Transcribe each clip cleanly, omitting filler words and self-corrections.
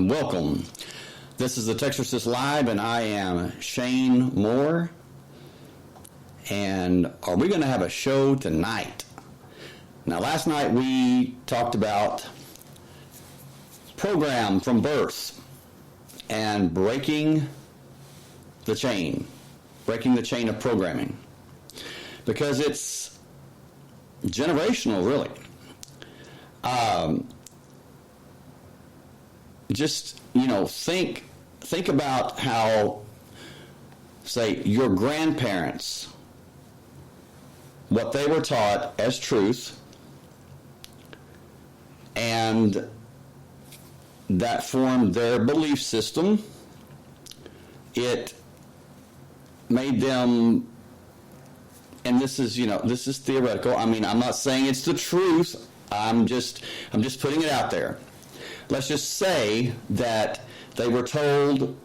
Welcome. This is the Texarsis Live, and I am Shane Moore. And are we going to have a show tonight? Now, last night we talked about program from birth and breaking the chain of programming, because it's generational, really. Just, think about how, say, your grandparents, what they were taught as truth, and that formed their belief system. It made them, and this is theoretical. I mean, I'm not saying it's the truth. I'm just putting it out there. Let's just say that they were told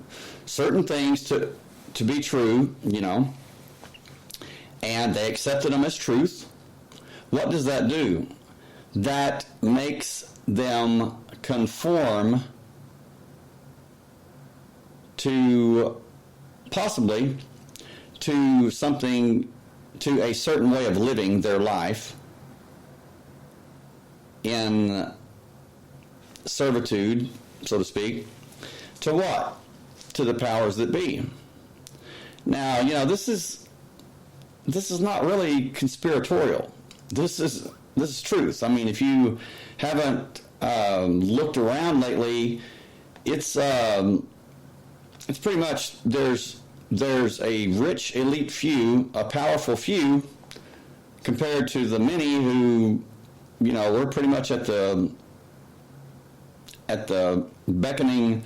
certain things to be true, and they accepted them as truth. What does that do? That makes them conform to possibly to something, to a certain way of living their life in servitude, so to speak, to what? To the powers that be. Now, this is not really conspiratorial. This is truth. I mean, if you haven't looked around lately, it's pretty much there's a rich elite few, a powerful few, compared to the many who, we're pretty much at the beckoning.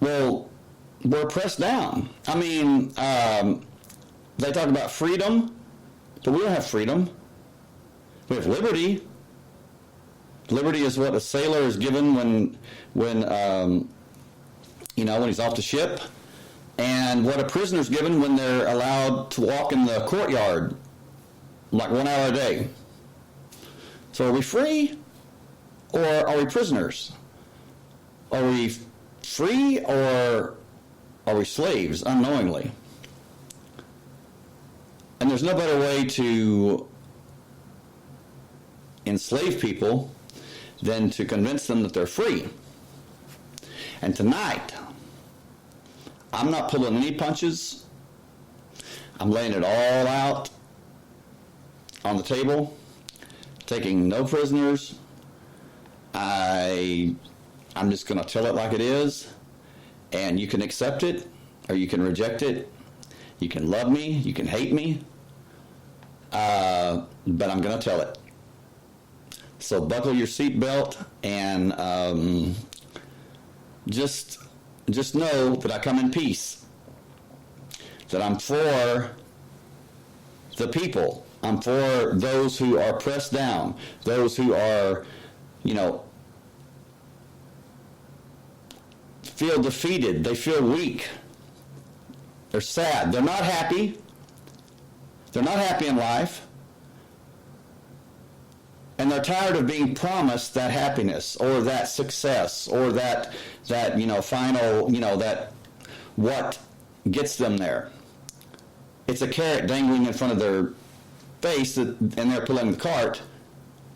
Well, we're pressed down. I mean, they talk about freedom, but we don't have freedom. We have liberty. Liberty is what a sailor is given when he's off the ship, and what a prisoner is given when they're allowed to walk in the courtyard like 1 hour a day. So are we free, or are we prisoners? Are we free, or are we slaves unknowingly? And there's no better way to enslave people than to convince them that they're free. And tonight, I'm not pulling any punches. I'm laying it all out on the table, taking no prisoners. I'm just going to tell it like it is, and you can accept it or you can reject it. You can love me, you can hate me, but I'm going to tell it. So buckle your seatbelt and just know that I come in peace, that I'm for the people. I'm for those who are pressed down, those who are, feel defeated, they feel weak, they're sad, they're not happy in life, and they're tired of being promised that happiness or that success or that final, that what gets them there. It's a carrot dangling in front of their face, and they're pulling the cart,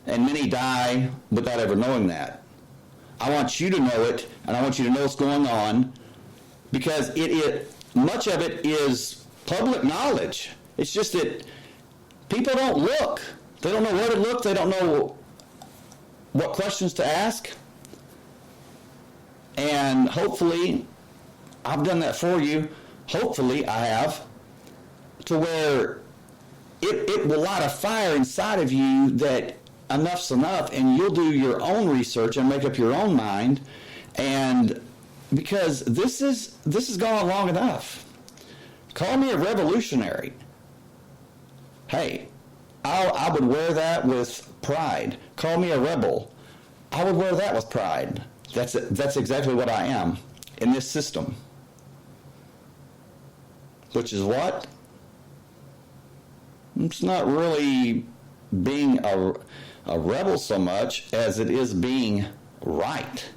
and many die without ever knowing that. I want you to know it, and I want you to know what's going on, because much of it is public knowledge. It's just that people don't look. They don't know where to look. They don't know what questions to ask. And hopefully, I've done that for you. Hopefully, I have, to where it will light a fire inside of you that enough's enough, and you'll do your own research and make up your own mind. And because this has gone on long enough. Call me a revolutionary. Hey, I would wear that with pride. Call me a rebel. I would wear that with pride. That's exactly what I am in this system. Which is what? It's not really being a rebel so much as it is being right.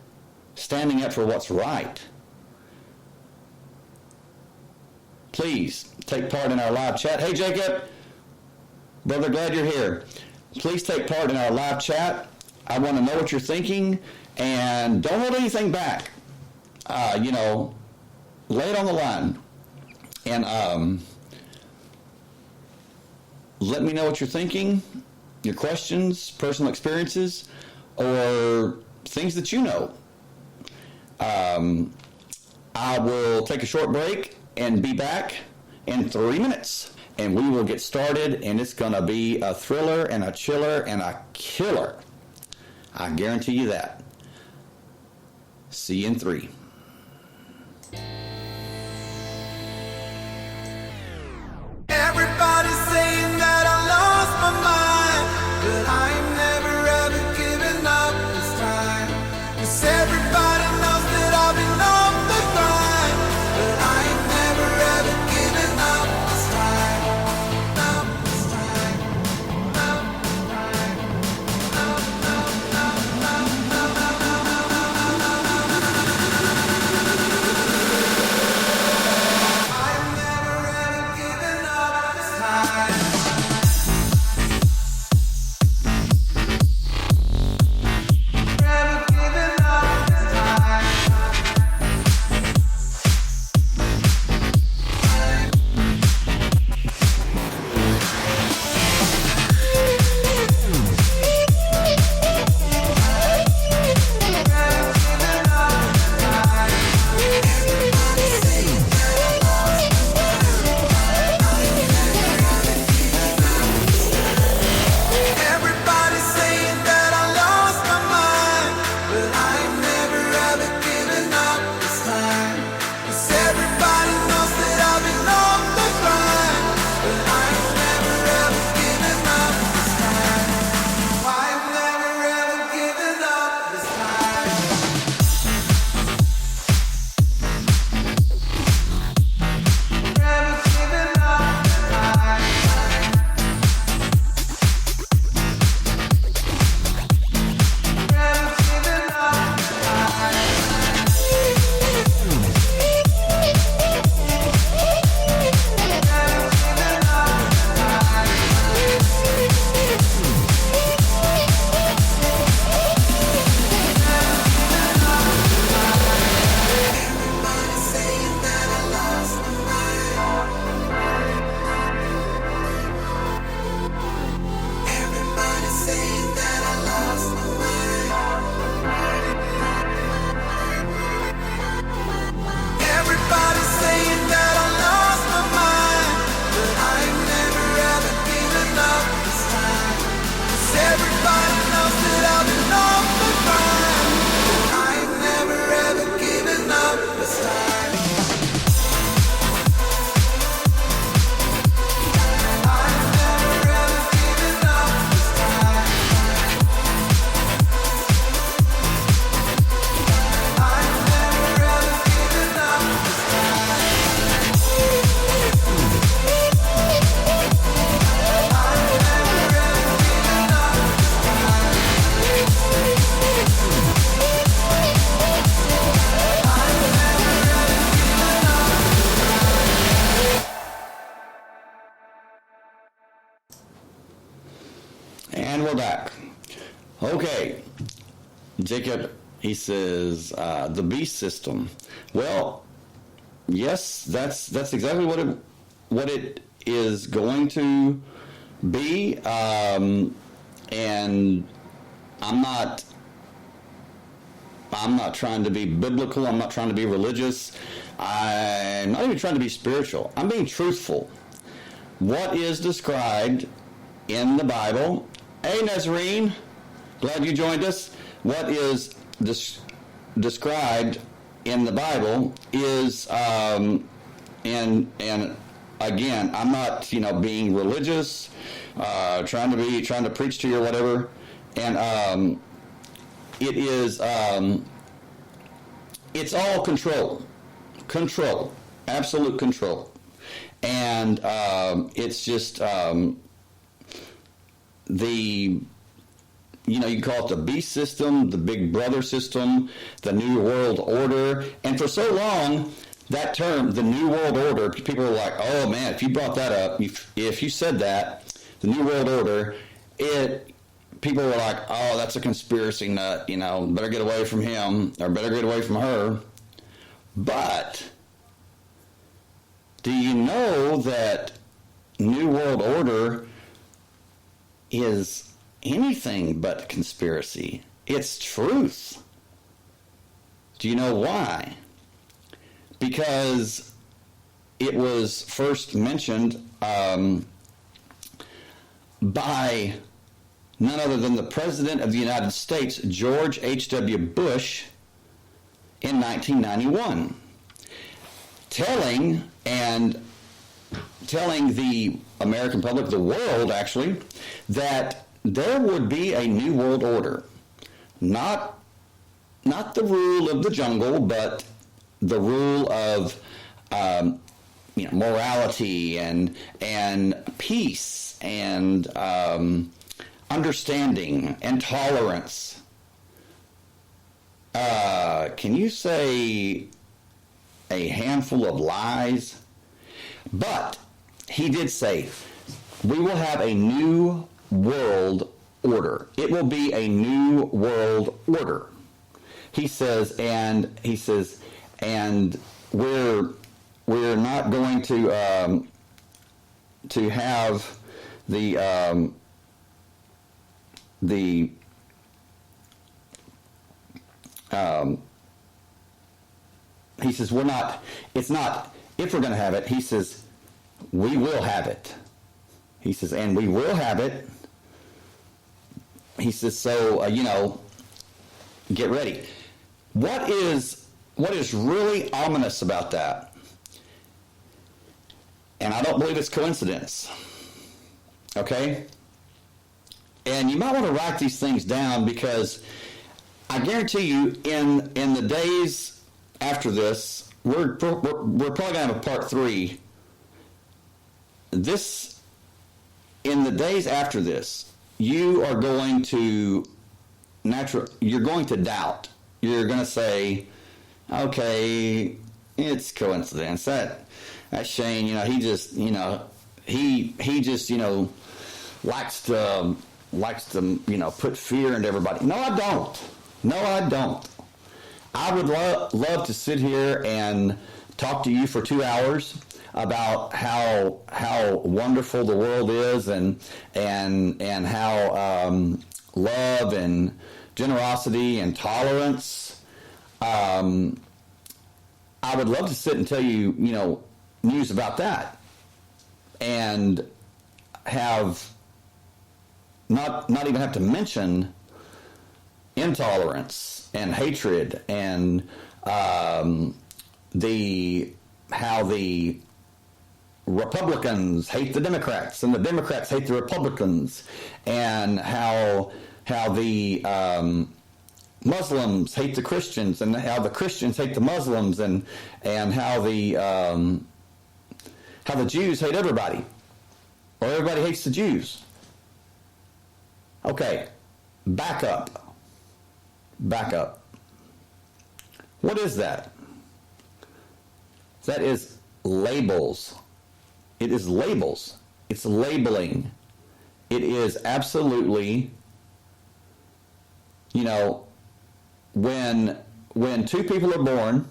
standing up for what's right. Please take part in our live chat. Hey, Jacob, brother, glad you're here. Please take part in our live chat. I want to know what you're thinking, and don't hold anything back. Lay it on the line, and let me know what you're thinking, your questions, personal experiences, or things that you know. I will take a short break and be back in 3 minutes, and we will get started, and it's going to be a thriller and a chiller and a killer. I guarantee you that. See you in 3. Everybody's saying that I lost my mind, but I ain't never ever given up this time. 'Cause everybody knows that I've been on the grind, but I ain't never ever given up this time. Up this time. Up this time. Up, up, up, up, up, up, I've never ever given up this time. Never given up this time. Everybody's saying that I lost my mind, but I ain't never ever given up this time. 'Cause everybody knows that I've been on the grind, but I ain't never ever given up this time. I've never ever given up this time. Never given up this time. Never given up this time. Never given up this time. Everybody's saying that I lost my mind. Everybody's saying that I lost my mind. Everybody's saying that I lost my mind, but I ain't never ever given up this time. 'Cause everybody knows that I've been on the grind, but I ain't never ever given up this time. I've never ever given up this time. I've never ever given up this time. I've never ever given up this time. I've never ever given up. And we're back. Okay. Jacob, he says, the beast system. Well, yes, that's exactly what it is going to be. And I'm not trying to be biblical. I'm not trying to be religious. I'm not even trying to be spiritual. I'm being truthful. What is described in the Bible? Hey, Nazarene, glad you joined us. What is described in the Bible is, and again, I'm not, being religious, trying to preach to you or whatever, and it is, it's all control, absolute control, and it's just the you can call it the beast system, the big brother system, the new world order. And for so long, that term, the new world order, people were like, oh man, if you brought that up, if you said that, the new world order, people were like, oh, that's a conspiracy nut, better get away from him or better get away from her. But do you know that New World Order is anything but conspiracy? It's truth. Do you know why? Because it was first mentioned by none other than the President of the United States, George H.W. Bush, in 1991, telling the American public, the world actually, that there would be a new world order. Not the rule of the jungle, but the rule of morality and peace and understanding and tolerance. Can you say a handful of lies? But he did say, we will have a new world order. It will be a new world order. He says, and we're not going to have the he says, it's not if we're going to have it. He says, we will have it. He says, and we will have it. He says, so, get ready. What is really ominous about that? And I don't believe it's coincidence. Okay? And you might want to write these things down, because I guarantee you in the days after this, we're probably going to have a part 3. In the days after this, you are going to you're going to doubt. You're going to say, okay, it's coincidence. That Shane, he just, he just, likes to, put fear into everybody. No, I don't. I would love to sit here and talk to you for 2 hours about how wonderful the world is and how love and generosity and tolerance. I would love to sit and tell you, news about that, and have not even have to mention intolerance and hatred and how the Republicans hate the Democrats and the Democrats hate the Republicans, and how the Muslims hate the Christians, and how the Christians hate the Muslims, and how the Jews hate everybody, or everybody hates the Jews. Okay, back up. What is that? That is labels. It is labels. It's labeling. It is absolutely, when two people are born,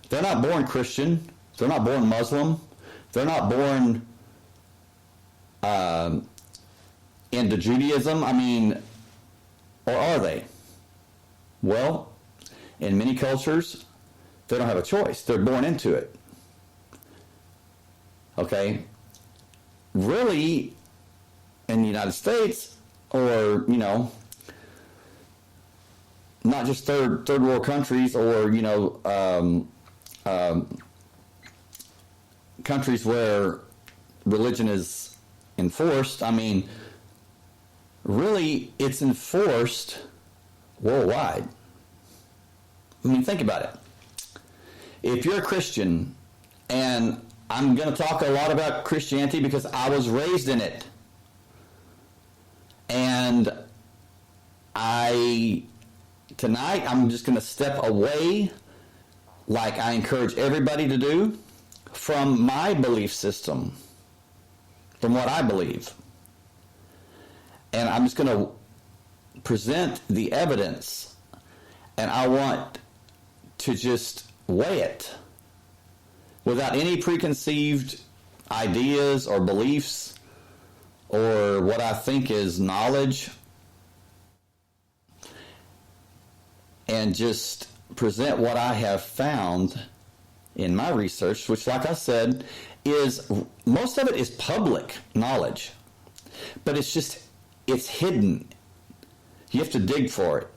they're not born Christian, they're not born Muslim, they're not born into Judaism, or are they? Well, in many cultures, they don't have a choice. They're born into it. Okay? Really, in the United States, or, not just third world countries, or, countries where religion is enforced, really, it's enforced worldwide. Think about it. If you're a Christian, and I'm going to talk a lot about Christianity because I was raised in it, and Tonight I'm just going to step away, like I encourage everybody to do, from my belief system, from what I believe. And I'm just going to present the evidence, and I want to just weigh it without any preconceived ideas or beliefs or what I think is knowledge, and just present what I have found in my research, which, like I said, is most of it is public knowledge, but it's hidden. You have to dig for it.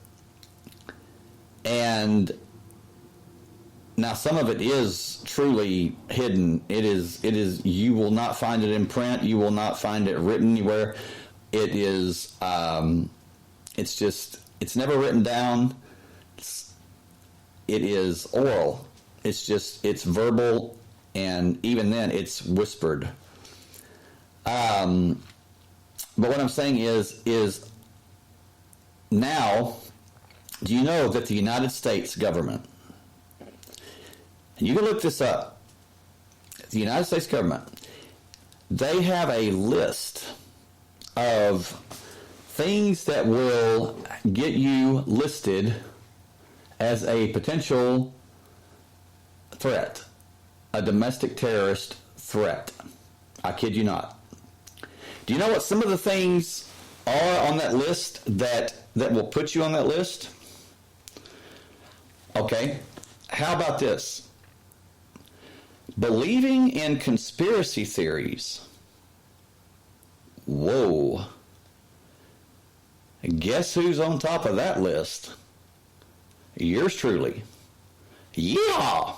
And now some of it is truly hidden. It is, you will not find it in print. You will not find it written anywhere. It is, it's never written down. It is oral. It's verbal, and even then it's whispered. But what I'm saying is now, do you know that the United States government, and you can look this up, the United States government, they have a list of things that will get you listed as a potential threat, a domestic terrorist threat. I kid you not. Do you know what some of the things are on that list that will put you on that list? Okay, how about this? Believing in conspiracy theories. Whoa. Guess who's on top of that list? Yours truly. Yeah!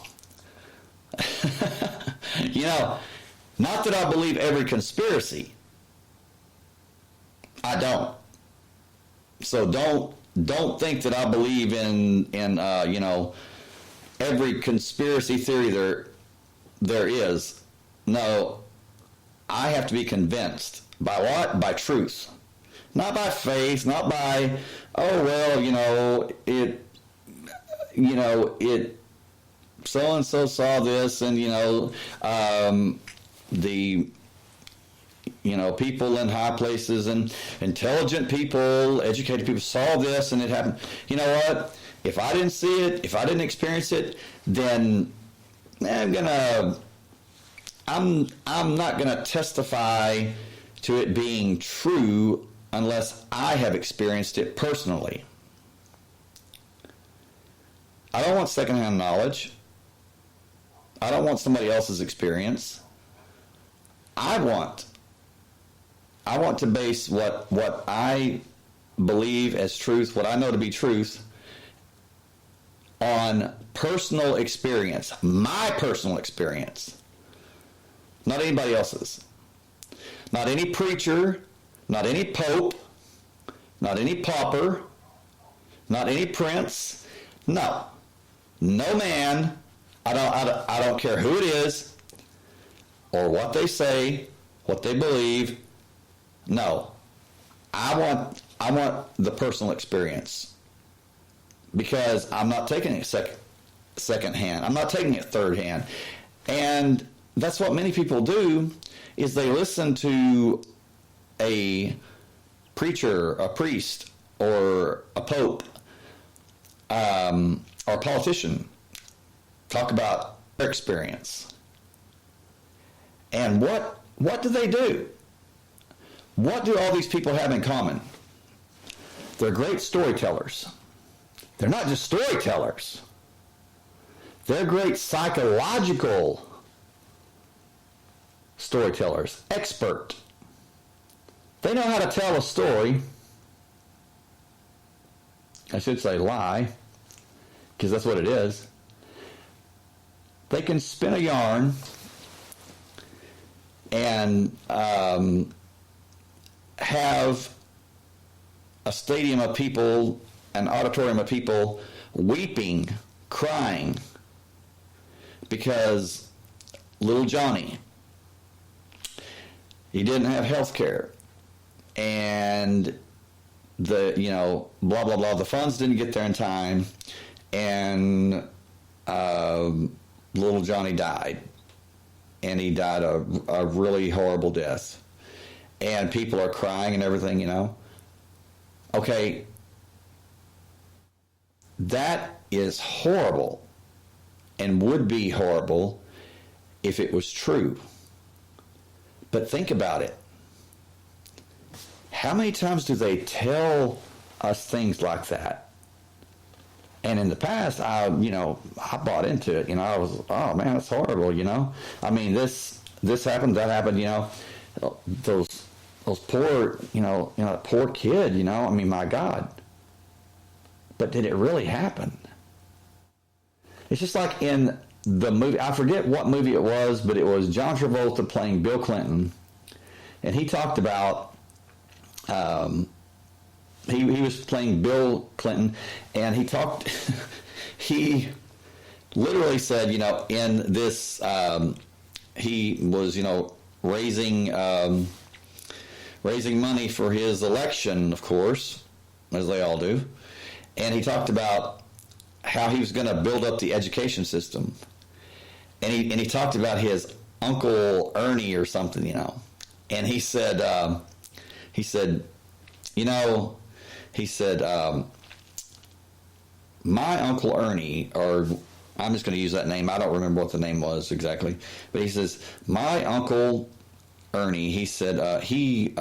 You know, not that I believe every conspiracy. I don't. So don't think that I believe in you know, every conspiracy theory there is. No, I have to be convinced. By what? By truth. Not by faith, not by, oh, well, it so-and-so saw this, and, people in high places and intelligent people, educated people saw this and it happened. You know what? If I didn't see it, if I didn't experience it, then I'm not gonna testify to it being true unless I have experienced it personally. I don't want secondhand knowledge. I don't want somebody else's experience. I want to base what I believe as truth, what I know to be truth, on personal experience, my personal experience, not anybody else's. Not any preacher, not any pope, not any pauper, not any prince. No man. I don't care who it is or what they say, what they believe. No, I want the personal experience, because I'm not taking it second hand. I'm not taking it third hand. And that's what many people do, is they listen to a preacher, a priest, or a pope, or a politician talk about their experience. And what do they do? What do all these people have in common? They're great storytellers. They're not just storytellers. They're great psychological storytellers, expert. They know how to tell a story. I should say lie, because that's what it is. They can spin a yarn and have a stadium of people, an auditorium of people weeping, crying, because little Johnny, he didn't have health care, and blah, blah, blah. The funds didn't get there in time, and little Johnny died. And he died a really horrible death. And people are crying and everything, Okay, that is horrible and would be horrible if it was true. But think about it. How many times do they tell us things like that? And in the past, I bought into it. I was, oh man, that's horrible. I mean, this happened, that happened. Those poor, that poor kid. I mean, my God. But did it really happen? It's just like in the movie. I forget what movie it was, but it was John Travolta playing Bill Clinton, and he talked about. He was playing Bill Clinton, and he talked. He literally said, in this, he was, raising money for his election, of course, as they all do, and he talked about how he was going to build up the education system, and he talked about his Uncle Ernie or something, and he said. My Uncle Ernie, or I'm just going to use that name. I don't remember what the name was exactly. But he says, my Uncle Ernie, he said, he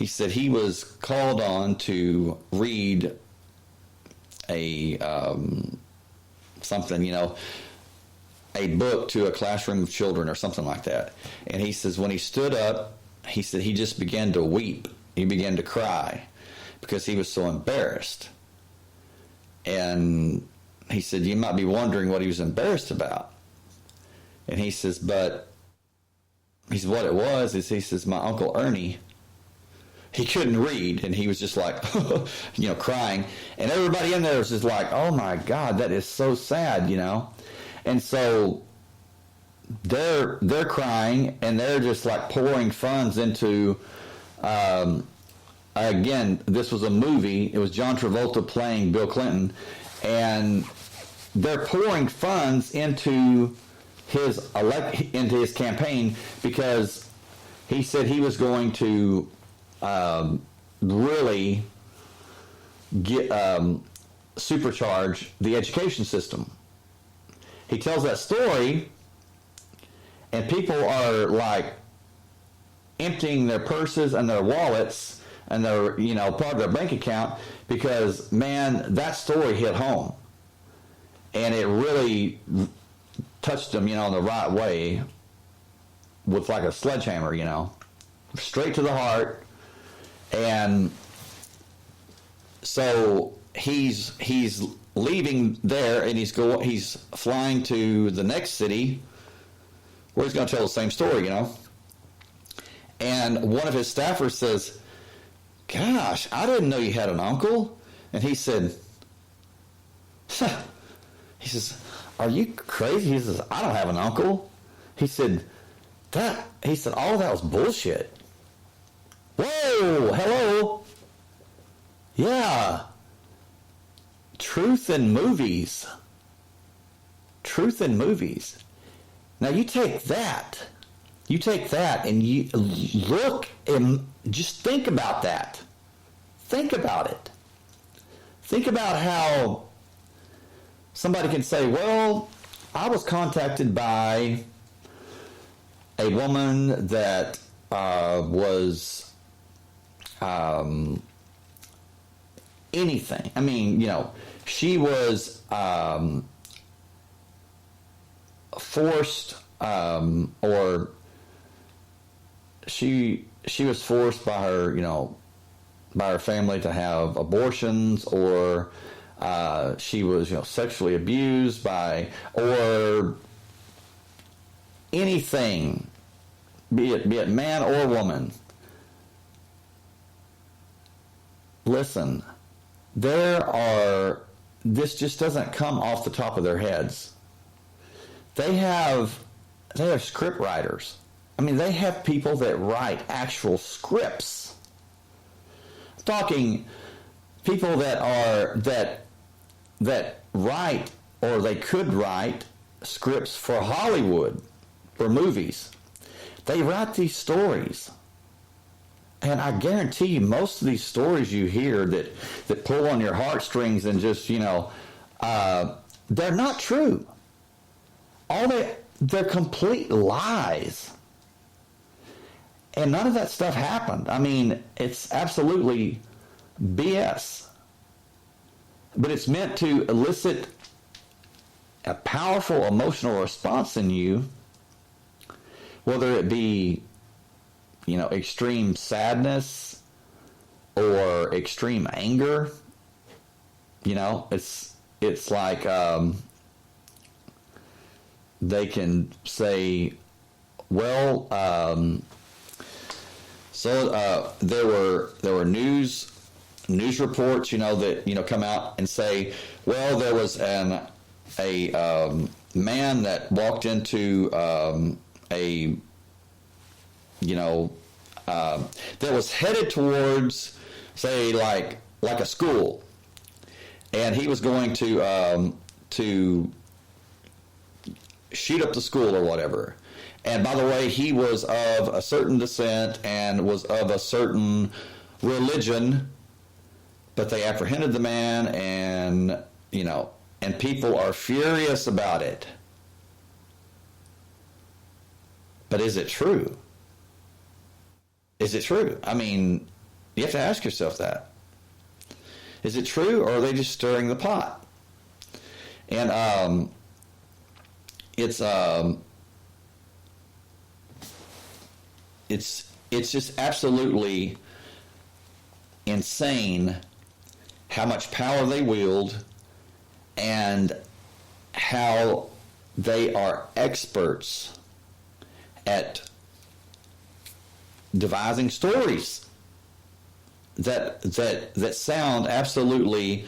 said he was called on to read a a book to a classroom of children or something like that. And he says when he stood up, he said he just began to weep. He began to cry because he was so embarrassed. And he said, you might be wondering what he was embarrassed about. And he says, what it was is, he says, my Uncle Ernie, he couldn't read, and he was just like, crying. And everybody in there was just like, oh my God, that is so sad, And so they're crying, and they're just like pouring funds into, again, this was a movie. It was John Travolta playing Bill Clinton, and they're pouring funds into his campaign because he said he was going to really get supercharge the education system. He tells that story, and people are like emptying their purses and their wallets and their, part of their bank account because, man, that story hit home. And it really touched them, in the right way with like a sledgehammer, straight to the heart. And so he's leaving there, and he's flying to the next city where he's going to tell the same story, And one of his staffers says, gosh, I didn't know you had an uncle. And he said, are you crazy? He says, I don't have an uncle. He said, all of that was bullshit. Whoa, hello. Yeah. Truth in movies. Now you take that and you look and just think about that. Think about it. Think about how somebody can say, well, I was contacted by a woman that was anything. I mean, she was forced, or she was forced by her family to have abortions, or she was sexually abused by, or anything, be it man or woman. Listen, this just doesn't come off the top of their heads. They have script writers. I mean, they have people that write actual scripts talking people that write, or they could write scripts for Hollywood or movies. They write these stories. And I guarantee you, most of these stories you hear that pull on your heartstrings and just, they're not true. They're complete lies. And none of that stuff happened. I mean, it's absolutely BS. But it's meant to elicit a powerful emotional response in you, whether it be, extreme sadness or extreme anger. It's like they can say, well, there were news reports, that come out and say, well, there was a man that walked into that was headed towards, say, like a school, and he was going to shoot up the school or whatever. And by the way, he was of a certain descent and was of a certain religion, but they apprehended the man, and people are furious about it. But is it true? Is it true? I mean, you have to ask yourself that. Is it true, or are they just stirring the pot? And it's just absolutely insane how much power they wield and how they are experts at devising stories that sound absolutely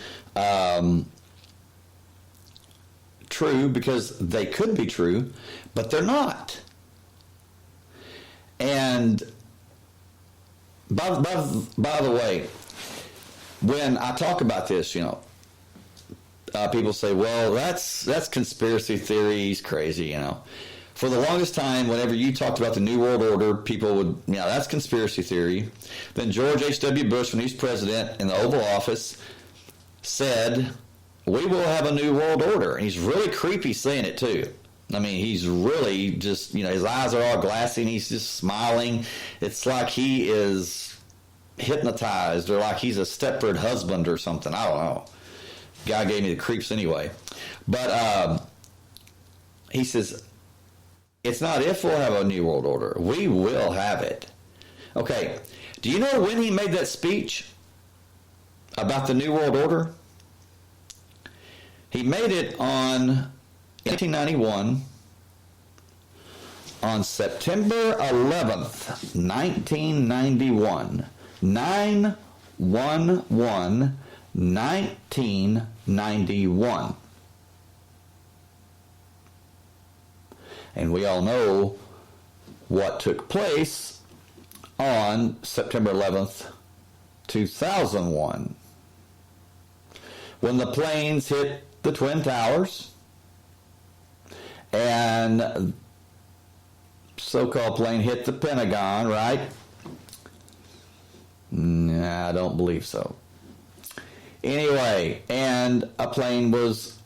true, because they could be true, but they're not. And by the way, when I talk about this, people say, well, that's conspiracy theories, crazy, For the longest time, whenever you talked about the New World Order, people would, that's conspiracy theory. Then George H.W. Bush, when he's president in the Oval Office, said, we will have a New World Order. And he's really creepy saying it, too. I mean, he's really just, his eyes are all glassy and he's just smiling. It's like he is hypnotized, or like he's a Stepford husband or something. I don't know. Guy gave me the creeps anyway. But he says, it's not if we'll have a New World Order. We will have it. Okay, do you know when he made that speech about the New World Order? He made it in 1991, on September 11th, 1991. 9/11/1991. And we all know what took place on September 11th, 2001. When the planes hit the Twin Towers, and so-called plane hit the Pentagon, right? Nah, I don't believe so. Anyway, and a plane was,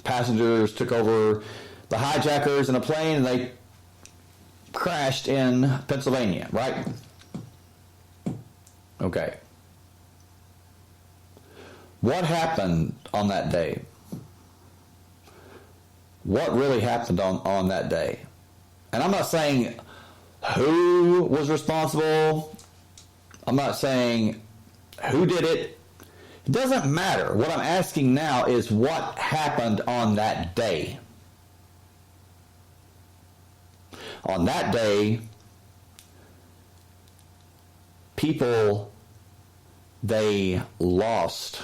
passengers took over the hijackers in a plane, and they crashed in Pennsylvania, right? Okay. What happened on that day? What really happened on that day? And I'm not saying who was responsible. I'm not saying who did it. It doesn't matter. What I'm asking now is what happened on that day. On that day, people, they lost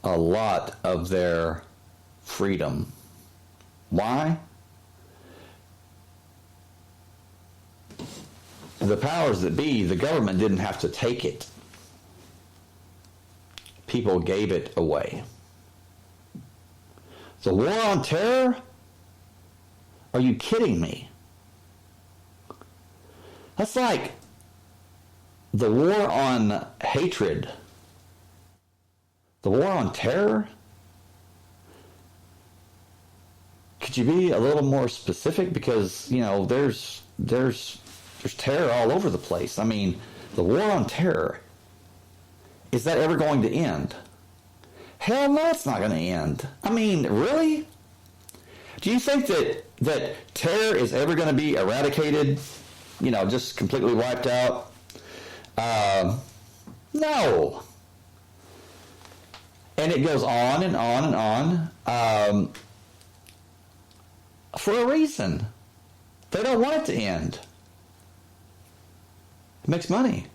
a lot of their freedom. Why? the powers that be, the government didn't have to take it. People gave it away. The war on terror? Are you kidding me? That's like the war on hatred. The war on terror? Could you be a little more specific? Because, you know, there's terror all over the place. I mean, the war on terror, is that ever going to end? Hell no, it's not going to end. I mean, really? Do you think that terror is ever going to be eradicated? You know, just completely wiped out? No. And it goes on and on and on for a reason. They don't want it to end. It makes money.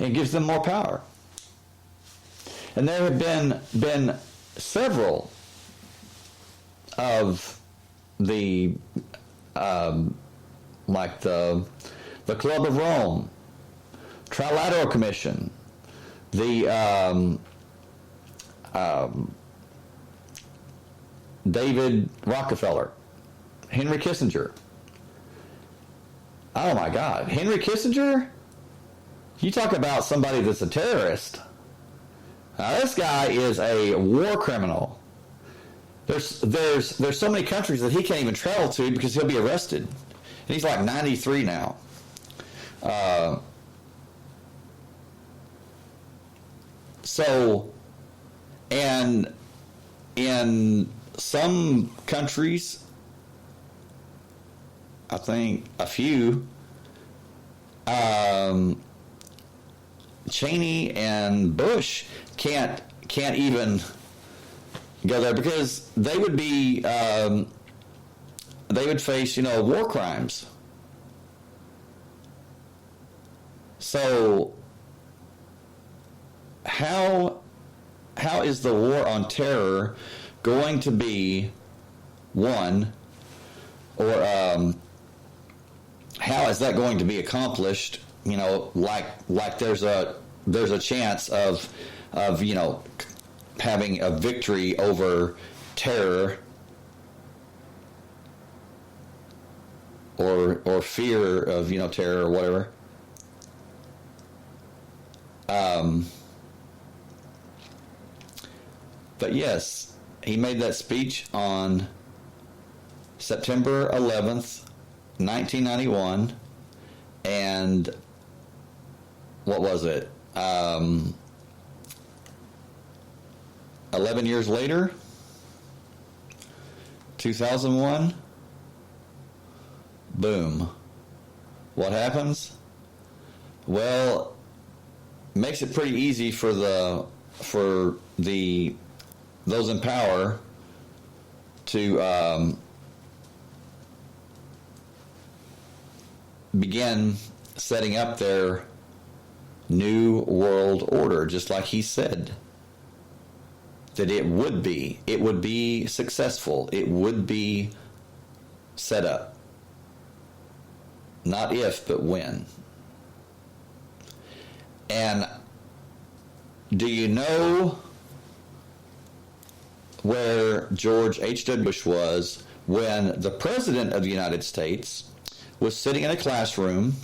It gives them more power. And there have been several of the like the Club of Rome, Trilateral Commission, the David Rockefeller, Henry Kissinger. Oh my God, Henry Kissinger? You talk about somebody that's a terrorist. This guy is a war criminal. There's so many countries that he can't even travel to because he'll be arrested. And he's like 93 now. And in some countries, I think a few, Cheney and Bush can't even go there because they would be they would face, you know, war crimes. So how is the war on terror going to be won, or how is that going to be accomplished? You know, like there's a chance of you know, having a victory over terror or fear of, you know, terror or whatever. But yes, he made that speech on September 11th, 1991, and what was it? 11 years later, 2001, boom. What happens? Well, makes it pretty easy for those in power to begin setting up their new world order, just like he said that it would be successful, it would be set up. Not if, but when. And do you know where George H.W. Bush was when the President of the United States was sitting in a classroom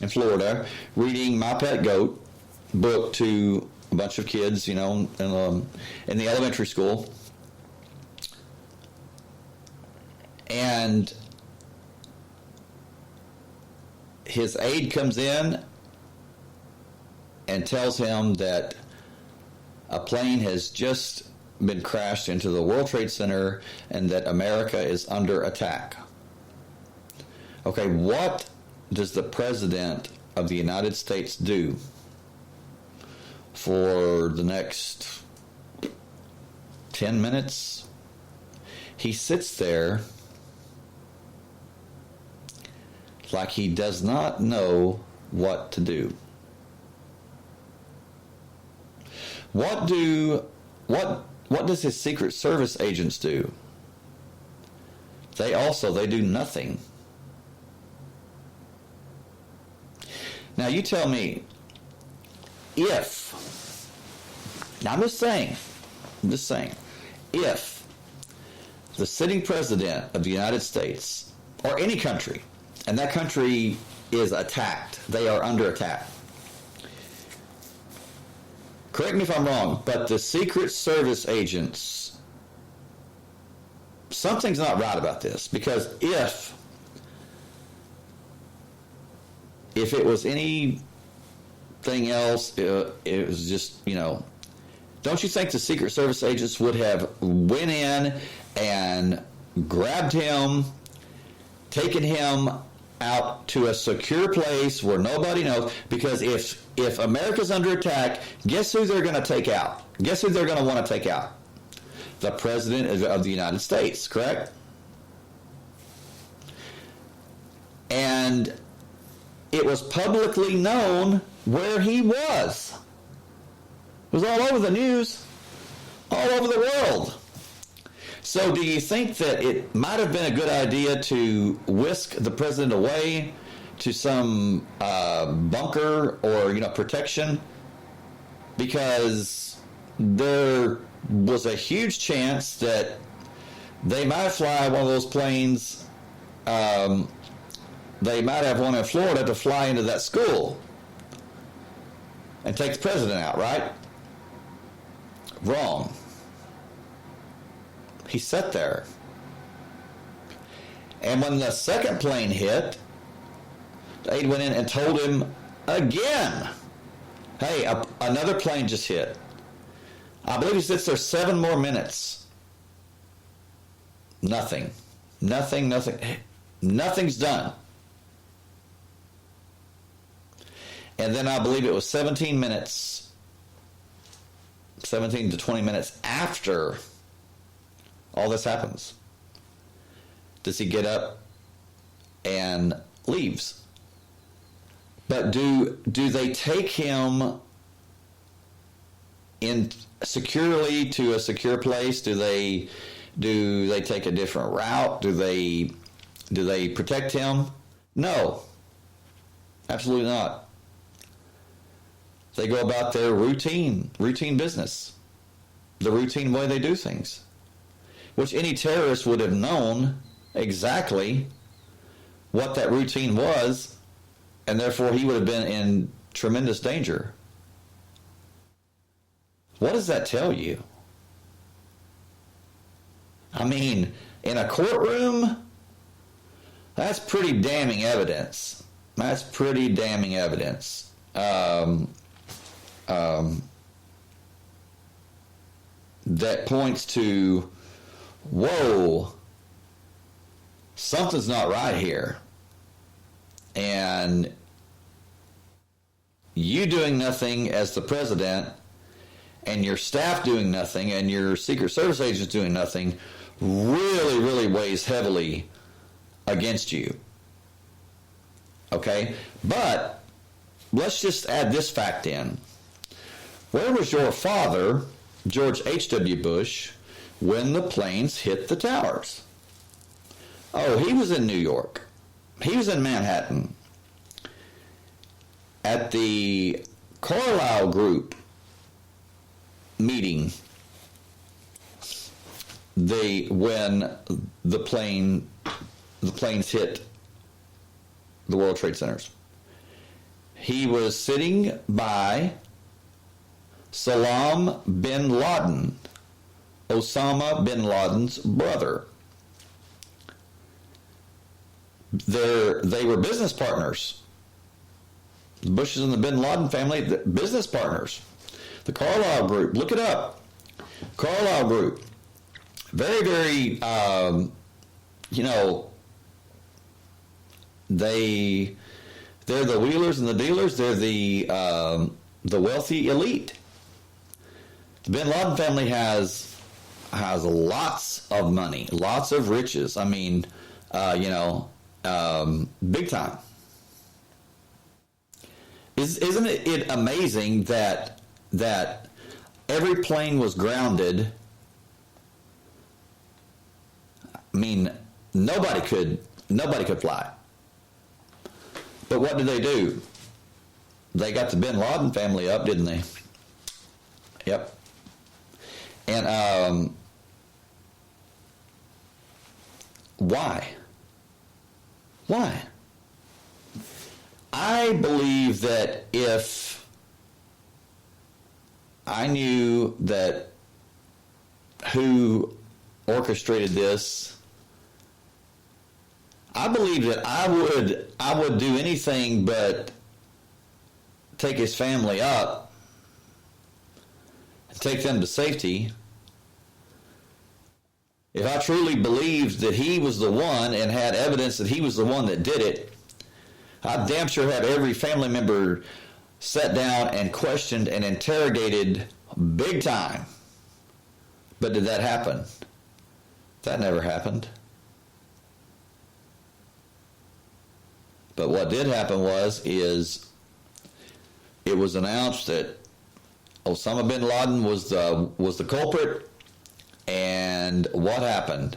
in Florida reading My Pet Goat book to a bunch of kids, you know, in the elementary school? And his aide comes in and tells him that a plane has just been crashed into the World Trade Center and that America is under attack. Okay, what does the President of the United States do for the next 10 minutes? He sits there like he does not know what to do. What does his Secret Service agents do? They do nothing. Now you tell me, if, now I'm just saying, if the sitting president of the United States, or any country, and that country is attacked, they are under attack. Correct me if I'm wrong, but the Secret Service agents, something's not right about this, because if it was anything else, it was just, don't you think the Secret Service agents would have went in and grabbed him, taken him out to a secure place where nobody knows? Because if America's under attack, guess who they're going to take out? Guess who they're going to want to take out? The President of the United States, correct? And it was publicly known where he was. It was all over the news, all over the world. So do you think that it might have been a good idea to whisk the president away to some bunker or protection? Because there was a huge chance that they might fly one of those planes. They might have one in Florida to fly into that school and take the president out, right? Wrong. He sat there. And when the second plane hit, the aide went in and told him again, hey, another plane just hit. I believe he sits there 7 more minutes. Nothing's done. And then I believe it was 17 to 20 minutes after all this happens, does he get up and leaves. But do they take him in securely to a secure place? Do they take a different route? Do they protect him? No, absolutely not. They go about their routine business, the routine way they do things, which any terrorist would have known exactly what that routine was, and therefore he would have been in tremendous danger. What does that tell you? I mean, in a courtroom, that's pretty damning evidence. That's pretty damning evidence. That points to, whoa, something's not right here. And you doing nothing as the president, and your staff doing nothing, and your Secret Service agents doing nothing, really, really weighs heavily against you. Okay? But let's just add this fact in. Where was your father, George H.W. Bush, when the planes hit the towers? Oh, he was in New York. He was in Manhattan at the Carlyle Group meeting when the planes hit the World Trade Centers. He was sitting by Salam bin Laden, Osama bin Laden's brother. They were business partners. The Bushes and the bin Laden family, business partners. The Carlyle Group, look it up. Carlyle Group, very, very, they're the wheelers and the dealers. They're the wealthy elite. The bin Laden family has lots of money, lots of riches. I mean, big time. Isn't it amazing that every plane was grounded? I mean, nobody could fly. But what did they do? they got the bin Laden family up, didn't they? Yep. And why? Why? I believe that if I knew that who orchestrated this, I believe that I would do anything but take his family up and take them to safety. If I truly believed that he was the one and had evidence that he was the one that did it, I'd damn sure have every family member sat down and questioned and interrogated big time. But did that happen? That never happened. But what did happen is it was announced that Osama bin Laden was the culprit. And what happened?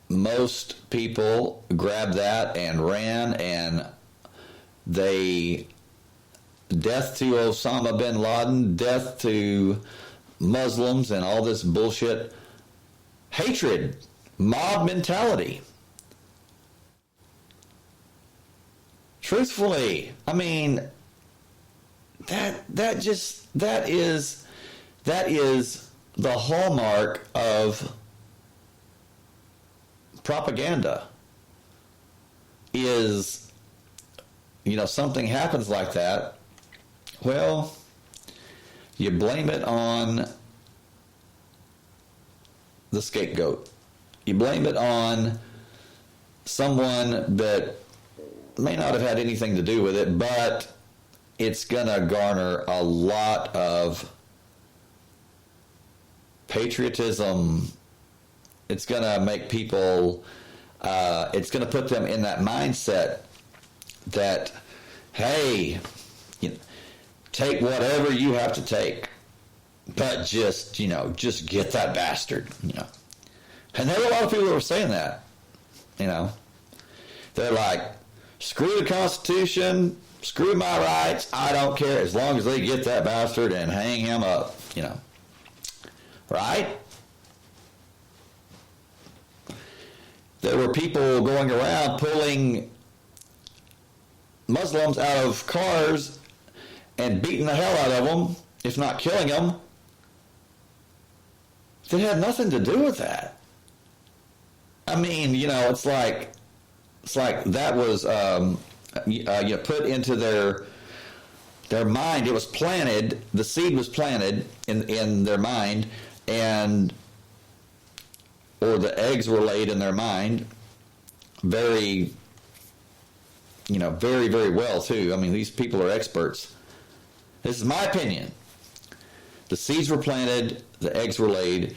Most people grabbed that and ran, and death to Osama bin Laden, death to Muslims, and all this bullshit. Hatred, mob mentality. Truthfully, I mean, that is the hallmark of propaganda. Is, something happens like that, well, you blame it on the scapegoat. You blame it on someone that may not have had anything to do with it, but it's going to garner a lot of patriotism. It's going to make people, it's going to put them in that mindset that, hey, take whatever you have to take, but just get that bastard, And there are a lot of people that were saying that, They're like, screw the Constitution, screw my rights, I don't care, as long as they get that bastard and hang him up, Right? There were people going around pulling Muslims out of cars and beating the hell out of them, if not killing them. That had nothing to do with that. I mean, it's like that was put into their mind. It was planted. The seed was planted in their mind, or the eggs were laid in their mind. Very, very, very well too. I mean, these people are experts. This is my opinion. The seeds were planted, the eggs were laid,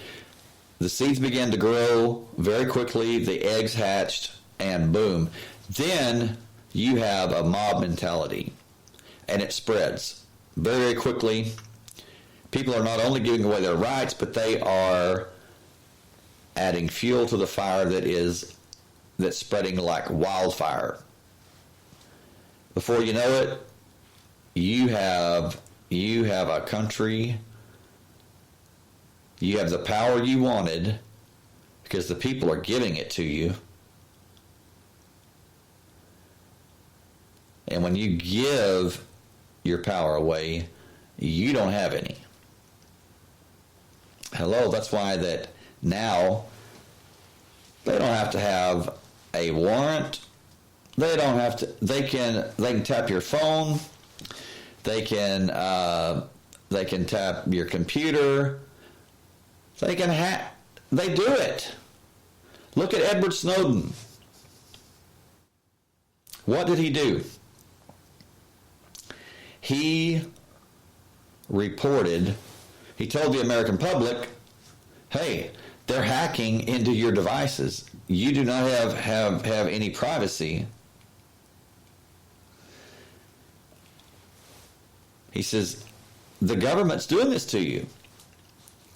the seeds began to grow very quickly, the eggs hatched, and boom. Then you have a mob mentality, and it spreads very, very quickly. People are not only giving away their rights, but they are adding fuel to the fire that's spreading like wildfire. Before you know it, you have a country. You have the power you wanted because the people are giving it to you. And when you give your power away, you don't have any. Hello, that's why that now they don't have to have a warrant. They don't have to. They can tap your phone. They can tap your computer. They can hack. They do it. Look at Edward Snowden. What did he do? He reported. He told the American public, "Hey, they're hacking into your devices. You do not have any privacy." He says, "The government's doing this to you."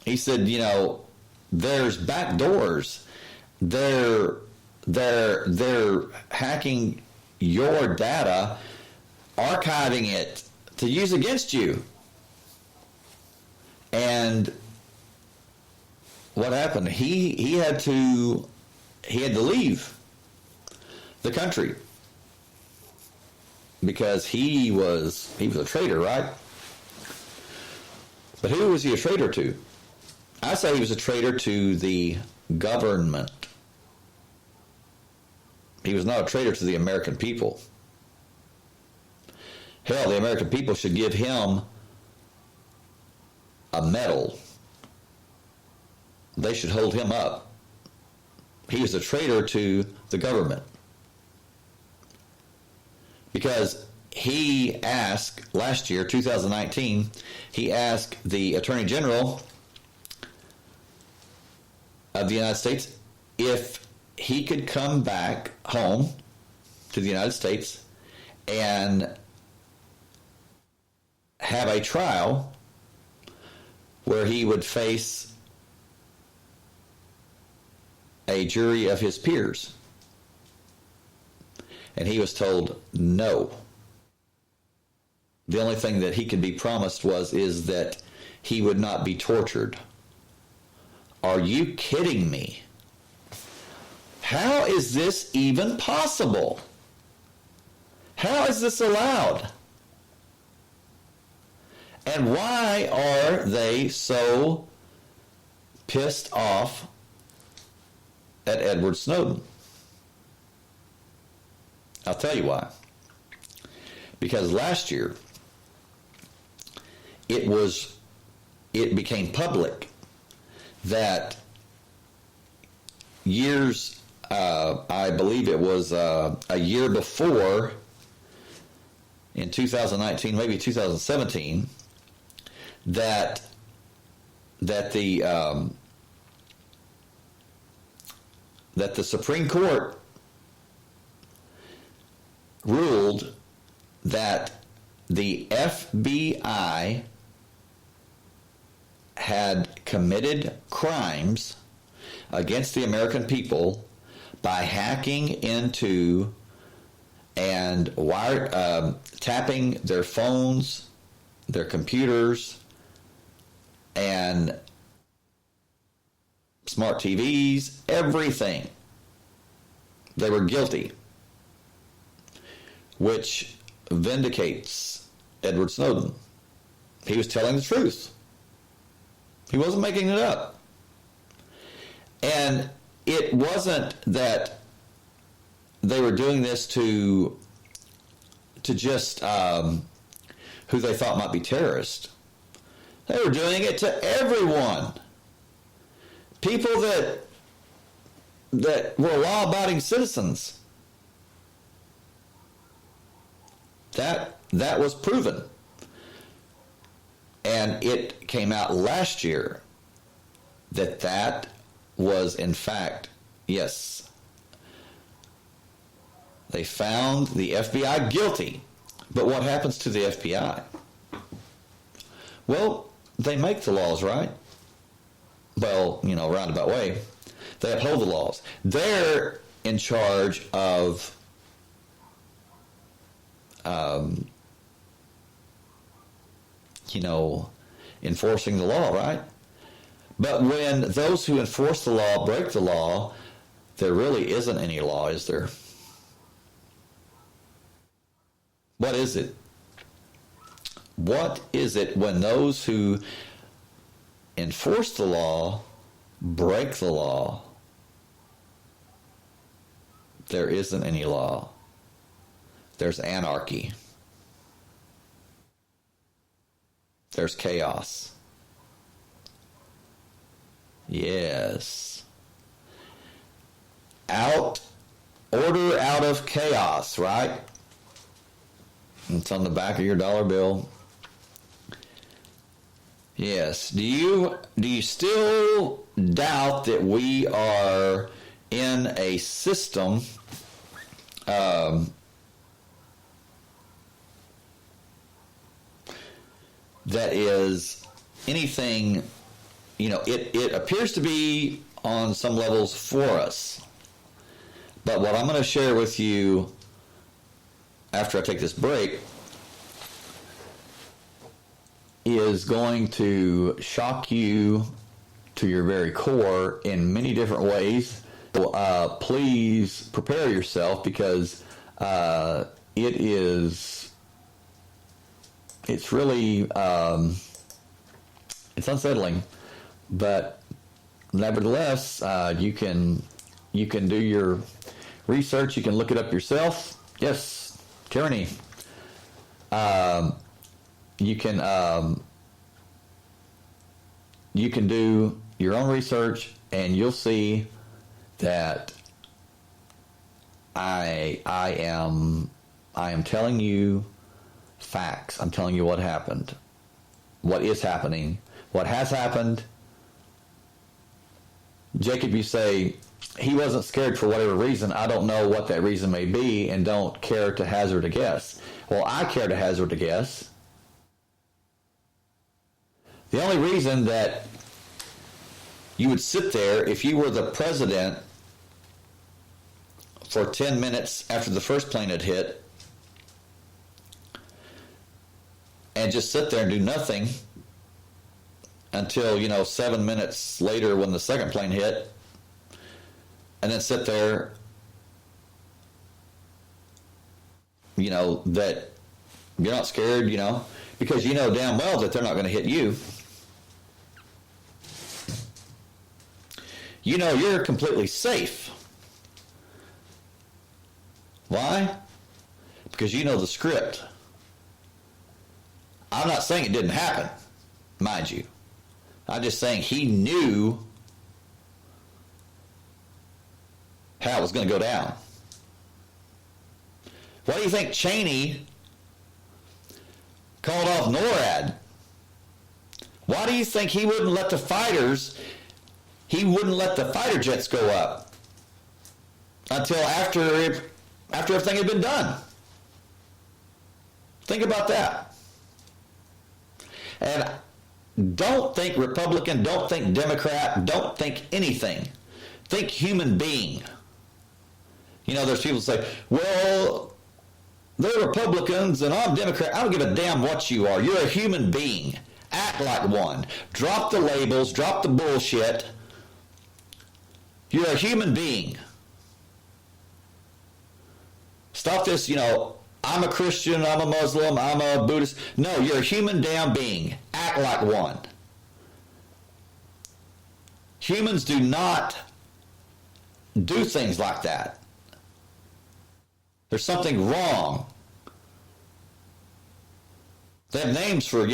He said, there's back doors. They're hacking your data archiving it to use against you. And what happened? He had to leave the country because he was a traitor, right? But who was he a traitor to? I say he was a traitor to the government. He was not a traitor to the American people. Hell, the American people should give him a medal. They should hold him up. He was a traitor to the government. Because he asked, last year, 2019, he asked the Attorney General of the United States if he could come back home to the United States and have a trial where he would face a jury of his peers. And he was told no. The only thing that he could be promised is that he would not be tortured. Are you kidding me? How is this even possible? How is this allowed? And why are they so pissed off at Edward Snowden? I'll tell you why. Because last year, it became public that years, I believe it was a year before, in 2019, maybe 2017, that the Supreme Court ruled that the FBI had committed crimes against the American people by hacking into and tapping their phones, their computers, and smart TVs, everything. They were guilty, which vindicates Edward Snowden. He was telling the truth. He wasn't making it up. And it wasn't that they were doing this to just who they thought might be terrorists. They were doing it to everyone. People that were law-abiding citizens. That was proven. And it came out last year that was, in fact, yes, they found the FBI guilty. But what happens to the FBI? Well, they make the laws, right? Well, roundabout way. They uphold the laws. They're in charge of enforcing the law, right? But when those who enforce the law break the law, there really isn't any law, is there? What is it? What is it when those who enforce the law break the law? There isn't any law. There's anarchy. There's chaos. Yes. Order out of chaos, right? It's on the back of your dollar bill. Yes. Do you still doubt that we are in a system that is anything, it appears to be on some levels for us. But what I'm going to share with you after I take this break is going to shock you to your very core in many different ways. So, please prepare yourself, because it's really, it's unsettling, but nevertheless, you can do your research. You can look it up yourself. Yes, tyranny. You can do your own research, and you'll see that I am telling you facts. I'm telling you what happened, what is happening, what has happened. Jacob, you say he wasn't scared for whatever reason. I don't know what that reason may be, and don't care to hazard a guess. Well, I care to hazard a guess. The only reason that you would sit there, if you were the president, for 10 minutes after the first plane had hit, and just sit there and do nothing until, 7 minutes later when the second plane hit, and then sit there, that you're not scared, because you know damn well that they're not going to hit you. You're completely safe. Why? Because you know the script. I'm not saying it didn't happen, mind you. I'm just saying he knew how it was going to go down. Why do you think Cheney called off NORAD? Why do you think he wouldn't let the fighter jets go up until after everything had been done? Think about that. And don't think Republican, don't think Democrat, don't think anything. Think human being. There's people who say, well, they're Republicans and I'm Democrat. I don't give a damn what you are. You're a human being. Act like one. Drop the labels, drop the bullshit. You're a human being. Stop this, I'm a Christian, I'm a Muslim, I'm a Buddhist. No, you're a human damn being. Act like one. Humans do not do things like that. There's something wrong. They have names for,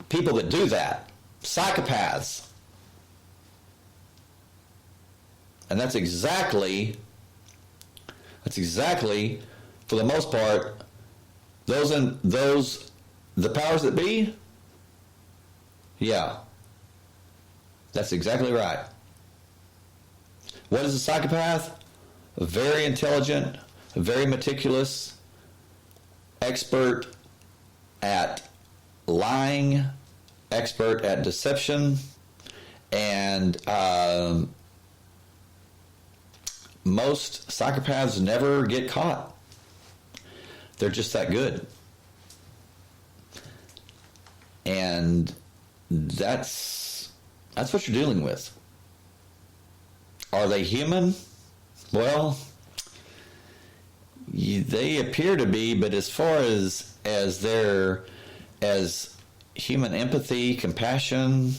people that do that. Psychopaths. And that's exactly, for the most part, the powers that be, yeah, that's exactly right. What is a psychopath? Very intelligent, very meticulous, expert at lying, expert at deception, and most psychopaths never get caught. They're just that good. And that's what you're dealing with. Are they human? Well, they appear to be, but as far as human empathy, compassion,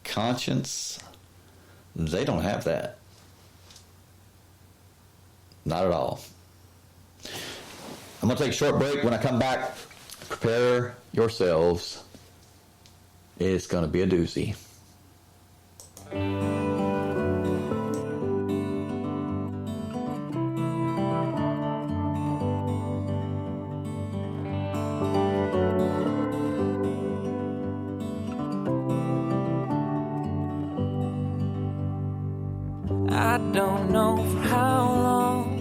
conscience, they don't have that. Not at all. I'm going to take a short break. When I come back, prepare yourselves. It's going to be a doozy. I don't know for how long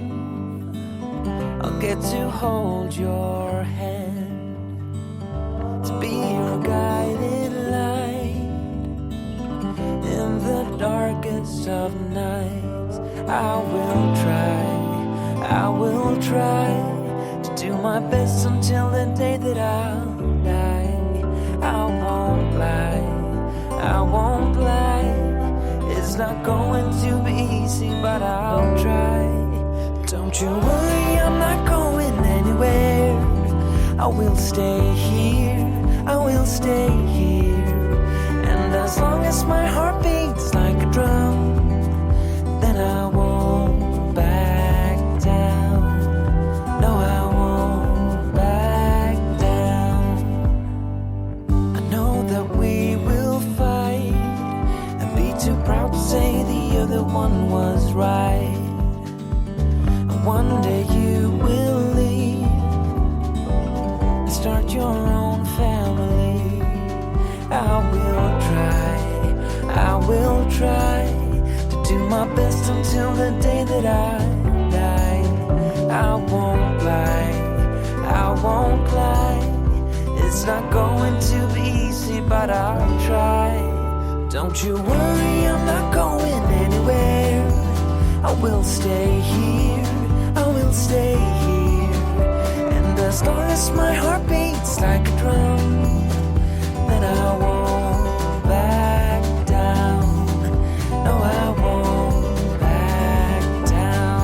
I'll get to hold your hand, to be your guiding light in the darkest of nights. I will try to do my best until the day that I'll die. I won't lie, I won't lie. It's not going to be easy, but I'll try. Don't you worry, I'm not going anywhere. I will stay here, I will stay here. And as long as my heart beats like a drum, then I won't back down. No, I won't back down. I know that we will fight and be too proud to say the other one was right. And one day you will leave and start your own family. I will try to do my best until the day that I die. I won't lie, I won't lie. It's not going to be easy, but I'll try. Don't you worry, I'm not going anywhere. I will stay here, I will stay here. And as long as my heart beats like a drum, then I won't back down. No, I won't back down.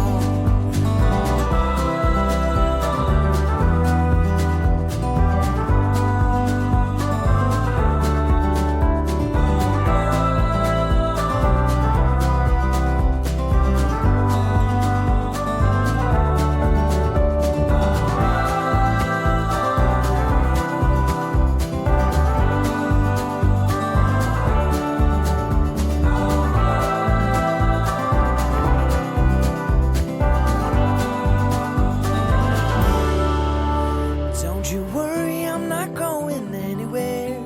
Don't you worry, I'm not going anywhere.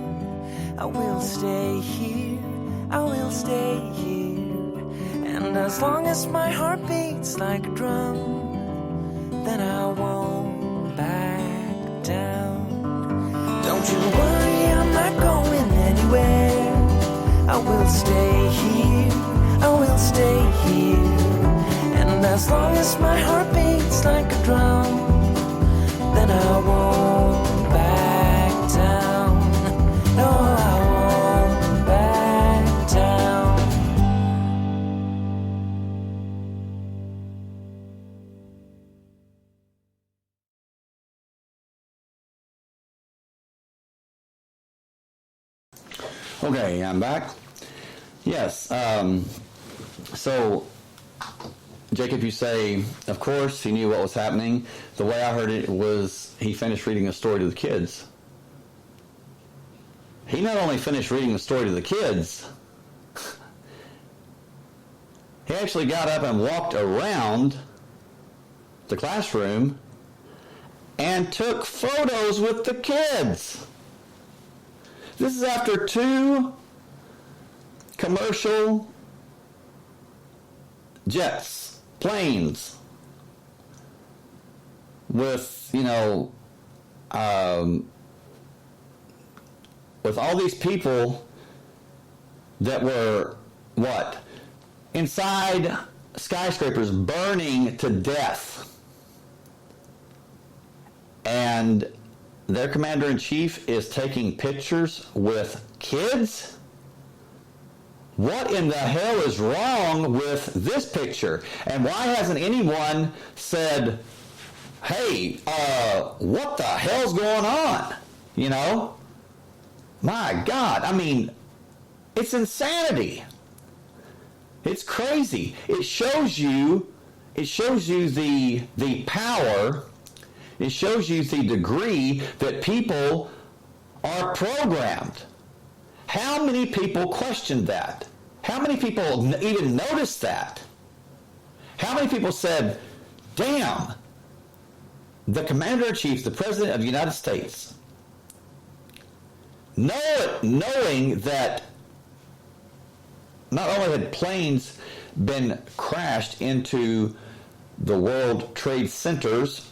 I will stay here, I will stay here. And as long as my heart beats like a drum, then I won't back down. Don't you worry, I'm not going anywhere. I will stay here, I will stay here. And as long as my heart beats like a drum, then I won't back down. No, I won't back down. Okay, I'm back. Yes. So, Jacob, you say, of course, he knew what was happening. The way I heard it was he finished reading the story to the kids. He not only finished reading the story to the kids, he actually got up and walked around the classroom and took photos with the kids. This is after 2 commercial jets, planes, with, with all these people that were, inside skyscrapers burning to death. And their commander-in-chief is taking pictures with kids? What in the hell is wrong with this picture? And why hasn't anyone said, hey, what the hell's going on? My God, it's insanity. It's crazy. It shows you the power. It shows you the degree that people are programmed. How many people questioned that? How many people even noticed that? How many people said, damn, the commander-in-chief, the president of the United States, knowing that not only had planes been crashed into the World Trade Centers,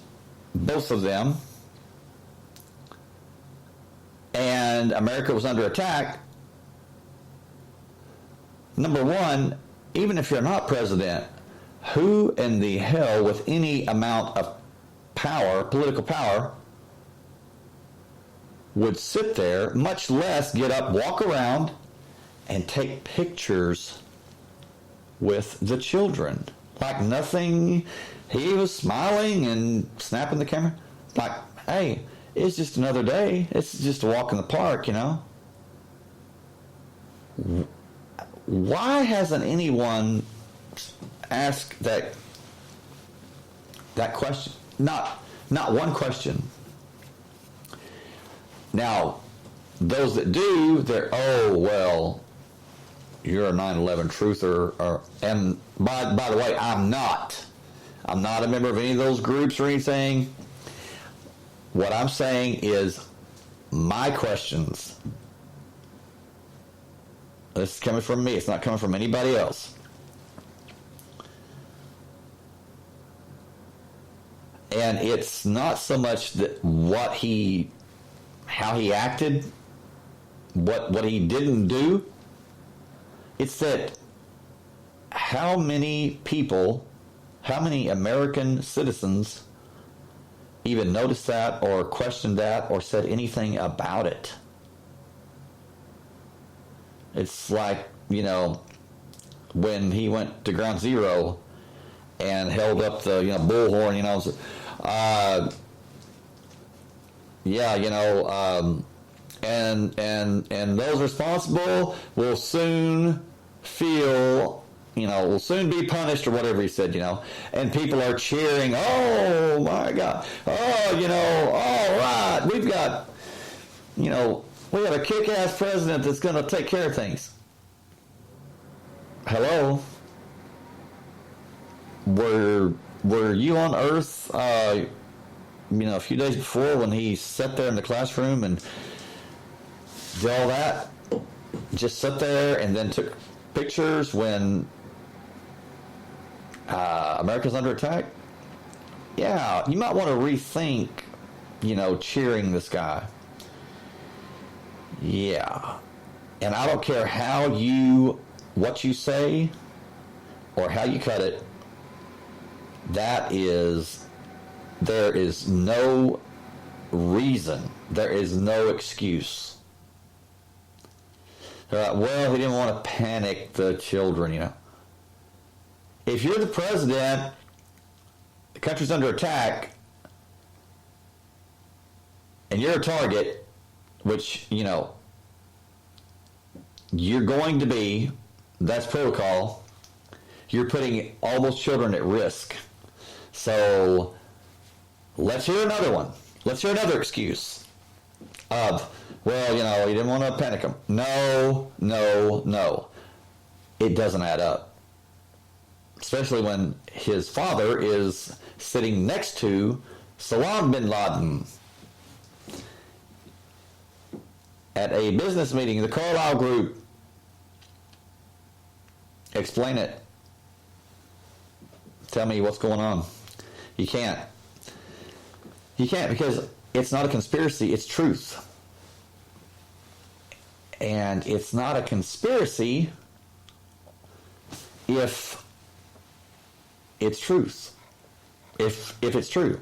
both of them, and America was under attack, number one, even if you're not president, who in the hell with any amount of power, political power, would sit there, much less get up, walk around, and take pictures with the children. Like nothing. He was smiling and snapping the camera. Like, hey, it's just another day. It's just a walk in the park, you know. Why hasn't anyone asked that question? Not one question. Now, those that do, they're, oh, well, you're a 9/11 truther. And by the way, I'm not a member of any of those groups or anything. What I'm saying is my questions. This is coming from me. It's not coming from anybody else. And it's not so much that how he acted, what he didn't do. It's that how many people, how many American citizens even noticed that or questioned that or said anything about it. It's like, you know, when he went to Ground Zero and held up the, you know, bullhorn, you know, and those responsible will soon will soon be punished or whatever he said, you know, and people are cheering, oh my God, oh, you know, all right, we got a kick-ass president that's going to take care of things. Hello? Were you on Earth, a few days before when he sat there in the classroom and did all that? Just sat there and then took pictures when America's under attack? Yeah, you might want to rethink, cheering this guy. Yeah. And I don't care what you say or how you cut it. There is no reason. There is no excuse. They're like, well, he didn't want to panic the children, If you're the president, the country's under attack, and you're a target, which, you're going to be, that's protocol, you're putting all those children at risk. So, let's hear another one. Let's hear another excuse of, well, he didn't want to panic them. No. It doesn't add up. Especially when his father is sitting next to Salam bin Laden at a business meeting, the Carlyle Group. Explain it. Tell me what's going on. You can't. You can't, because it's not a conspiracy, it's truth. And it's not a conspiracy if it's truth. If it's true.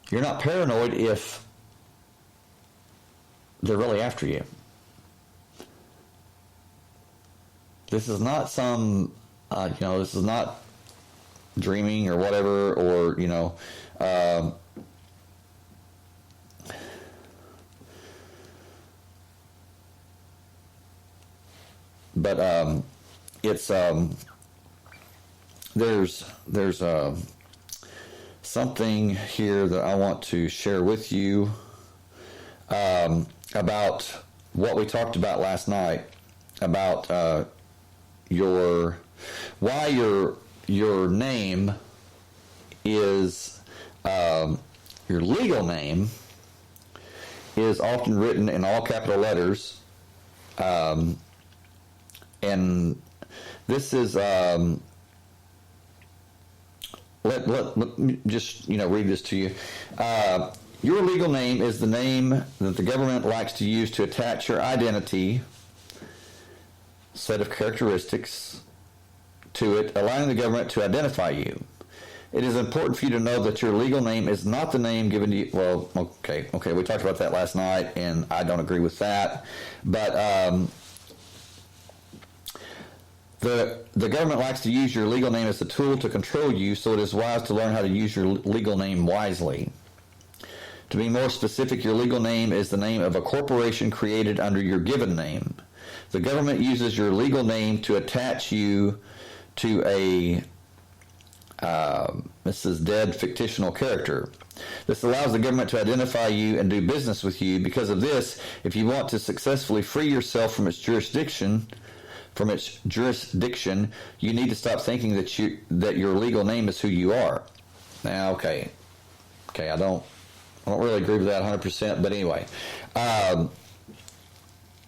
You're not paranoid if they're really after you. This is not some, this is not dreaming or whatever, or, but it's, there's something here that I want to share with you about what we talked about last night, about why your name is, your legal name is often written in all capital letters, and this is, let me just, read this to you. Your legal name is the name that the government likes to use to attach your identity, set of characteristics to it, allowing the government to identify you. It is important for you to know that your legal name is not the name given to you. Well, okay, we talked about that last night, and I don't agree with that. But the government likes to use your legal name as a tool to control you, so it is wise to learn how to use your legal name wisely. To be more specific, your legal name is the name of a corporation created under your given name. The government uses your legal name to attach you to a this is dead fictional character. This allows the government to identify you and do business with you. Because of this, if you want to successfully free yourself from its jurisdiction, you need to stop thinking that your legal name is who you are. Now, okay, I don't really agree with that 100%, but anyway,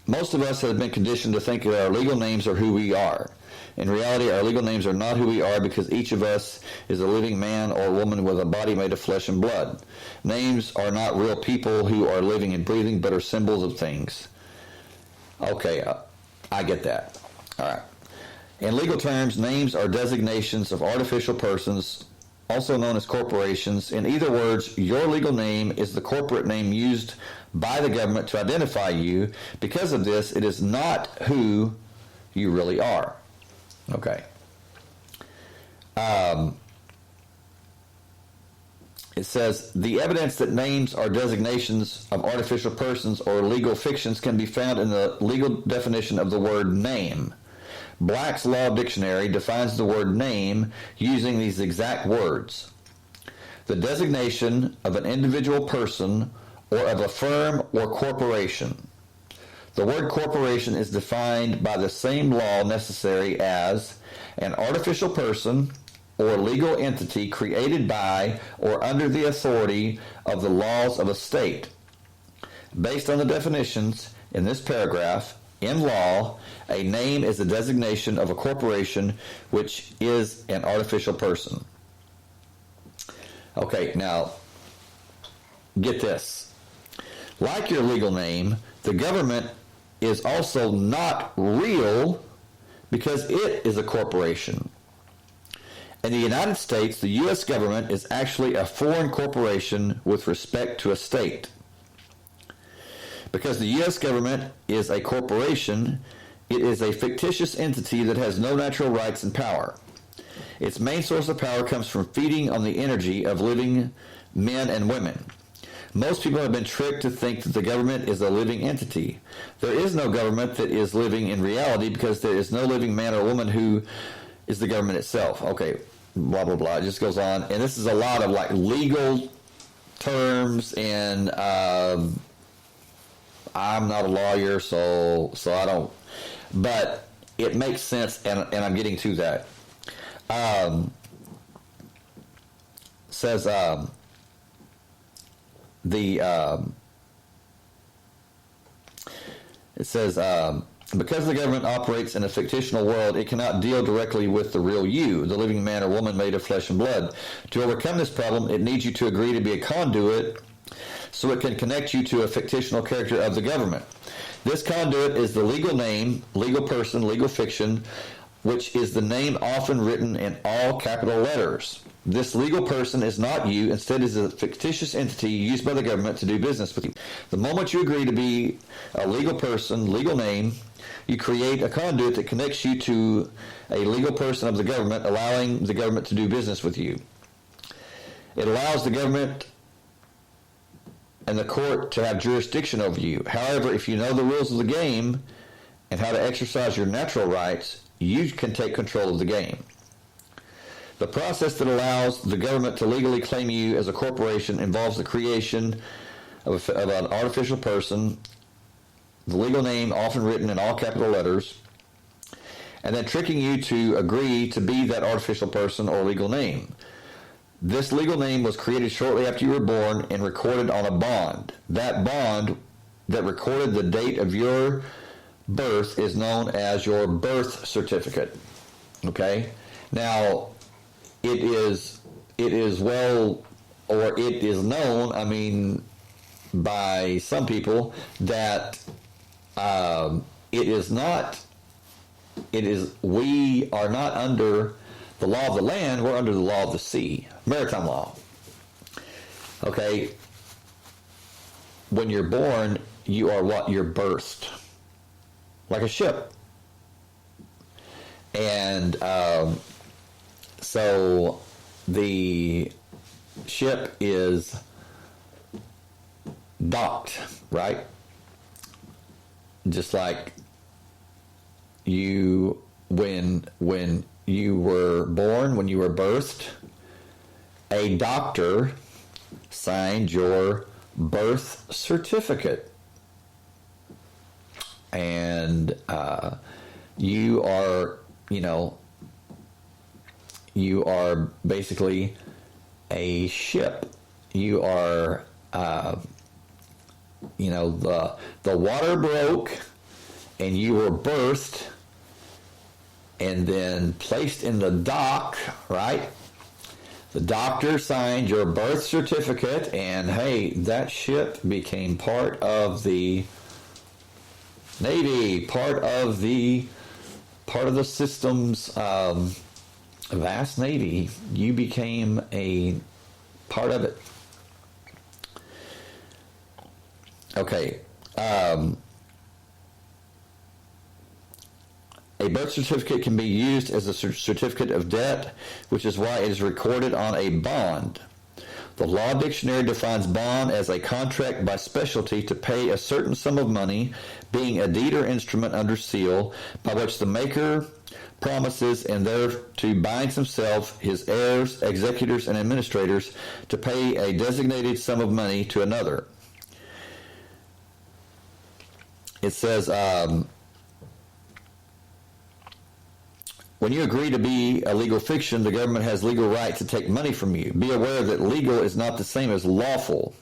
most of us have been conditioned to think that our legal names are who we are. In reality, our legal names are not who we are, because each of us is a living man or woman with a body made of flesh and blood. Names are not real people who are living and breathing, but are symbols of things. Okay, I get that. All right. In legal terms, names are designations of artificial persons, also known as corporations. In either words, your legal name is the corporate name used by the government to identify you. Because of this, it is not who you really are. Okay. It says, the evidence that names are designations of artificial persons or legal fictions can be found in the legal definition of the word name. Black's Law Dictionary defines the word name using these exact words: the designation of an individual person or of a firm or corporation. The word corporation is defined by the same law necessary as an artificial person or legal entity created by or under the authority of the laws of a state. Based on the definitions in this paragraph, in law, a name is a designation of a corporation, which is an artificial person. Okay, now, get this. Like your legal name, the government is also not real because it is a corporation. In the United States, the U.S. government is actually a foreign corporation with respect to a state. Because the U.S. government is a corporation, it is a fictitious entity that has no natural rights and power. Its main source of power comes from feeding on the energy of living men and women. Most people have been tricked to think that the government is a living entity. There is no government that is living in reality, because there is no living man or woman who is the government itself. Okay, blah, blah, blah. It just goes on. And this is a lot of like legal terms, and I'm not a lawyer, so I don't, but it makes sense, and I'm getting to that. Says it says, because the government operates in a fictional world, it cannot deal directly with the real you, the living man or woman made of flesh and blood. To overcome this problem, it needs you to agree to be a conduit so it can connect you to a fictional character of the government. This conduit is the legal name, legal person, legal fiction, which is the name often written in all capital letters. This legal person is not you, instead is a fictitious entity used by the government to do business with you. The moment you agree to be a legal person, legal name, you create a conduit that connects you to a legal person of the government, allowing the government to do business with you. It allows the government and the court to have jurisdiction over you. However, if you know the rules of the game and how to exercise your natural rights, you can take control of the game. The process that allows the government to legally claim you as a corporation involves the creation of an artificial person, the legal name often written in all capital letters, and then tricking you to agree to be that artificial person or legal name. This legal name was created shortly after you were born and recorded on a bond. That bond that recorded the date of your birth is known as your birth certificate. Okay? Now, it is well, or it is known, I mean, by some people, that we are not under the law of the land, we're under the law of the sea, maritime law. Okay, when you're born, you are what? You're birthed, like a ship. And so the ship is docked, right? Just like you, when you were born, when you were birthed, a doctor signed your birth certificate. And you are, you are basically a ship. You are, the water broke and you were birthed and then placed in the dock, right? The doctor signed your birth certificate, and hey, that ship became part of the Navy, part of the system's vast Navy. You became a part of it. Okay. A birth certificate can be used as a certificate of debt, which is why it is recorded on a bond. The Law Dictionary defines bond as a contract by specialty to pay a certain sum of money, being a deed or instrument under seal, by which the maker promises and thereto binds himself, his heirs, executors, and administrators to pay a designated sum of money to another. It says, when you agree to be a legal fiction, the government has legal right to take money from you. Be aware that legal is not the same as lawful.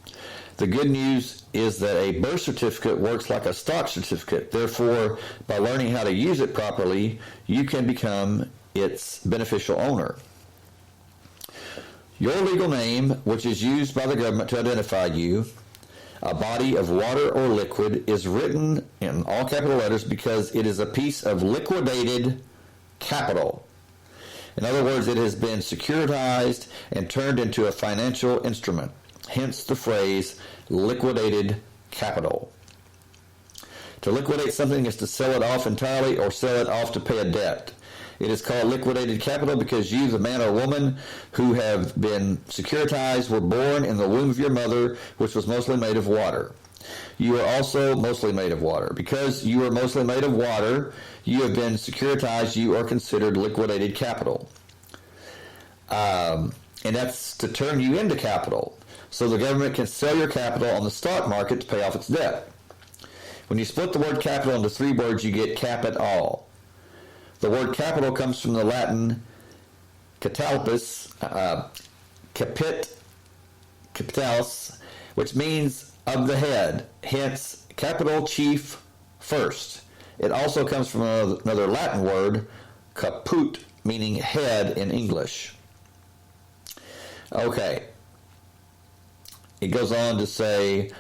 The good news is that a birth certificate works like a stock certificate. Therefore, by learning how to use it properly, you can become its beneficial owner. Your legal name, which is used by the government to identify you, a body of water or liquid, is written in all capital letters because it is a piece of liquidated capital. In other words, it has been securitized and turned into a financial instrument. Hence the phrase liquidated capital. To liquidate something is to sell it off entirely or sell it off to pay a debt. It is called liquidated capital because you, the man or woman who have been securitized, were born in the womb of your mother, which was mostly made of water. You are also mostly made of water. Because you are mostly made of water, you have been securitized, you are considered liquidated capital. And that's to turn you into capital. So the government can sell your capital on the stock market to pay off its debt. When you split the word capital into three words, you get capit all. The word capital comes from the Latin catalpus, capitalis, which means of the head, hence capital chief first. It also comes from another Latin word, caput, meaning head in English. Okay. It goes on to say,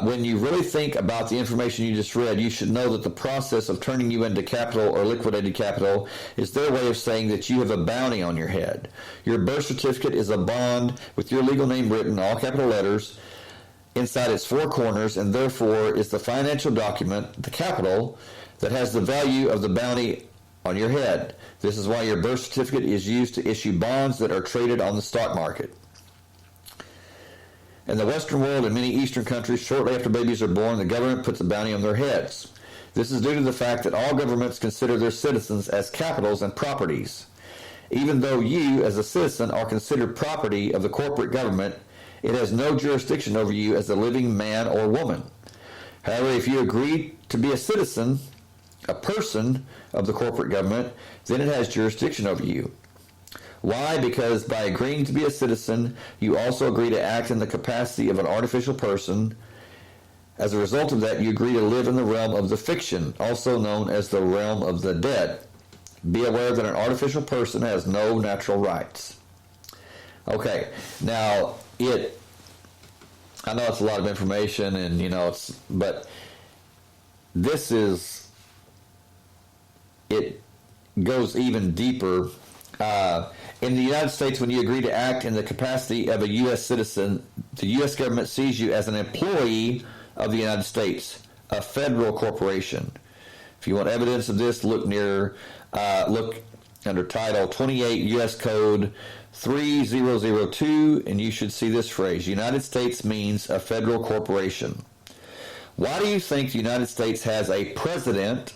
when you really think about the information you just read, you should know that the process of turning you into capital or liquidated capital is their way of saying that you have a bounty on your head. Your birth certificate is a bond with your legal name written, all capital letters, inside its four corners, and therefore is the financial document, the capital, that has the value of the bounty on your head. This is why your birth certificate is used to issue bonds that are traded on the stock market. In the Western world and many Eastern countries, shortly after babies are born, the government puts a bounty on their heads. This is due to the fact that all governments consider their citizens as capitals and properties. Even though you, as a citizen, are considered property of the corporate government, it has no jurisdiction over you as a living man or woman. However, if you agree to be a citizen, a person of the corporate government, then it has jurisdiction over you. Why? Because by agreeing to be a citizen, you also agree to act in the capacity of an artificial person. As a result of that, you agree to live in the realm of the fiction, also known as the realm of the dead. Be aware that an artificial person has no natural rights. Okay, now I know it's a lot of information, and but it goes even deeper In the United States, when you agree to act in the capacity of a U.S. citizen, the U.S. government sees you as an employee of the United States, a federal corporation. If you want evidence of this, look under Title 28 U.S. Code 3002, and you should see this phrase: United States means a federal corporation. Why do you think the United States has a president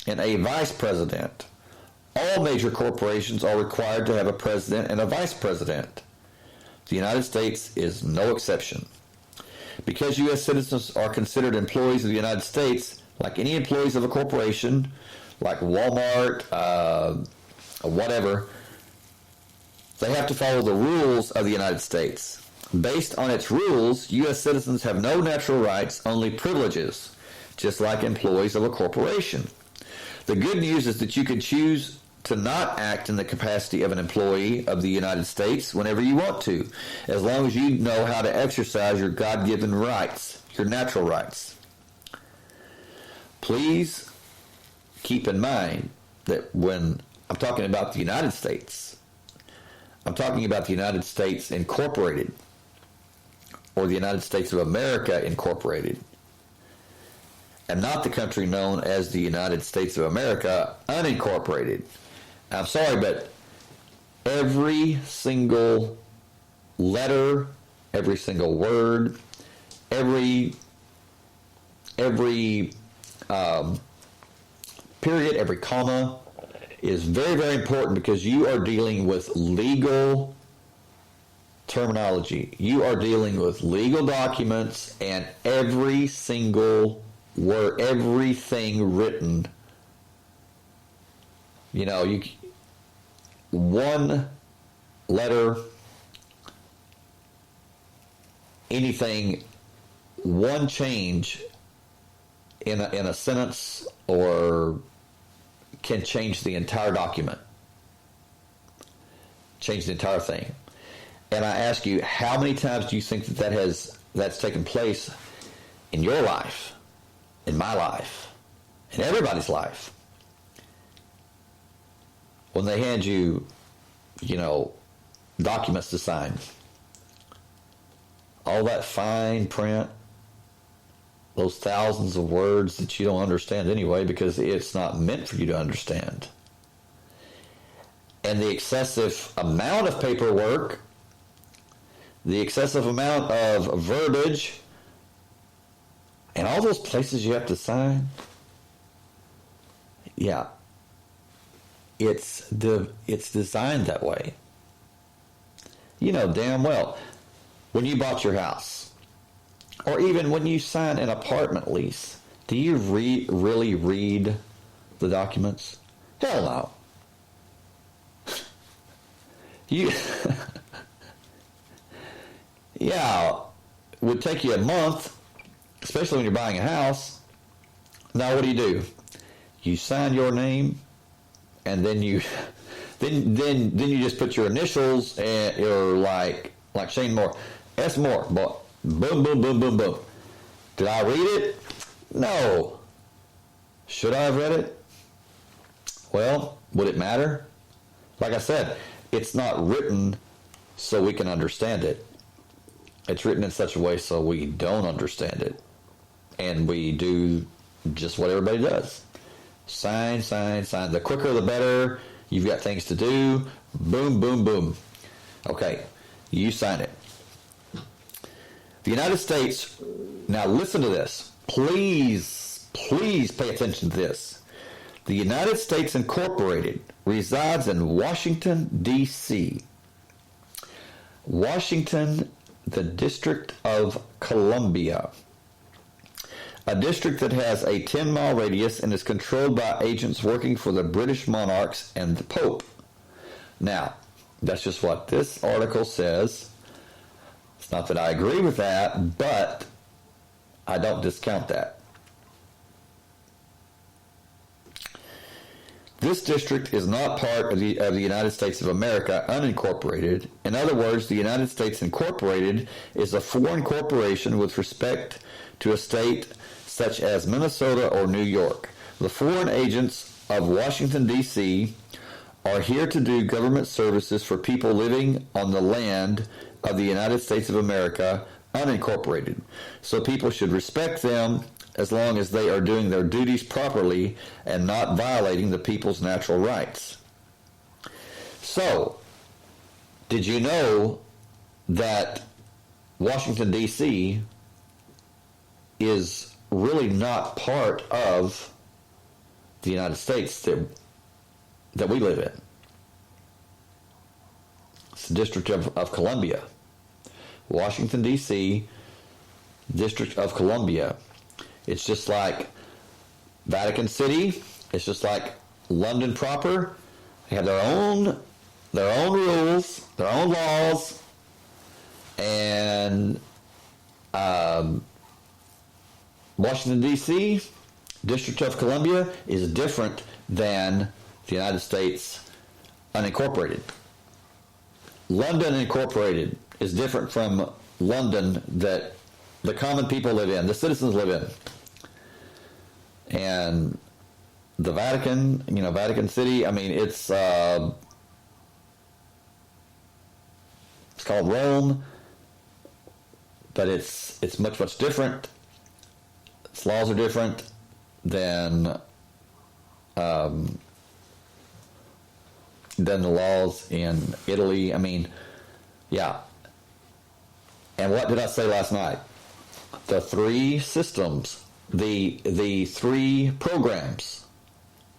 and a vice president? All major corporations are required to have a president and a vice president. The United States is no exception. Because U.S. citizens are considered employees of the United States, like any employees of a corporation, like Walmart, whatever, they have to follow the rules of the United States. Based on its rules, U.S. citizens have no natural rights, only privileges, just like employees of a corporation. The good news is that you can choose to not act in the capacity of an employee of the United States whenever you want to, as long as you know how to exercise your God-given rights, your natural rights. Please keep in mind that when I'm talking about the United States, I'm talking about the United States Incorporated, or the United States of America Incorporated, and not the country known as the United States of America Unincorporated. I'm sorry, but every single letter, every single word, every period, every comma is very, very important, because you are dealing with legal terminology. You are dealing with legal documents, and every single word, everything written, one letter, anything, one change in a sentence or can change the entire document, change the entire thing. And I ask you, how many times do you think that's taken place in your life, in my life, in everybody's life? When they hand you, documents to sign, all that fine print, those thousands of words that you don't understand anyway, because it's not meant for you to understand. And the excessive amount of paperwork, the excessive amount of verbiage, and all those places you have to sign. Yeah. It's designed that way. You know damn well, when you bought your house, or even when you sign an apartment lease, do you really read the documents? Hell no. Yeah, it would take you a month, especially when you're buying a house. Now what do? You sign your name, and then you just put your initials, and or like Shane Moore, S. Moore, boom, boom, boom, boom, boom. Did I read it? No. Should I have read it? Well, would it matter? Like I said, it's not written so we can understand it. It's written in such a way so we don't understand it. And we do just what everybody does. Sign, sign, sign. The quicker the better. You've got things to do. Boom, boom, boom. Okay, you sign it. The United States, now listen to this. Please pay attention to this. The United States Incorporated resides in Washington, D.C. Washington, the District of Columbia. A district that has a 10-mile radius and is controlled by agents working for the British monarchs and the Pope. Now, that's just what this article says. It's not that I agree with that, but I don't discount that. This district is not part of the United States of America unincorporated. In other words, the United States Incorporated is a foreign corporation with respect to a state such as Minnesota or New York. The foreign agents of Washington, D.C. are here to do government services for people living on the land of the United States of America, unincorporated. So people should respect them as long as they are doing their duties properly and not violating the people's natural rights. So, did you know that Washington, D.C. is really not part of the United States that we live in? It's the District of Columbia. Washington, D.C., District of Columbia. It's just like Vatican City. It's just like London proper. They have their own rules, their own laws, and Washington, D.C., District of Columbia is different than the United States unincorporated. London Incorporated is different from London that the common people live in, the citizens live in. And the Vatican, Vatican City, I mean, it's called Rome, but it's much, much different. Its laws are different than the laws in Italy. I mean, yeah. And what did I say last night? The three systems, the three programs,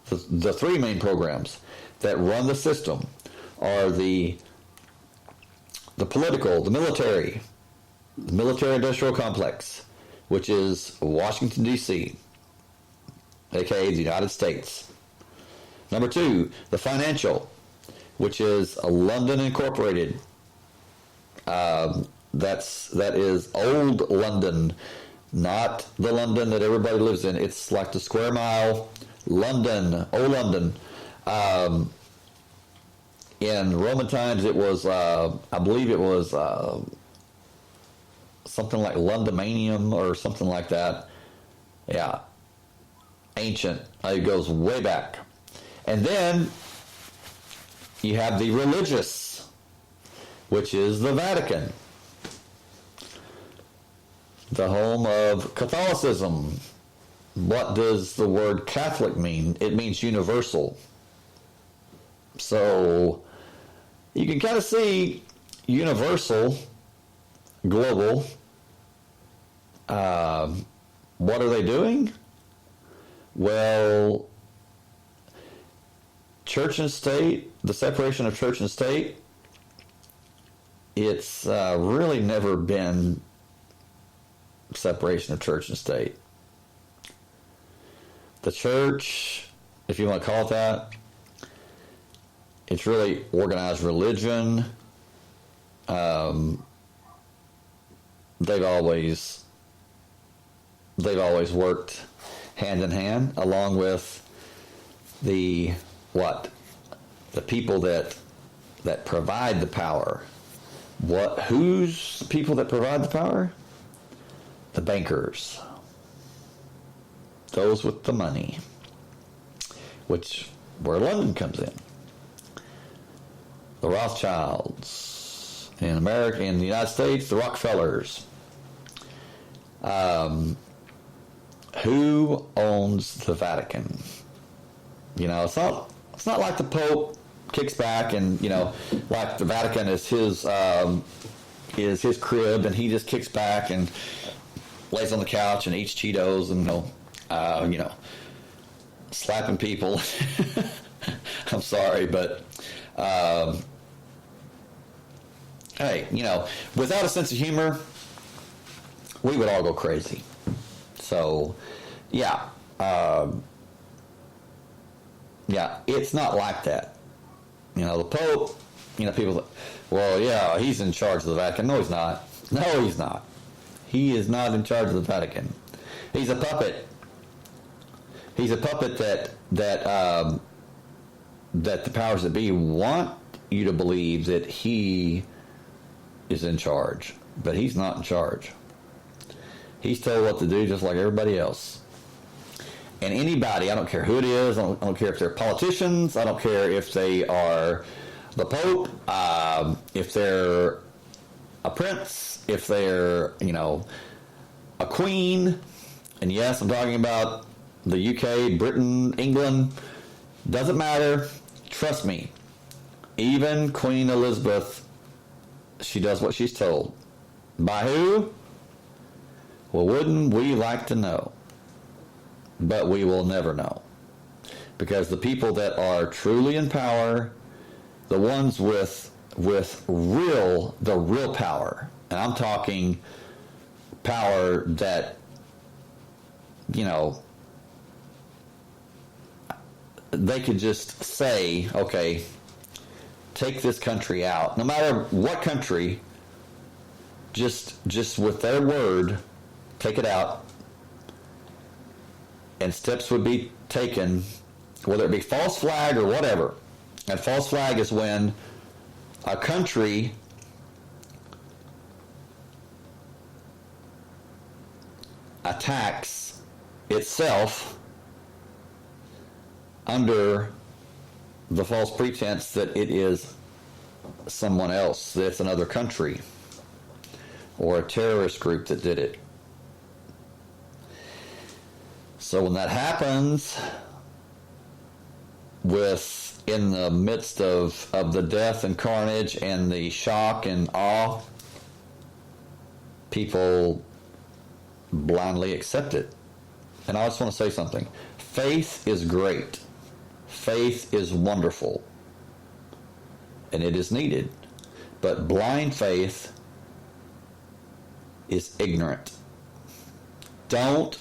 the three main programs that run the system are the political, the military-industrial complex, which is Washington, D.C., aka the United States. Number two, the financial, which is London Incorporated. That is old London, not the London that everybody lives in. It's like the square mile London, old London. In Roman times, it was, I believe it was something like Londimanium or something like that. Yeah. Ancient. It goes way back. And then you have the religious, which is the Vatican, the home of Catholicism. What does the word Catholic mean? It means universal. So you can kind of see universal, global. What are they doing? Well, church and state, the separation of church and state, it's really never been separation of church and state. The church, if you want to call it that, it's really organized religion. They've always worked hand in hand, along with the people that provide the power. Who's the people that provide the power? The bankers. Those with the money. Where London comes in. The Rothschilds. In America, in the United States, the Rockefellers. Who owns the Vatican? It's not like the Pope kicks back and, like the Vatican is his crib and he just kicks back and lays on the couch and eats Cheetos and, slapping people. I'm sorry, but, hey, without a sense of humor, we would all go crazy. So, yeah, it's not like that. The Pope, people, well, yeah, he's in charge of the Vatican. No, he's not. No, he's not. He is not in charge of the Vatican. He's a puppet. He's a puppet that the powers that be want you to believe that he is in charge, but he's not in charge. He's told what to do just like everybody else. And anybody, I don't care who it is, I don't care if they're politicians, I don't care if they are the Pope, if they're a prince, if they're, a queen, and yes, I'm talking about the UK, Britain, England, doesn't matter. Trust me, even Queen Elizabeth, she does what she's told. By who? Well, wouldn't we like to know? But we will never know. Because the people that are truly in power, the ones with the real power, and I'm talking power that, they could just say, okay, take this country out. No matter what country, just with their word, take it out. And steps would be taken, whether it be false flag or whatever. And false flag is when a country attacks itself under the false pretense that it is someone else, that it's another country or a terrorist group that did it. So when that happens, in the midst of the death and carnage and the shock and awe, people blindly accept it. And I just want to say something. Faith is great. Faith is wonderful. And it is needed. But blind faith is ignorant. Don't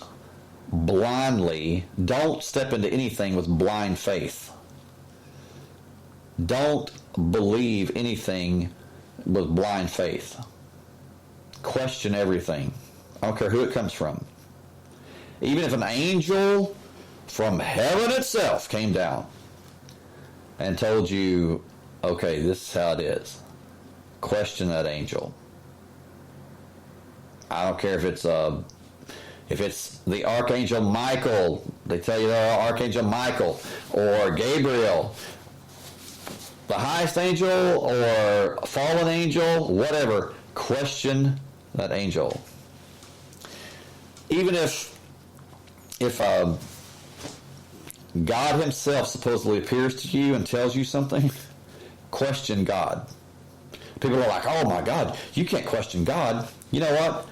step into anything with blind faith. Don't believe anything with blind faith. Question everything. I don't care who it comes from. Even if an angel from heaven itself came down and told you, okay, this is how it is. Question that angel. I don't care if it's the Archangel Michael, they tell you they're Archangel Michael, or Gabriel, the highest angel, or fallen angel, whatever. Question that angel. Even if God himself supposedly appears to you and tells you something, question God. People are like, oh my God, you can't question God. You know what?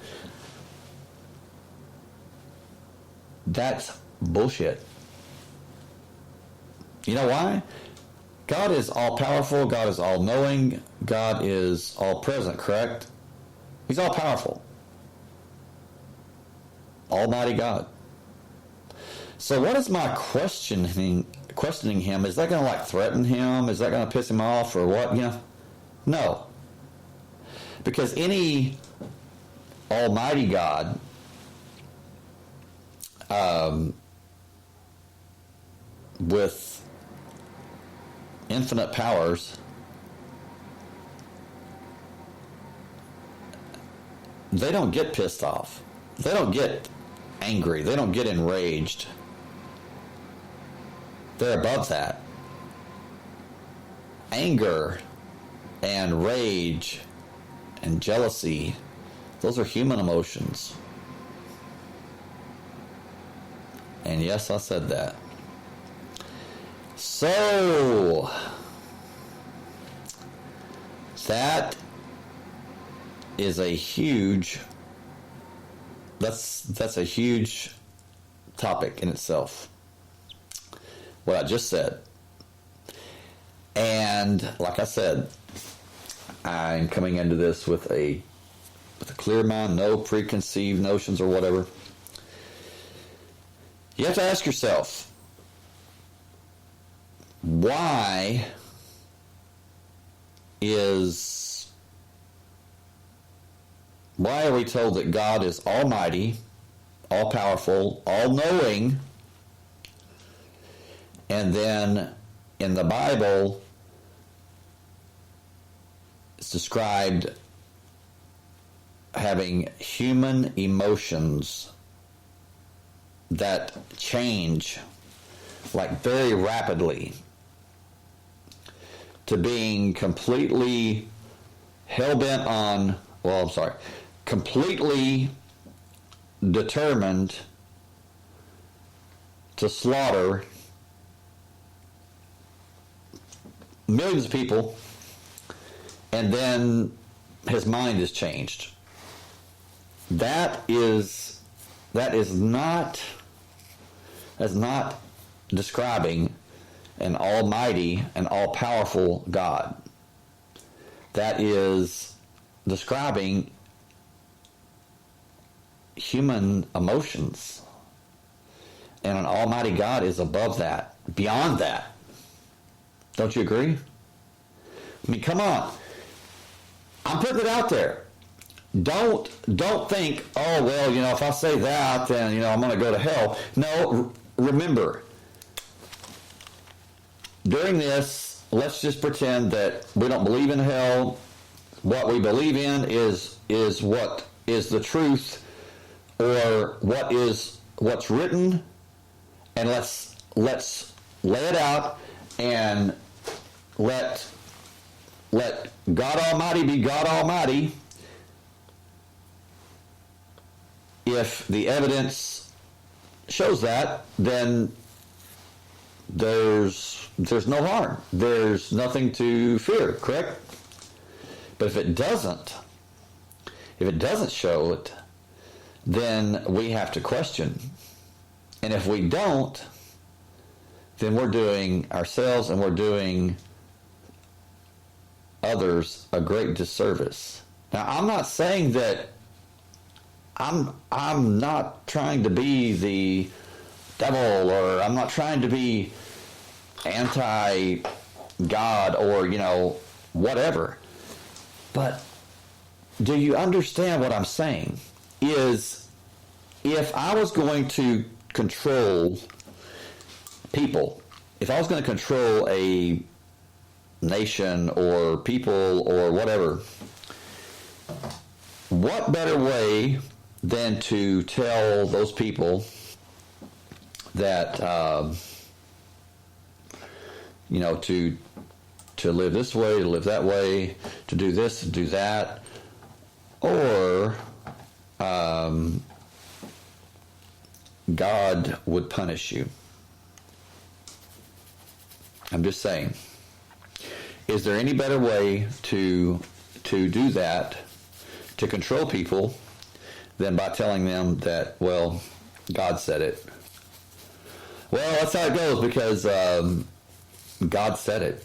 That's bullshit. You know why? God is all-powerful. God is all-knowing. God is all-present, correct? He's all-powerful. Almighty God. So what is my questioning him? Is that going to threaten him? Is that going to piss him off or what? No. Because any almighty God with infinite powers, they don't get pissed off. They don't get angry. They don't get enraged. They're above that. Anger and rage and jealousy, those are human emotions. And yes, I said that. So, that is a huge, that's a huge topic in itself. What I just said. And like I said, I'm coming into this with a clear mind, no preconceived notions or whatever. You have to ask yourself, why are we told that God is almighty, all-powerful, all-knowing, and then in the Bible it's described having human emotions that change like very rapidly to being completely hell-bent on, completely determined to slaughter millions of people, and then his mind is changed. That is not describing an almighty and all-powerful God. That is describing human emotions. And an almighty God is above that, beyond that. Don't you agree? I mean, come on. I'm putting it out there. Don't think, oh, well, if I say that, then, I'm going to go to hell. No, remember, during this, let's just pretend that we don't believe in hell. What we believe in is what is the truth, or what's written, and let's lay it out and let God Almighty be God Almighty. If the evidence shows that, then there's no harm. There's nothing to fear, correct? But if it doesn't show it, then we have to question. And if we don't, then we're doing ourselves and we're doing others a great disservice. Now, I'm not saying that I'm not trying to be the devil, or I'm not trying to be anti-God, or, whatever. But do you understand what I'm saying? Is if I was going to control people, if I was going to control a nation or people or whatever, what better way than to tell those people that, to live this way, to live that way, to do this, to do that, or God would punish you. I'm just saying. Is there any better way to do that, to control people, than by telling them that, well, God said it? Well, that's how it goes, because God said it.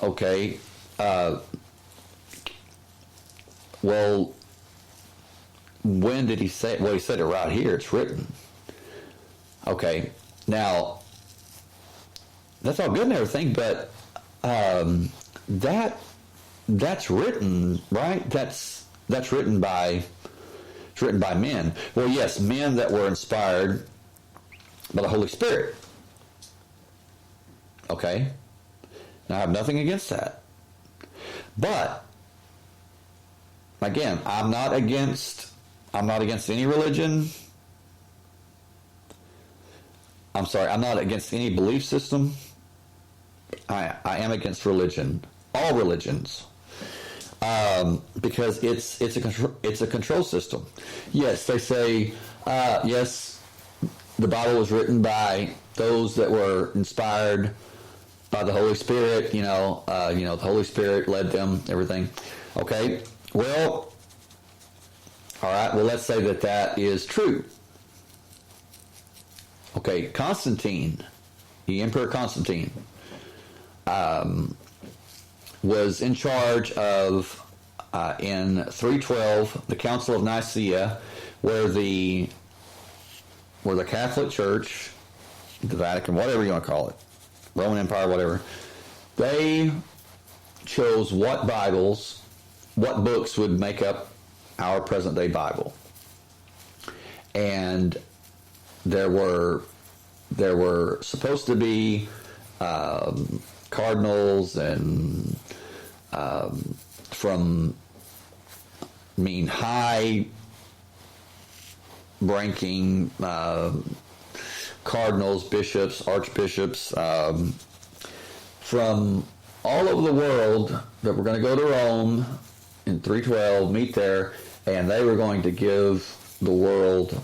Okay. Well, when did he say it? Well, he said it right here. It's written. Okay. Now, that's all good and everything, but that's written, right? That's written by men. Well, yes, men that were inspired by the Holy Spirit. Okay? Now, I have nothing against that. But again, I'm not against any religion. I'm sorry, I'm not against any belief system. I am against religion, all religions, because it's a control system. Yes, they say yes, the Bible was written by those that were inspired by the Holy Spirit. The Holy Spirit led them, everything. Okay, well, all right. Well, let's say that is true. Okay, Constantine, the Emperor Constantine, was in charge of, in 312, the Council of Nicaea, where the Catholic Church, the Vatican, whatever you want to call it, Roman Empire, whatever, they chose what books would make up our present-day Bible. And there were supposed to be cardinals and high ranking cardinals, bishops, archbishops from all over the world that were going to go to Rome in 312, meet there, and they were going to give the world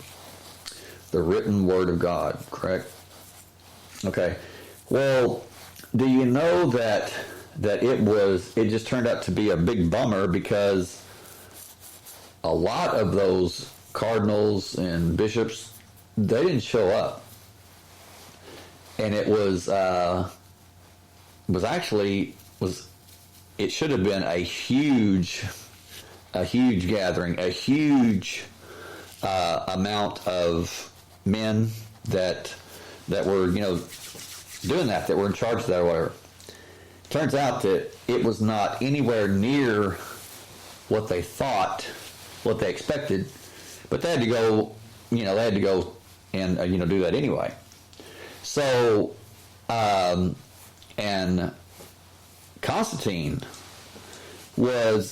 the written word of God, correct? Okay. Well, do you know that it just turned out to be a big bummer, because a lot of those cardinals and bishops, they didn't show up. And it it should have been a huge gathering, a huge amount of men that were, doing that were in charge of that or whatever. Turns out that it was not anywhere near what they thought, what they expected, but they had to go, and do that anyway. So, and Constantine was,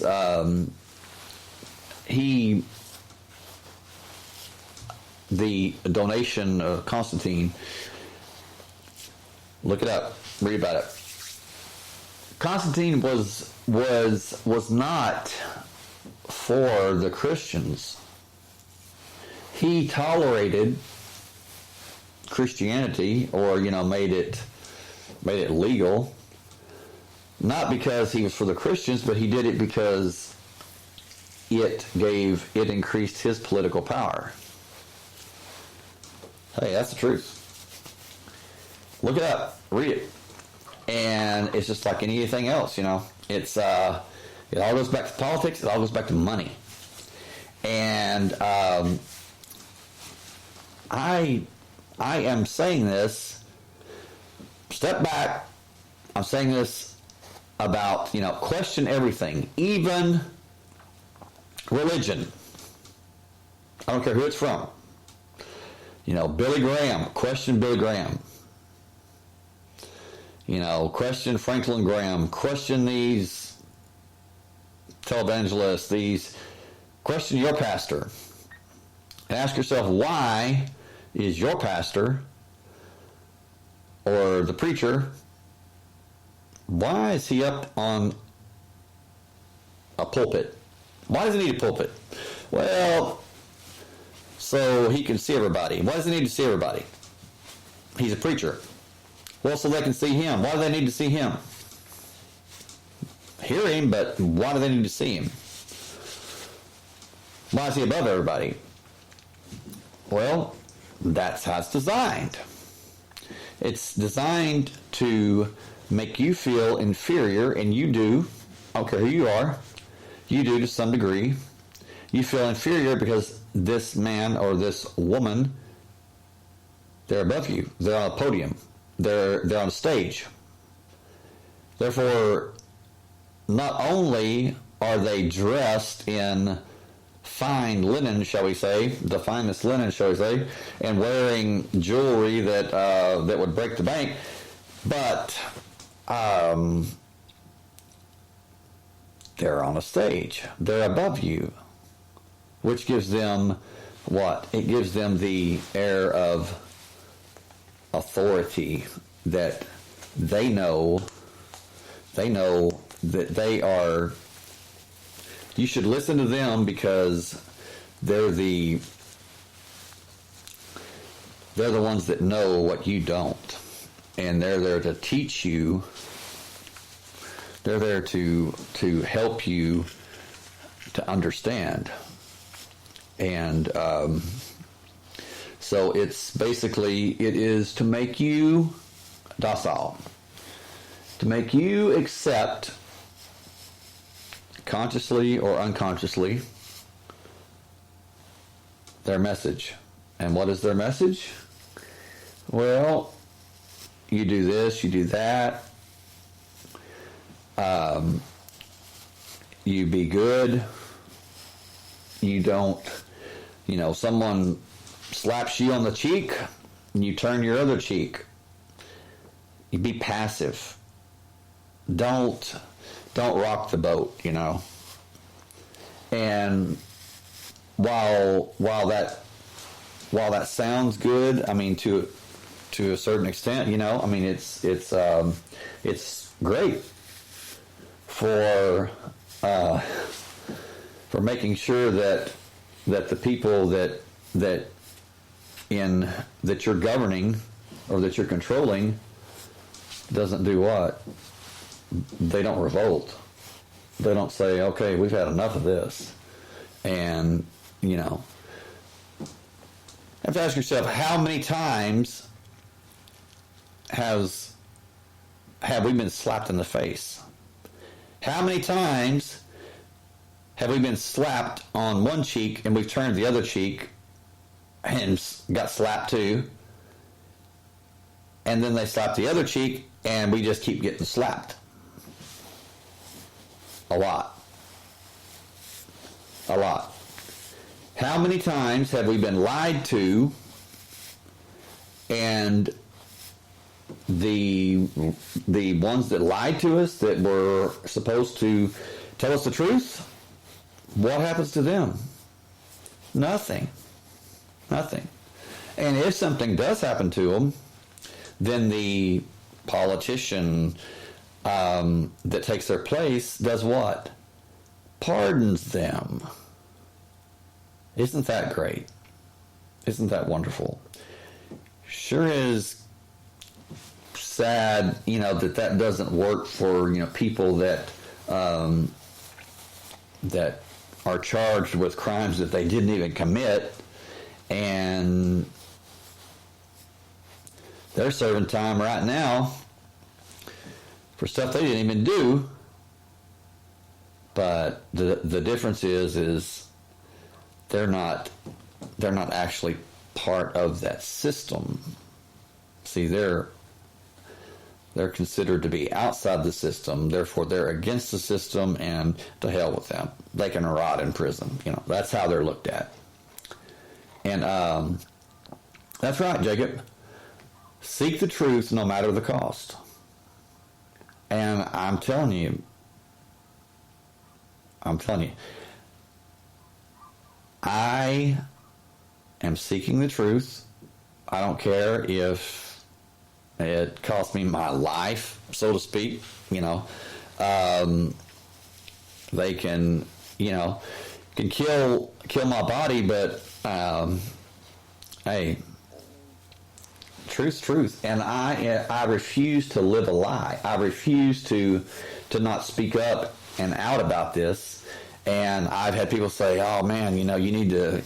the donation of Constantine, look it up, read about it. Constantine was not for the Christians. He tolerated Christianity, or made it legal, not because he was for the Christians, but he did it because it increased his political power. Hey, that's the truth. Look it up, read it. And it's just like anything else, It's it all goes back to politics. It all goes back to money. And I am saying this. Step back. I'm saying this about question everything, even religion. I don't care who it's from. Billy Graham. Question Billy Graham. Question Franklin Graham, question these televangelists, question your pastor. And ask yourself, why is your pastor or the preacher, why is he up on a pulpit? Why does he need a pulpit? Well, so he can see everybody. Why does he need to see everybody? He's a preacher. Well, so they can see him. Why do they need to see him? Hear him, but why do they need to see him? Why is he above everybody? Well, that's how it's designed. It's designed to make you feel inferior, and you do. I don't care who you are. You do to some degree. You feel inferior because this man or this woman, they're above you. They're on a podium. They're on stage. Therefore, not only are they dressed in fine linen, shall we say, the finest linen, shall we say, and wearing jewelry that would break the bank, but they're on a stage. They're above you, which gives them what? It gives them the air of authority, that they know that they are, you should listen to them because they're the ones that know what you don't, and they're there to teach you. They're there to help you to understand. And so it's basically, it is to make you docile, to make you accept, consciously or unconsciously, their message. And what is their message? Well, you do this, you do that. You be good. You don't, someone slaps you on the cheek, and you turn your other cheek. You be passive. Don't rock the boat, And while that while that sounds good, I mean, to a certain extent, you know, I mean, it's great for making sure that the people that you're governing or that you're controlling doesn't do what? They don't revolt. They don't say, okay, we've had enough of this. And, you know, you have to ask yourself, how many times have we been slapped in the face? How many times have we been slapped on one cheek and we've turned the other cheek and got slapped too? And then they slap the other cheek and we just keep getting slapped. A lot. A lot. How many times have we been lied to and the ones that lied to us that were supposed to tell us the truth, what happens to them? Nothing. Nothing. And if something does happen to them, then the politician that takes their place does what? Pardons them. Isn't that great? Isn't that wonderful? Sure is sad, you know, that doesn't work for, you know, people that that are charged with crimes that they didn't even commit, and they're serving time right now for stuff they didn't even do. But the difference is they're not actually part of that system. See, they're considered to be outside the system, therefore they're against the system, and to hell with them. They can rot in prison. You know, that's how they're looked at. And that's right, Jacob. Seek the truth no matter the cost. And I'm telling you, I am seeking the truth. I don't care if it cost me my life, so to speak. You know, they can, you know, can kill my body, but hey, truth's truth, and I refuse to live a lie. I refuse to not speak up and out about this. And I've had people say, "Oh man, you know, you need to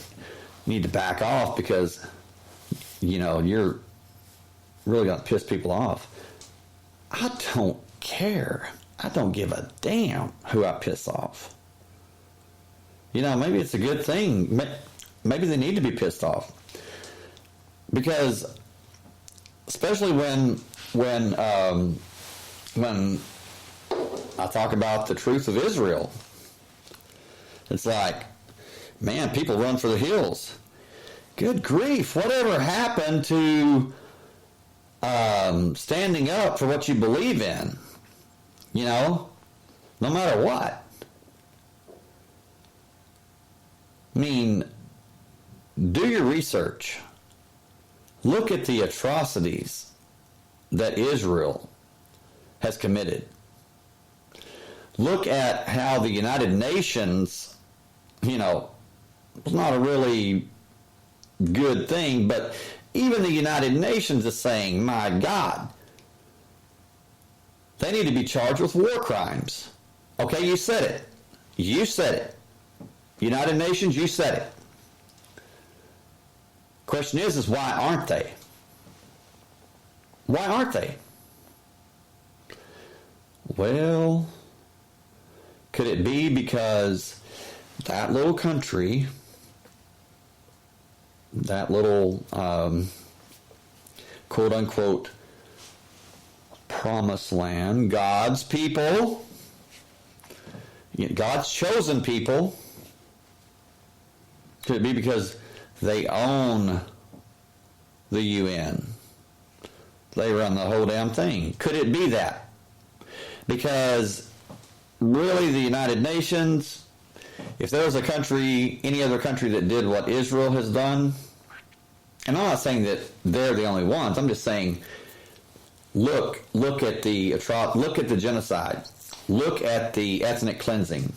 back off because, you know, you're really going to piss people off." I don't care. I don't give a damn who I piss off. You know, maybe it's a good thing. Maybe they need to be pissed off, because especially when I talk about the truth of Israel, it's like, man, people run for the hills. Good grief! Whatever happened to standing up for what you believe in? You know, no matter what. I mean, do your research. Look at the atrocities that Israel has committed. Look at how the United Nations, you know, was not a really good thing, but even the United Nations is saying, my God, they need to be charged with war crimes. Okay, you said it. You said it. United Nations, you said it. Question is why aren't they? Why aren't they? Well, could it be because that little country, that little quote unquote promised land, God's people, God's chosen people, could it be because they own the UN? They run the whole damn thing. Could it be that? Because really the United Nations, if there was a country, any other country that did what Israel has done, And I'm not saying that they're the only ones. I'm just saying, look at the genocide. Look at the ethnic cleansing.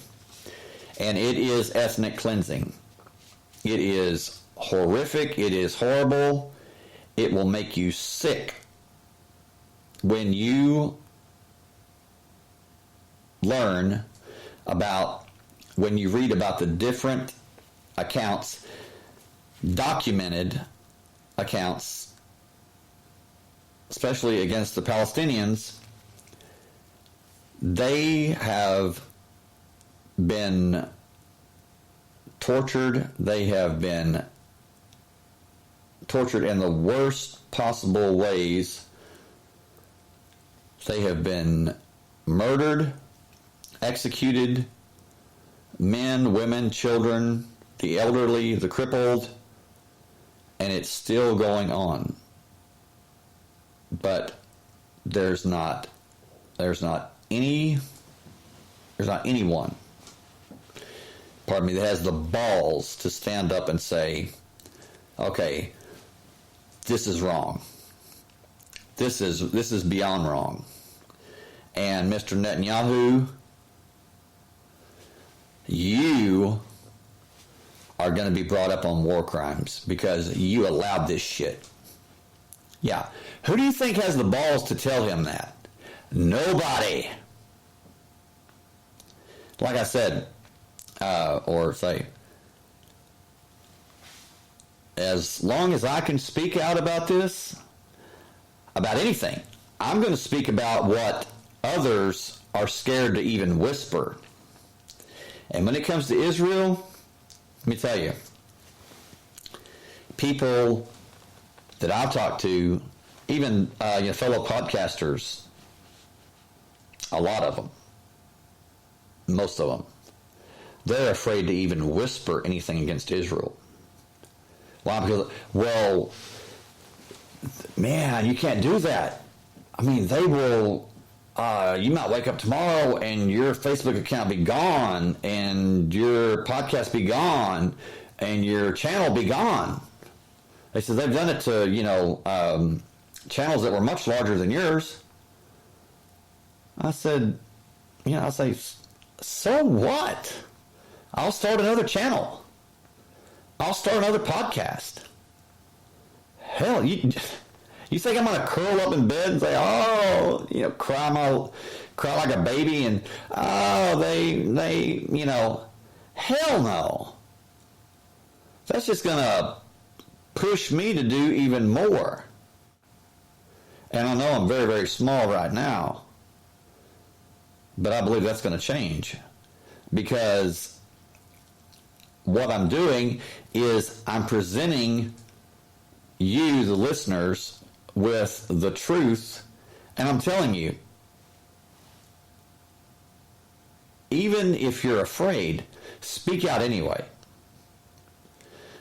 And it is ethnic cleansing. It is horrific. It is horrible. It will make you sick when you learn about, when you read about the different accounts, documented accounts, especially against the Palestinians. They have been tortured. They have been tortured in the worst possible ways. They have been murdered, executed, men, women, children, the elderly, the crippled, and it's still going on. But there's not anyone, pardon me, that has the balls to stand up and say, okay, this is wrong. This is beyond wrong. And Mr. Netanyahu, you are going to be brought up on war crimes because you allowed this shit. Yeah. Who do you think has the balls to tell him that? Nobody. Like I said, or say, as long as I can speak out about this, about anything, I'm going to speak about what others are scared to even whisper. And when it comes to Israel, let me tell you, people that I've talked to, even fellow podcasters, a lot of them, most of them, they're afraid to even whisper anything against Israel. Why? Because, well, man, you can't do that. I mean, they will, you might wake up tomorrow and your Facebook account be gone and your podcast be gone and your channel be gone. They said they've done it to, channels that were much larger than yours. I said, I'll say, so what? I'll start another channel. I'll start another podcast. Hell, you think I'm going to curl up in bed and say, cry like a baby and, hell no. That's just going to push me to do even more. And I know I'm very, very small right now, but I believe that's going to change because what I'm doing is I'm presenting you, the listeners, with the truth, and I'm telling you, even if you're afraid, speak out anyway,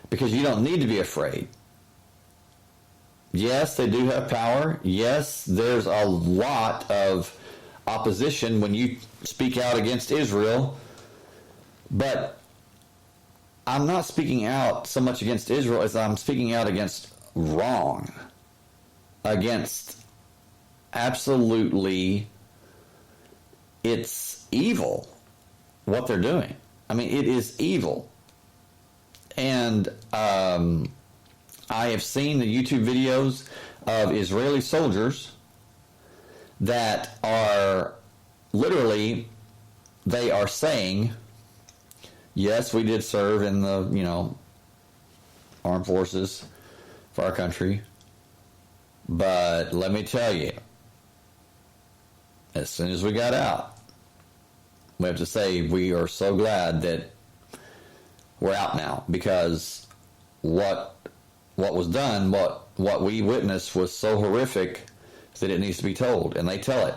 because you don't need to be afraid. Yes, they do have power. Yes, there's a lot of opposition when you speak out against Israel, but I'm not speaking out so much against Israel as I'm speaking out against wrong, against absolutely, it's evil what they're doing. I mean, it is evil. And I have seen the YouTube videos of Israeli soldiers that are literally, they are saying, yes, we did serve in the, armed forces for our country. But let me tell you, as soon as we got out, we have to say we are so glad that we're out now, because what was done, what we witnessed was so horrific that it needs to be told. And they tell it.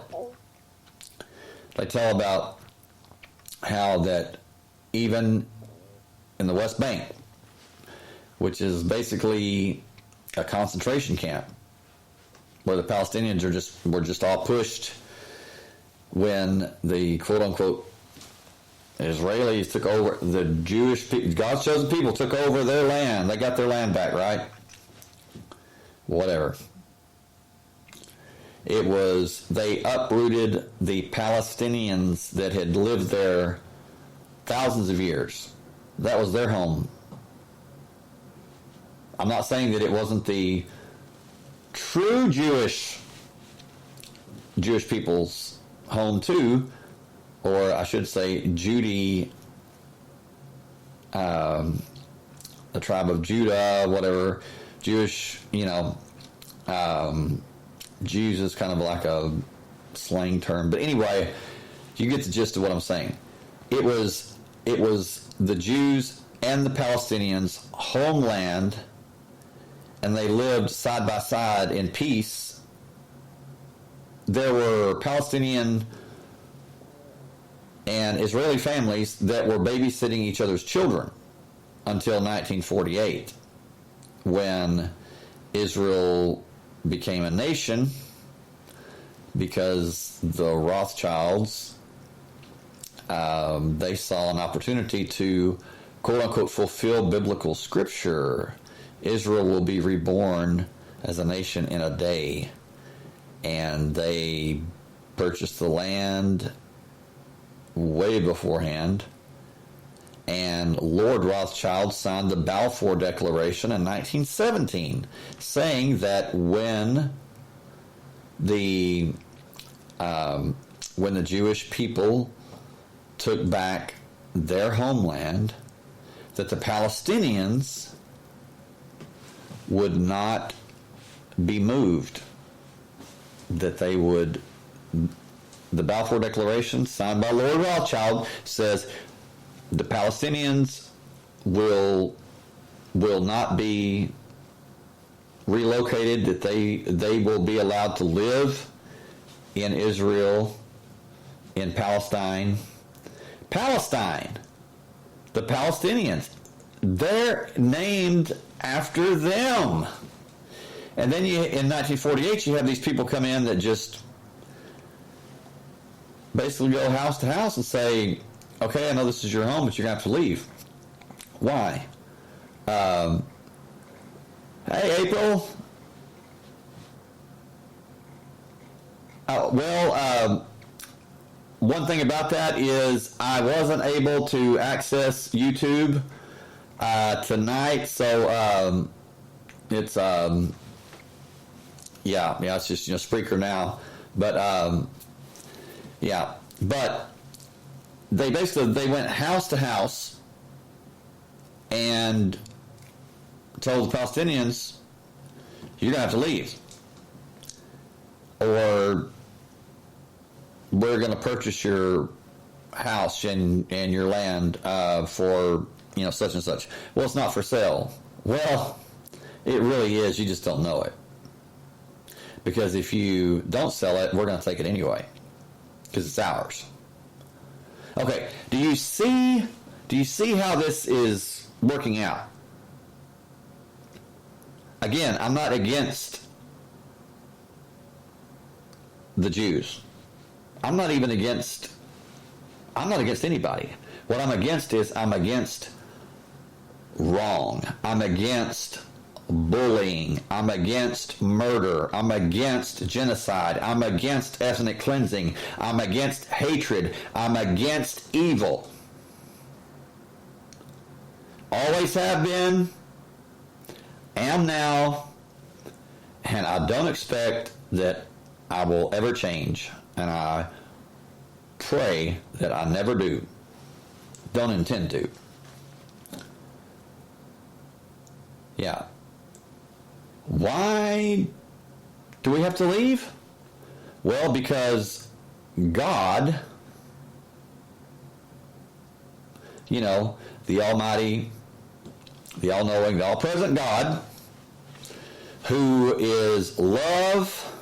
They tell about how that even in the West Bank, which is basically a concentration camp, where the Palestinians were just all pushed when the quote-unquote Israelis took over, the Jewish people, God's chosen people took over their land. They got their land back, right? whatever. It was, they uprooted the Palestinians that had lived there thousands of years. That was their home. I'm not saying that it wasn't the true Jewish people's home too, or I should say the tribe of Judah, whatever, Jewish, Jews is kind of like a slang term. But anyway, you get the gist of what I'm saying. It was the Jews and the Palestinians' homeland, and they lived side by side in peace. There were Palestinian and Israeli families that were babysitting each other's children until 1948, when Israel became a nation, because the Rothschilds, they saw an opportunity to, quote-unquote, fulfill biblical scripture. Israel will be reborn as a nation in a day. And they purchased the land way beforehand. And Lord Rothschild signed the Balfour Declaration in 1917, saying that when the Jewish people took back their homeland, that the Palestinians would not be moved, that they would. The Balfour Declaration, signed by Lord Rothschild, says the Palestinians will not be relocated, that they will be allowed to live in Israel, in Palestine. Palestine, the Palestinians, they're named after them. And then in 1948, you have these people come in that just basically go house to house and say, okay, I know this is your home, but you're going to have to leave. Why? Hey, April. One thing about that is I wasn't able to access YouTube tonight, so it's it's just Spreaker now, but but they went house to house and told the Palestinians, you're gonna have to leave, or we're going to purchase your house and your land for such and such. Well, it's not for sale. Well, it really is. You just don't know it, because if you don't sell it, we're going to take it anyway because it's ours. Okay, do you see how this is working out? Again, I'm not against the Jews. I'm not against anybody. What I'm against is I'm against wrong. I'm against bullying. I'm against murder. I'm against genocide. I'm against ethnic cleansing. I'm against hatred. I'm against evil. Always have been, am now, and I don't expect that I will ever change. And I pray that I never do. Don't intend to. Yeah. Why do we have to leave? Well, because God, the Almighty, the all-knowing, the all-present God, who is love,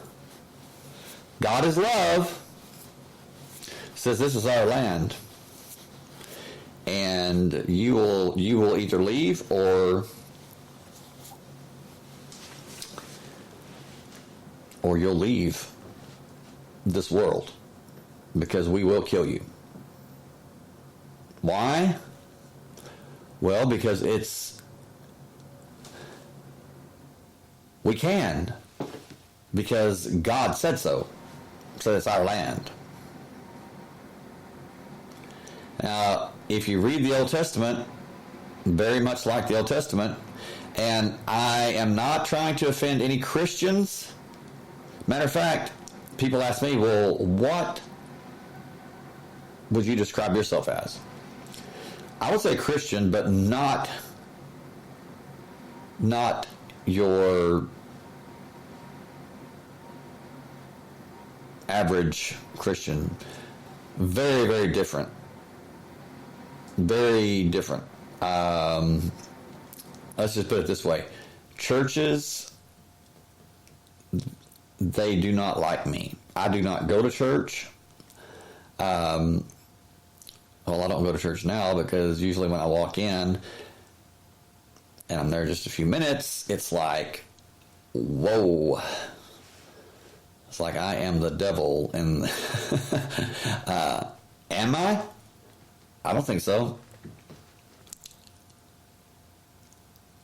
God is love, says this is our land, and you will either leave or you'll leave this world, because we will kill you. Why? Well, because We can, because God said so. So it's our land. Now, if you read the Old Testament, very much like the Old Testament, and I am not trying to offend any Christians. Matter of fact, people ask me, well, what would you describe yourself as? I would say Christian, but not your average Christian. Very, very different. Very different. Let's just put it this way. Churches, they do not like me. I do not go to church. Well, I don't go to church now because usually when I walk in and I'm there just a few minutes, it's like, whoa. It's like I am the devil. And am I? I don't think so.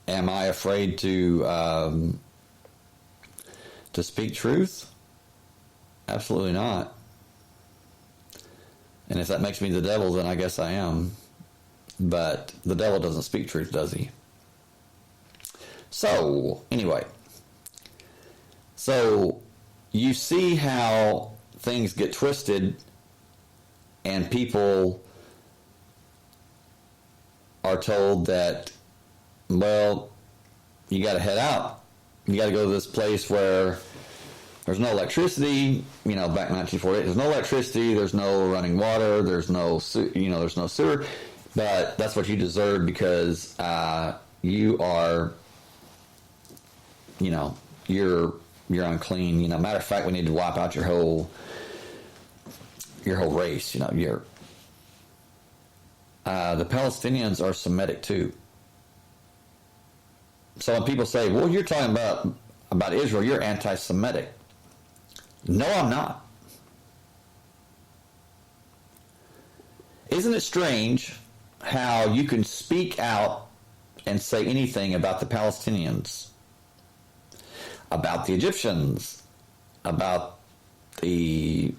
Am I afraid to speak truth? Absolutely not. And if that makes me the devil, then I guess I am. But the devil doesn't speak truth, does he? So, anyway. So, you see how things get twisted and people are told that, well, you got to head out. You got to go to this place where there's no electricity. You know, back in 1948, there's no electricity. There's no running water. There's no, there's no sewer. But that's what you deserve because you are, you're unclean. Matter of fact, we need to wipe out your whole race. The Palestinians are Semitic too. So when people say, well, you're talking about Israel, you're anti-Semitic. No, I'm not. Isn't it strange how you can speak out and say anything about the Palestinians, about the Egyptians, about the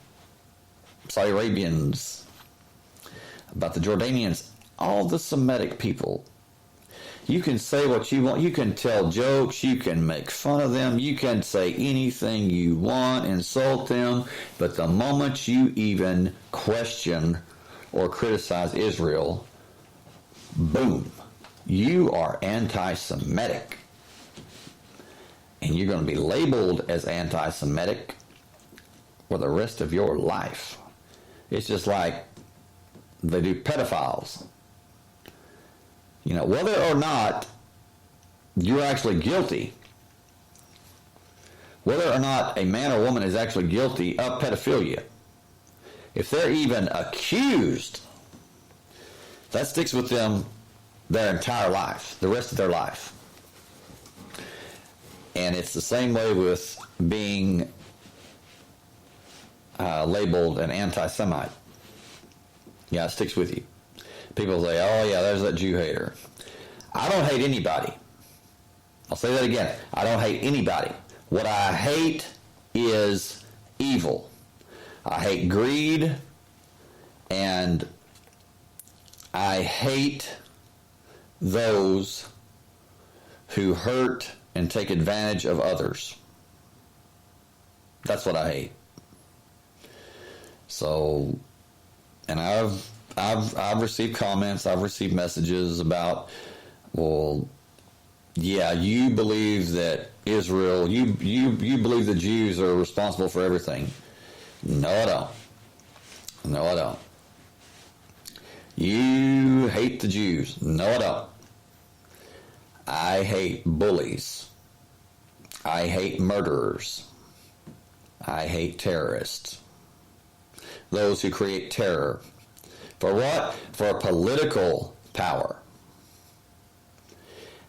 Saudi Arabians, about the Jordanians, all the Semitic people? You can say what you want. You can tell jokes. You can make fun of them. You can say anything you want, insult them. But the moment you even question or criticize Israel, boom, you are anti-Semitic. And you're going to be labeled as anti-Semitic for the rest of your life. It's just like they do pedophiles. Whether or not you're actually guilty, whether or not a man or woman is actually guilty of pedophilia, if they're even accused, that sticks with them their entire life, the rest of their life. And it's the same way with being labeled an anti-Semite. Yeah, it sticks with you. People say, oh yeah, there's that Jew hater. I don't hate anybody. I'll say that again. I don't hate anybody. What I hate is evil. I hate greed, and I hate those who hurt and take advantage of others. That's what I hate. So, and I've received comments, I've received messages about, well, yeah, you believe that Israel, you believe the Jews are responsible for everything. No, I don't. No, I don't. You hate the Jews. No, I don't. I hate bullies. I hate murderers. I hate terrorists. Those who create terror. For what? For political power.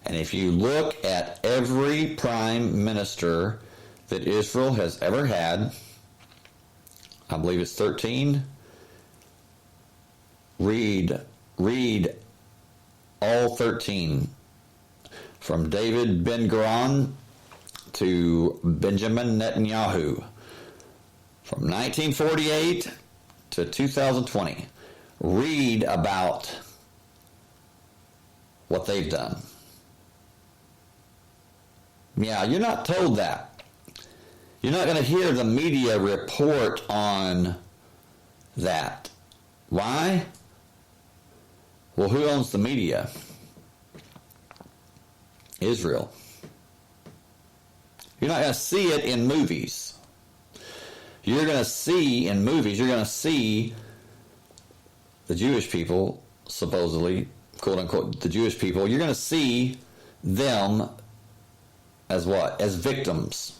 And if you look at every prime minister that Israel has ever had, I believe it's 13, read all 13. From David Ben-Gurion to Benjamin Netanyahu from 1948 to 2020. Read about what they've done. Yeah, you're not told that. You're not going to hear the media report on that. Why? Well, who owns the media? Israel. You're not going to see it in movies. You're going to see in movies, you're going to see the Jewish people, supposedly, quote unquote, the Jewish people, you're going to see them as what? As victims.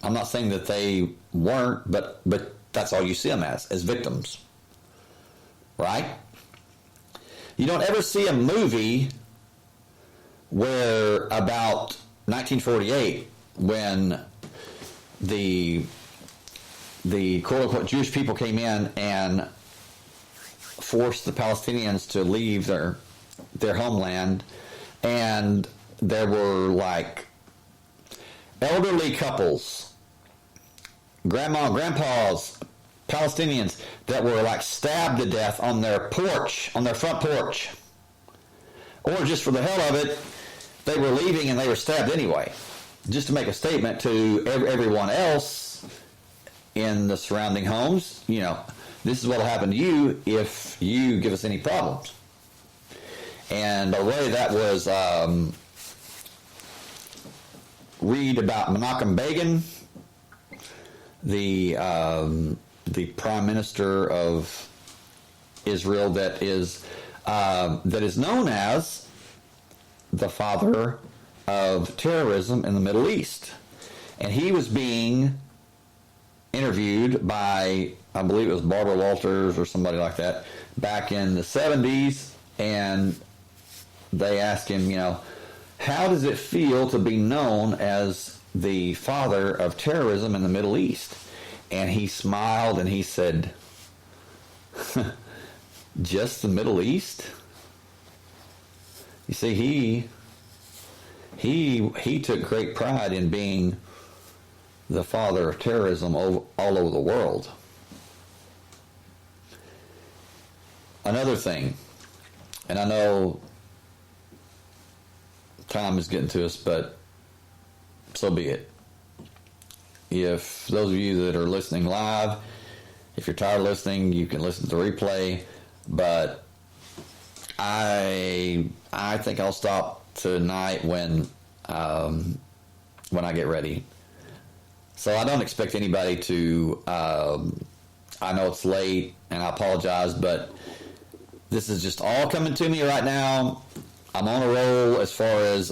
I'm not saying that they weren't, but that's all you see them as victims. Right? You don't ever see a movie where about 1948, when the quote-unquote Jewish people came in and forced the Palestinians to leave their homeland, and there were like elderly couples, grandma, grandpas, Palestinians that were like stabbed to death on their porch, on their front porch. Or just for the hell of it, they were leaving and they were stabbed anyway. Just to make a statement to everyone else in the surrounding homes, you know, this is what will happen to you if you give us any problems. And by the way, that was, read about Menachem Begin, the prime minister of Israel that is known as the father of terrorism in the Middle East. And he was being interviewed by, I believe it was Barbara Walters or somebody like that, back in the 70s, and they asked him, you know, how does it feel to be known as the father of terrorism in the Middle East? And he smiled and he said, just the Middle East? You see, he took great pride in being the father of terrorism all over the world. Another thing, and I know time is getting to us, but so be it. If those of you that are listening live, if you're tired of listening, you can listen to the replay. But I think I'll stop tonight when I get ready. So I don't expect anybody to. I know it's late, and I apologize, but this is just all coming to me right now. I'm on a roll as far as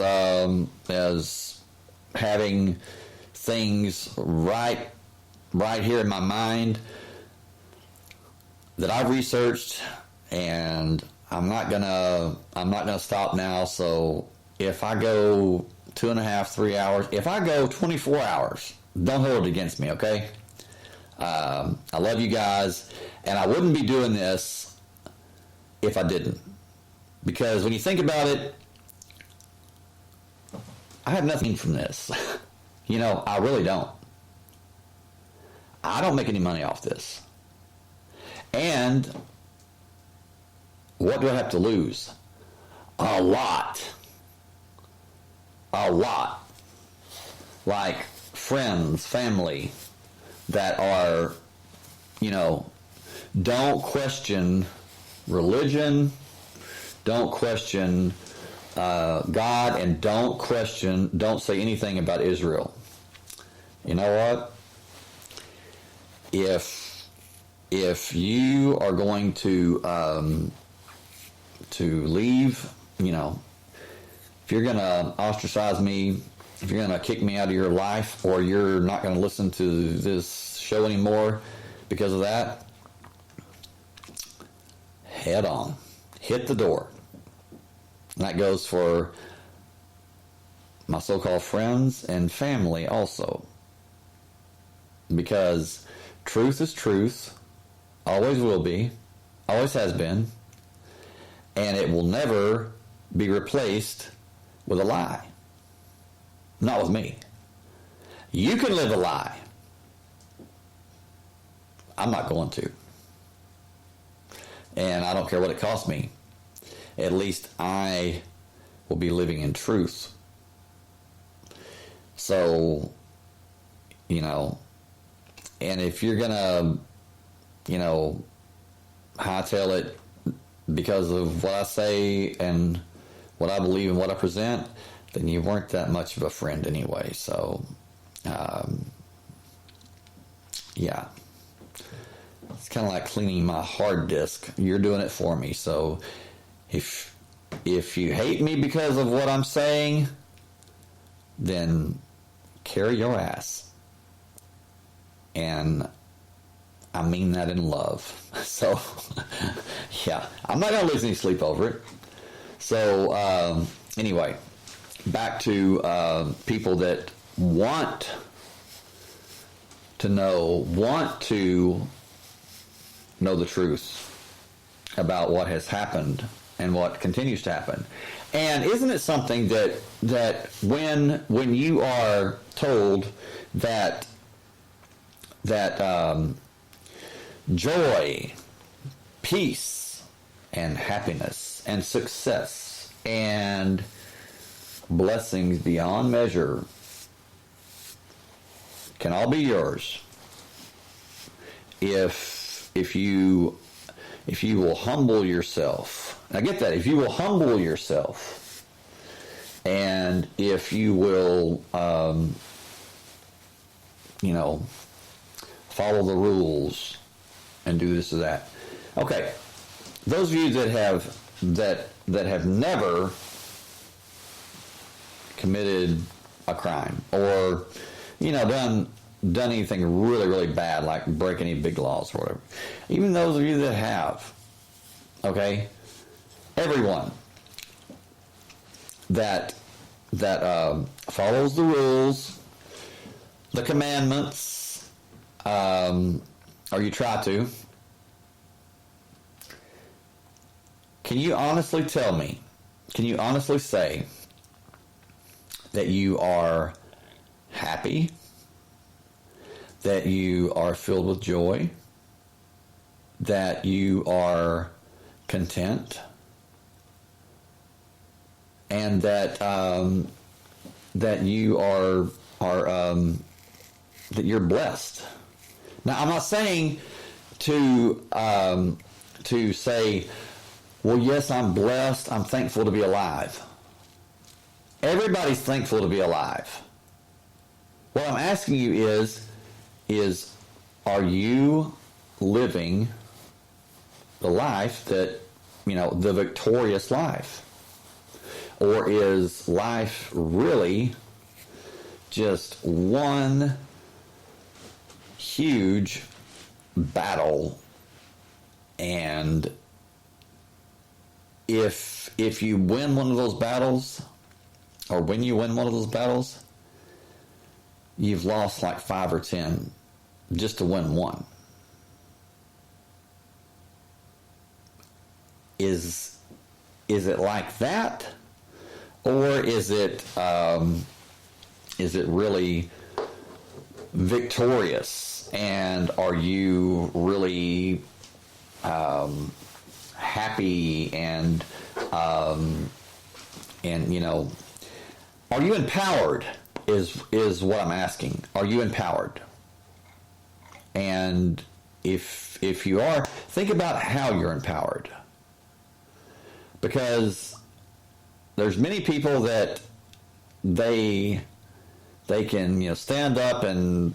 having things right here in my mind that I've researched, and I'm not gonna stop now. So if I go 2.5, 3 hours, if I go 24 hours, don't hold it against me, okay? I love you guys, and I wouldn't be doing this if I didn't. Because when you think about it, I have nothing from this. You know, I really don't. I don't make any money off this. And what do I have to lose? A lot. A lot. Like friends, family that are, you know, don't question religion, don't question God, and don't say anything about Israel. You know what? If you are going to leave, you know, if you're going to ostracize me, if you're going to kick me out of your life, or you're not going to listen to this show anymore because of that, head on. Hit the door. And that goes for my so-called friends and family also. Because truth is truth, always will be, always has been, and it will never be replaced with a lie. Not with me. You can live a lie. I'm not going to. And I don't care what it costs me. At least I will be living in truth. So, and if you're going to, hightail it because of what I say and what I believe and what I present, then you weren't that much of a friend anyway. So, yeah. It's kind of like cleaning my hard disk. You're doing it for me. So if you hate me because of what I'm saying, then carry your ass. And I mean that in love. So, yeah, I'm not going to lose any sleep over it. So, anyway, back to people that want to know the truth about what has happened and what continues to happen. And isn't it something that when you are told that joy, peace, and happiness, and success, and blessings beyond measure can all be yours if you will humble yourself. Now get that, if you will humble yourself, and if you will follow the rules and do this or that. Okay, those of you that have never committed a crime or done anything really, really bad, like break any big laws or whatever. Even those of you that have, okay, everyone that follows the rules, the commandments, or you try to, can you honestly tell me, can you honestly say that you are happy, that you are filled with joy, that you are content, and that you are that you're blessed? Now, I'm not saying to say, well, yes, I'm blessed, I'm thankful to be alive. Everybody's thankful to be alive. What I'm asking you is are you living the life that, the victorious life? Or is life really just one huge battle? And if you win one of those battles, or when you win one of those battles, you've lost like 5 or 10 just to win one. Is it like that? Or is it really victorious? And are you really happy and are you empowered? Is what I'm asking. Are you empowered? And if you are, think about how you're empowered. Because there's many people that they can stand up and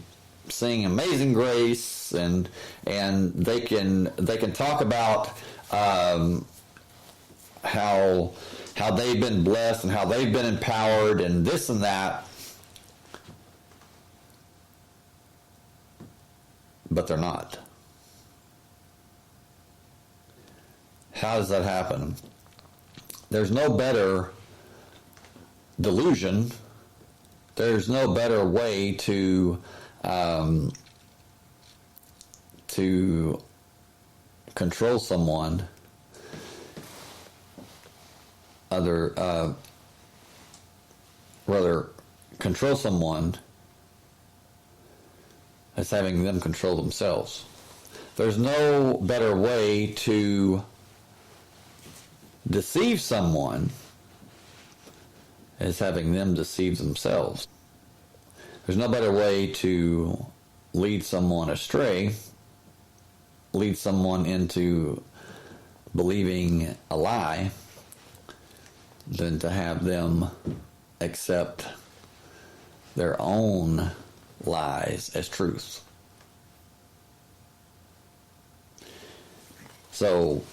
sing Amazing Grace and they can talk about how they've been blessed and how they've been empowered and this and that. But they're not. How does that happen? There's no better delusion. There's no better way to control someone rather control someone as having them control themselves. There's no better way to deceive someone as having them deceive themselves. There's no better way to lead someone astray, lead someone into believing a lie, than to have them accept their own lies as truth. So,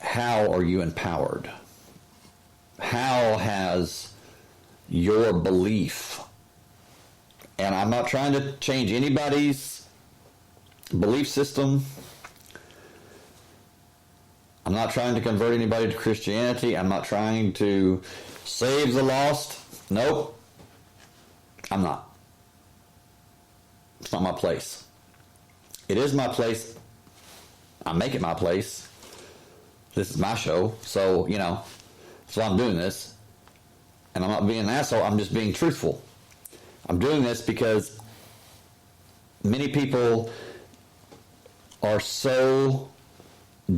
how are you empowered? How has your belief, and I'm not trying to change anybody's belief system. I'm not trying to convert anybody to Christianity. I'm not trying to save the lost. Nope. I'm not. It's not my place. It is my place. I make it my place. This is my show. So, that's why I'm doing this. And I'm not being an asshole. I'm just being truthful. I'm doing this because many people are so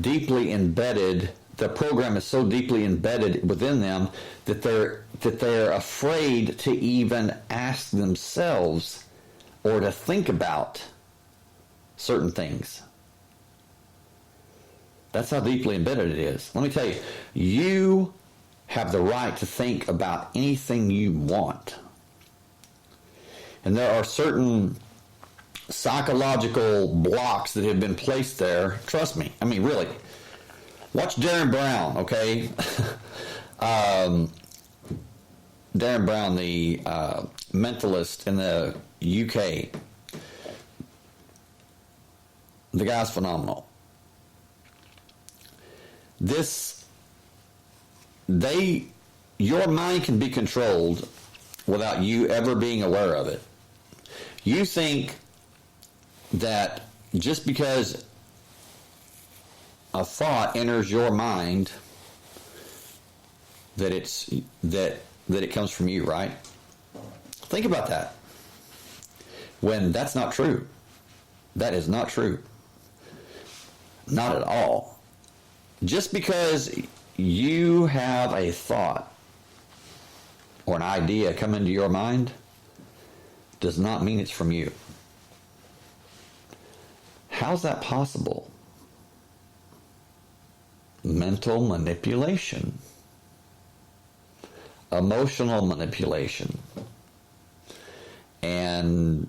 deeply embedded, the program is so deeply embedded within them that they're afraid to even ask themselves or to think about certain things. That's how deeply embedded it is. Let me tell you, you have the right to think about anything you want. And there are certain psychological blocks that have been placed there. Trust me. I mean, really. Watch Darren Brown, okay? Darren Brown, the mentalist in the UK. The guy's phenomenal. Your mind can be controlled without you ever being aware of it. You think that just because a thought enters your mind that it comes from you, right? Think about that. When that's not true. That is not true. Not at all. Just because you have a thought or an idea come into your mind does not mean it's from you. How's that possible? Mental manipulation, emotional manipulation, and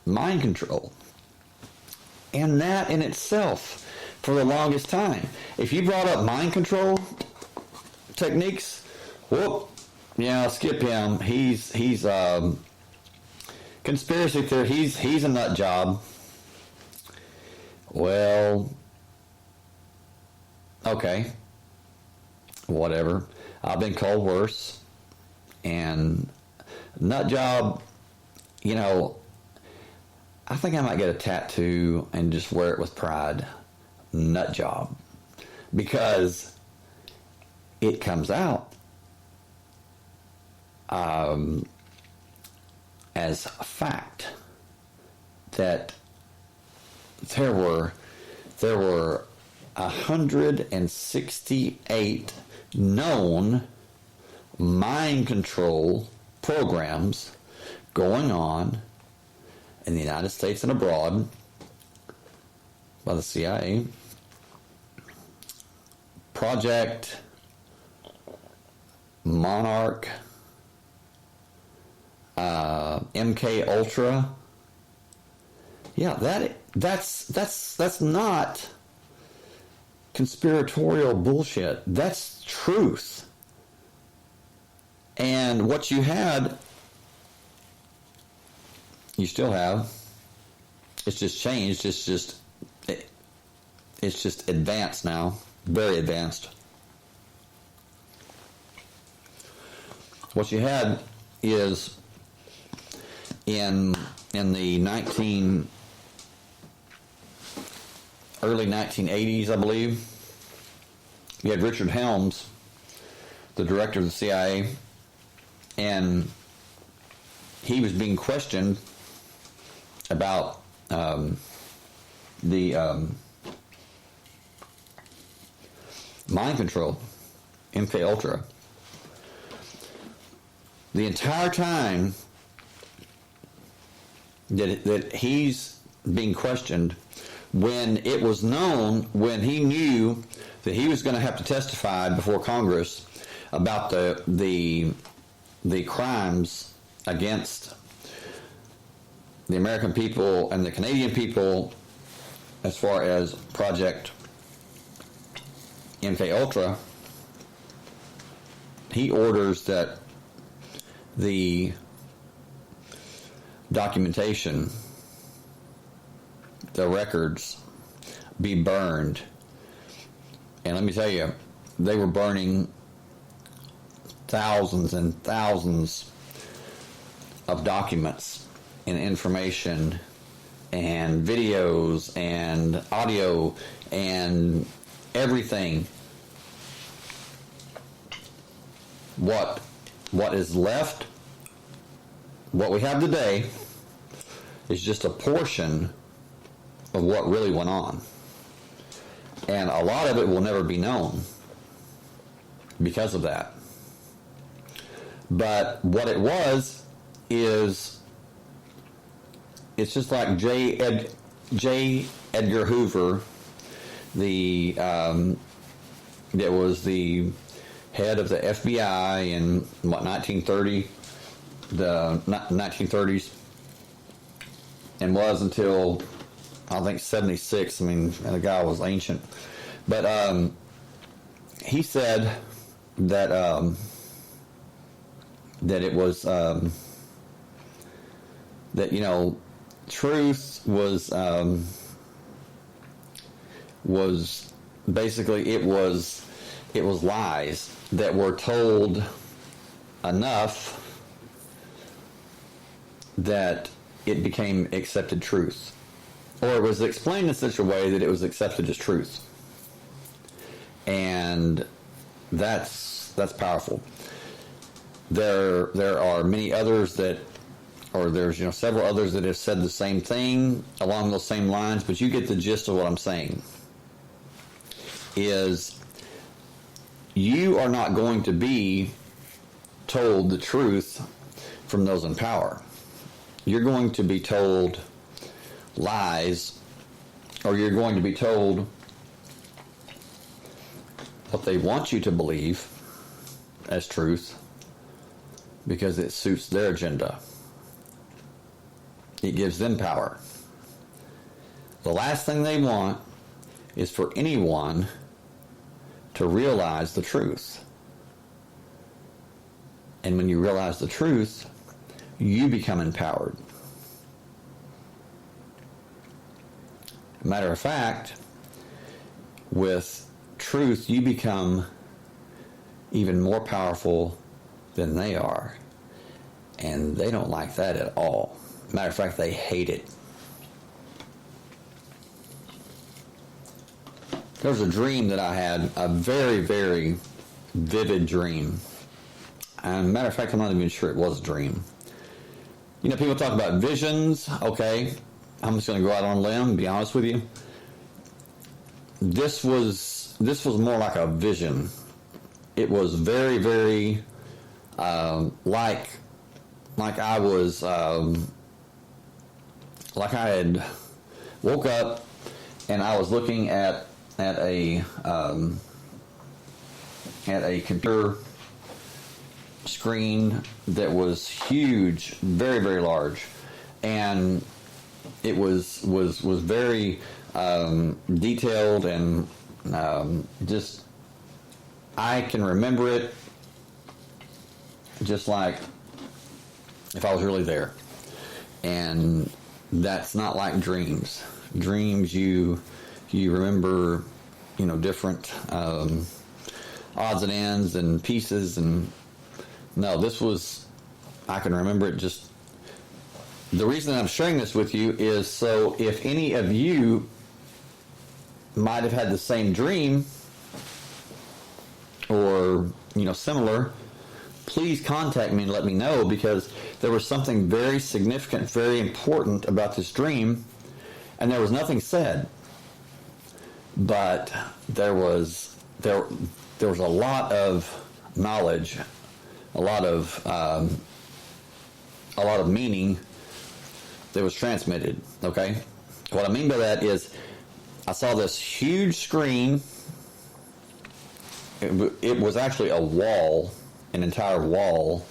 mind control. And that in itself, for the longest time, if you brought up mind control techniques, skip him. He's conspiracy theory. He's a nut job. Well, okay, whatever. I've been called worse. And nut job, I think I might get a tattoo and just wear it with pride. Nut job. Because it comes out as a fact that there were 168 known mind control programs going on in the United States and abroad by the CIA. Project Monarch, MK Ultra. Yeah, that's not conspiratorial bullshit. That's truth. And what you had, you still have. It's just changed. It's just advanced now, very advanced. What you had is in the early 1980s, I believe, you had Richard Helms, the director of the CIA, and he was being questioned about the mind control, MK Ultra. The entire time that he's being questioned, when it was known, when he knew that he was going to have to testify before Congress about the crimes against the American people and the Canadian people as far as Project MK Ultra, he orders that the documentation, the records, be burned. And let me tell you, they were burning thousands and thousands of documents and information and videos and audio and everything. What is left, what we have today, is just a portion of what really went on. And a lot of it will never be known because of that. But what it was is, it's just like J. Edgar Hoover, that was the head of the FBI in what, 1930, the 1930s, and was until I think 76. I mean, the guy was ancient, but he said that that it was that, you know, truth was basically, it was lies that were told enough that it became accepted truth, or it was explained in such a way that it was accepted as truth. And that's powerful. There are many others that, or there's, you know, several others that have said the same thing along those same lines, but you get the gist of what I'm saying. Is you are not going to be told the truth from those in power. You're going to be told lies, or you're going to be told what they want you to believe as truth because it suits their agenda. It gives them power. The last thing they want is for anyone to realize the truth. And when you realize the truth, you become empowered. Matter of fact, with truth, you become even more powerful than they are. And they don't like that at all. Matter of fact, they hate it. There was a dream that I had, a very, very vivid dream. And matter of fact, I'm not even sure it was a dream. You know, people talk about visions. Okay, I'm just going to go out on a limb and be honest with you. This was more like a vision. It was very, very like I was like I had woke up and I was looking at a computer screen that was huge, very, very large, and it was very detailed, and just, I can remember it just like if I was really there. And that's not like dreams. Dreams, you remember, you know, different odds and ends and pieces, and no, this was, I can remember it. Just the reason I'm sharing this with you is so if any of you might have had the same dream or, you know, similar, please contact me and let me know, because there was something very significant, very important about this dream, and there was nothing said. But there was a lot of knowledge, a lot of meaning that was transmitted. Okay, what I mean by that is, I saw this huge screen. It was actually a wall, an entire wall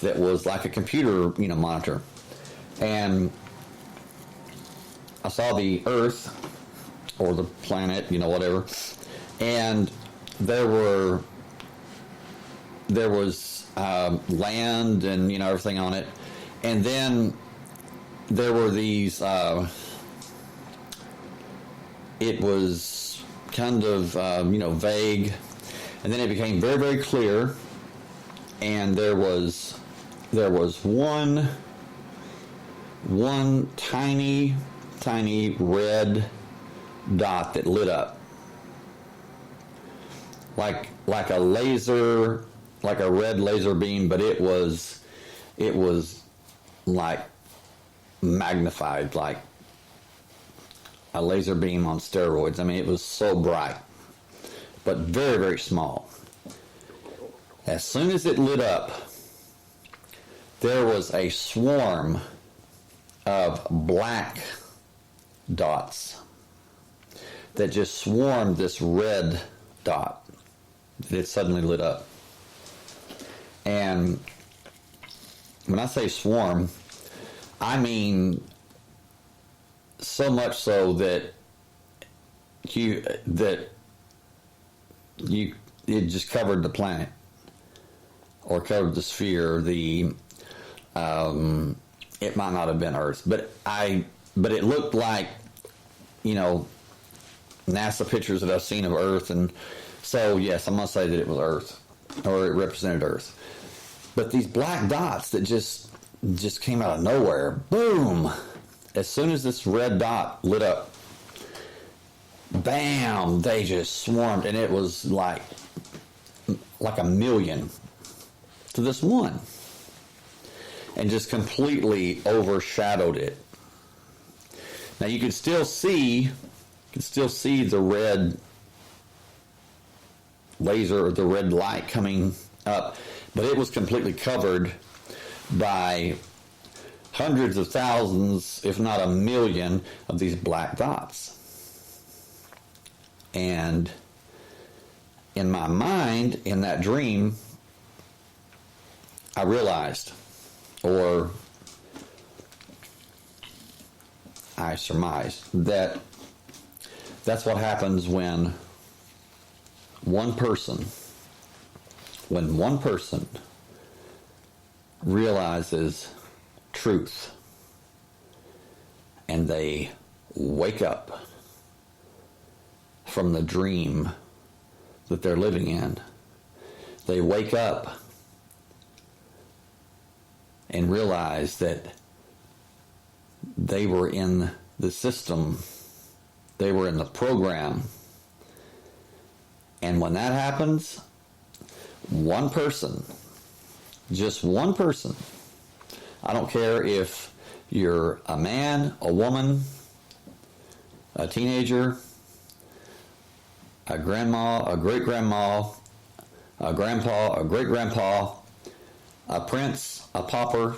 that was like a computer, monitor. And I saw the Earth, or the planet, whatever. And there was land and, everything on it. And then there were these, it was kind of, vague. And then it became very, very clear, and there was one tiny red dot that lit up, like a laser, like a red laser beam, but it was like magnified, like a laser beam on steroids. I mean, it was so bright, but very, very small. As soon as it lit up, there was a swarm of black dots that just swarmed this red dot that suddenly lit up. And when I say swarm, I mean so much so that it just covered the planet, or covered the sphere. It might not have been Earth, but it looked like, NASA pictures that I've seen of Earth, and so yes, I'm gonna say that it was Earth, or it represented Earth. But these black dots that just came out of nowhere, boom! As soon as this red dot lit up, bam! They just swarmed, and it was like a million to this one, and just completely overshadowed it. Now you can still see the red laser, or the red light coming up, but it was completely covered by hundreds of thousands, if not a million, of these black dots. And in my mind, in that dream, I realized, or I surmised, that that's what happens when one person realizes truth, and they wake up from the dream that they're living in. They wake up and realize that they were in the system, they were in the program. And when that happens, one person, just one person, I don't care if you're a man, a woman, a teenager, a grandma, a great-grandma, a grandpa, a great-grandpa, a prince, a pauper,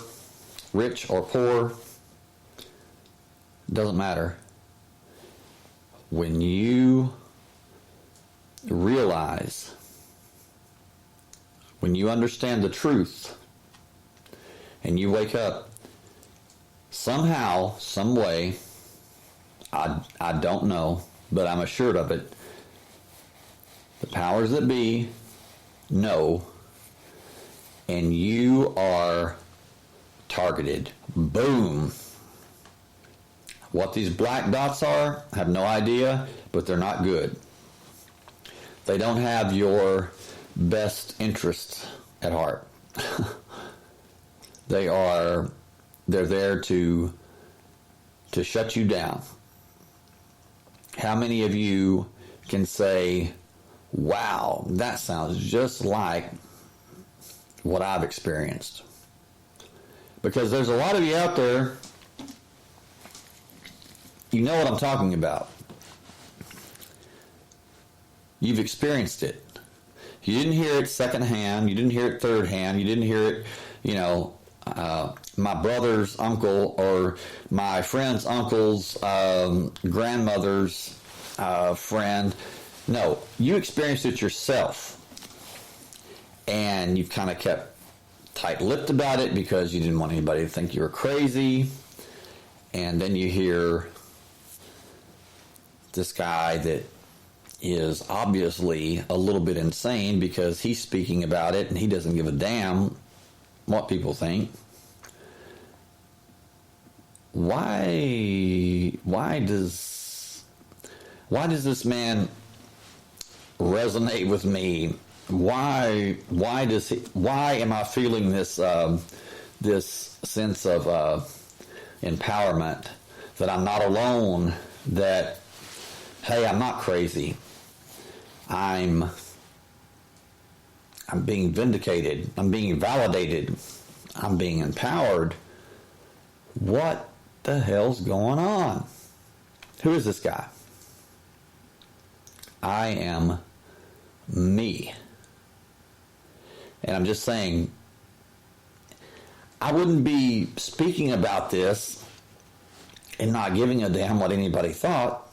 rich or poor, doesn't matter. When you realize, when you understand the truth, and you wake up, somehow, some way, I don't know, but I'm assured of it, the powers that be know, and you are targeted. Boom. What these black dots are, I have no idea, but they're not good. They don't have your best interests at heart. They're there to shut you down. How many of you can say, wow, that sounds just like what I've experienced. Because there's a lot of you out there, you know what I'm talking about. You've experienced it. You didn't hear it secondhand. You didn't hear it third hand. You didn't hear it, my brother's uncle or my friend's uncle's grandmother's friend. No, you experienced it yourself. And you've kind of kept tight-lipped about it because you didn't want anybody to think you were crazy. And then you hear this guy that is obviously a little bit insane because he's speaking about it and he doesn't give a damn what people think. Why does this man resonate with me? Why am I feeling this this sense of empowerment, that I'm not alone, that hey, I'm not crazy. I'm being vindicated. I'm being validated. I'm being empowered. What the hell's going on? Who is this guy? I am me. And I'm just saying, I wouldn't be speaking about this and not giving a damn what anybody thought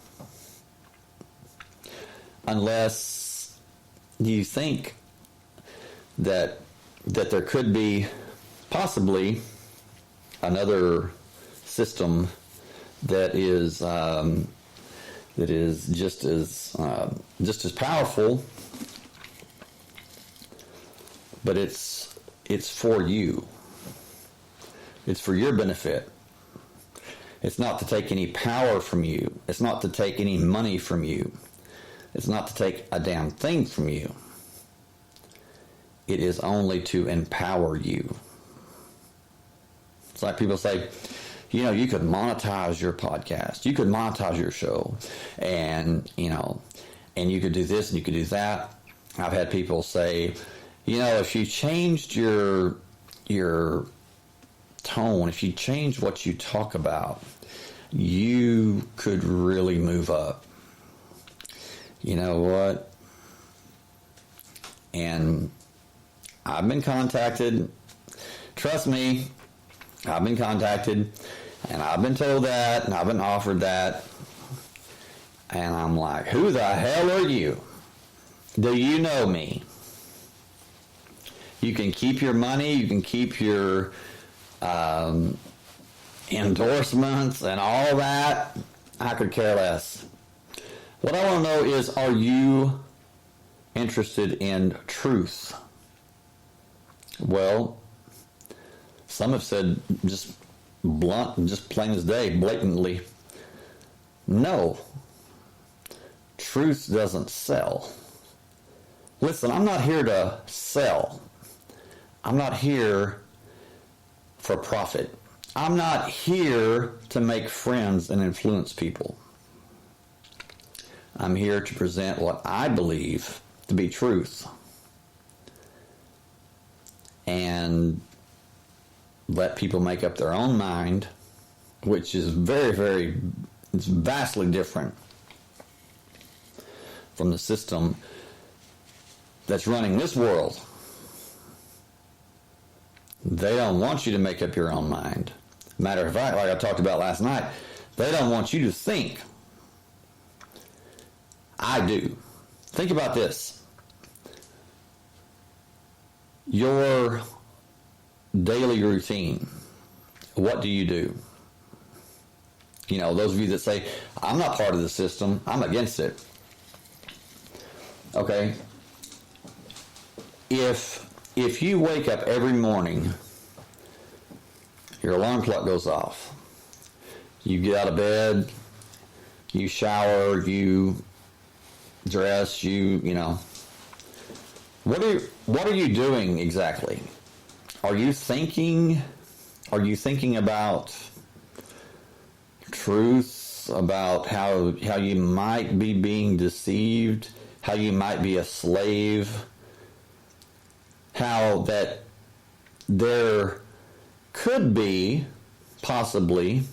unless you think that there could be possibly another system that is just as powerful, but it's for you. It's for your benefit. It's not to take any power from you. It's not to take any money from you. It's not to take a damn thing from you. It is only to empower you. It's like people say, you could monetize your podcast. You could monetize your show. And you could do this and you could do that. I've had people say, if you changed your tone, if you changed what you talk about, you could really move up. You know what? And I've been contacted. Trust me, I've been contacted, and I've been told that, and I've been offered that. And I'm like, who the hell are you? Do you know me? You can keep your money, you can keep your endorsements and all that. I could care less. What I want to know is, are you interested in truth? Well, some have said just blunt, just plain as day, blatantly, no. Truth doesn't sell. Listen, I'm not here to sell. I'm not here for profit. I'm not here to make friends and influence people. I'm here to present what I believe to be truth. And let people make up their own mind, which is it's vastly different from the system that's running this world. They don't want you to make up your own mind. Matter of fact, like I talked about last night, they don't want you to think. I do. Think about this. Your daily routine. What do you do? Those of you that say, I'm not part of the system, I'm against it. Okay. If you wake up every morning, your alarm clock goes off. You get out of bed, you shower, you dress, what are you doing exactly? Are you thinking about truth, about how you might be being deceived, how you might be a slave, how that there could be possibly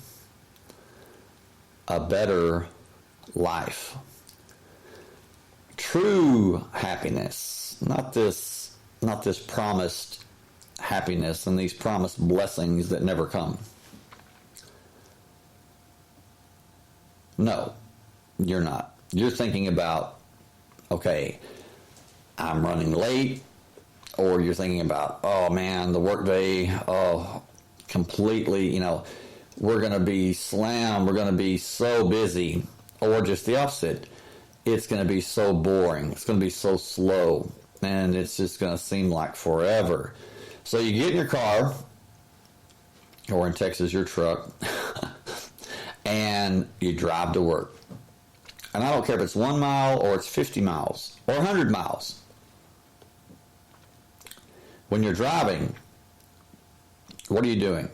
a better life. True happiness, not this promised happiness and these promised blessings that never come. No, you're not. You're thinking about, okay, I'm running late, or you're thinking about, oh man, the workday, completely, we're going to be slammed, we're going to be so busy, or just the opposite. It's going to be so boring, it's going to be so slow, and it's just going to seem like forever. So you get in your car, or in Texas, your truck, and you drive to work. And I don't care if it's 1 mile, or it's 50 miles, or 100 miles. When you're driving, what are you doing?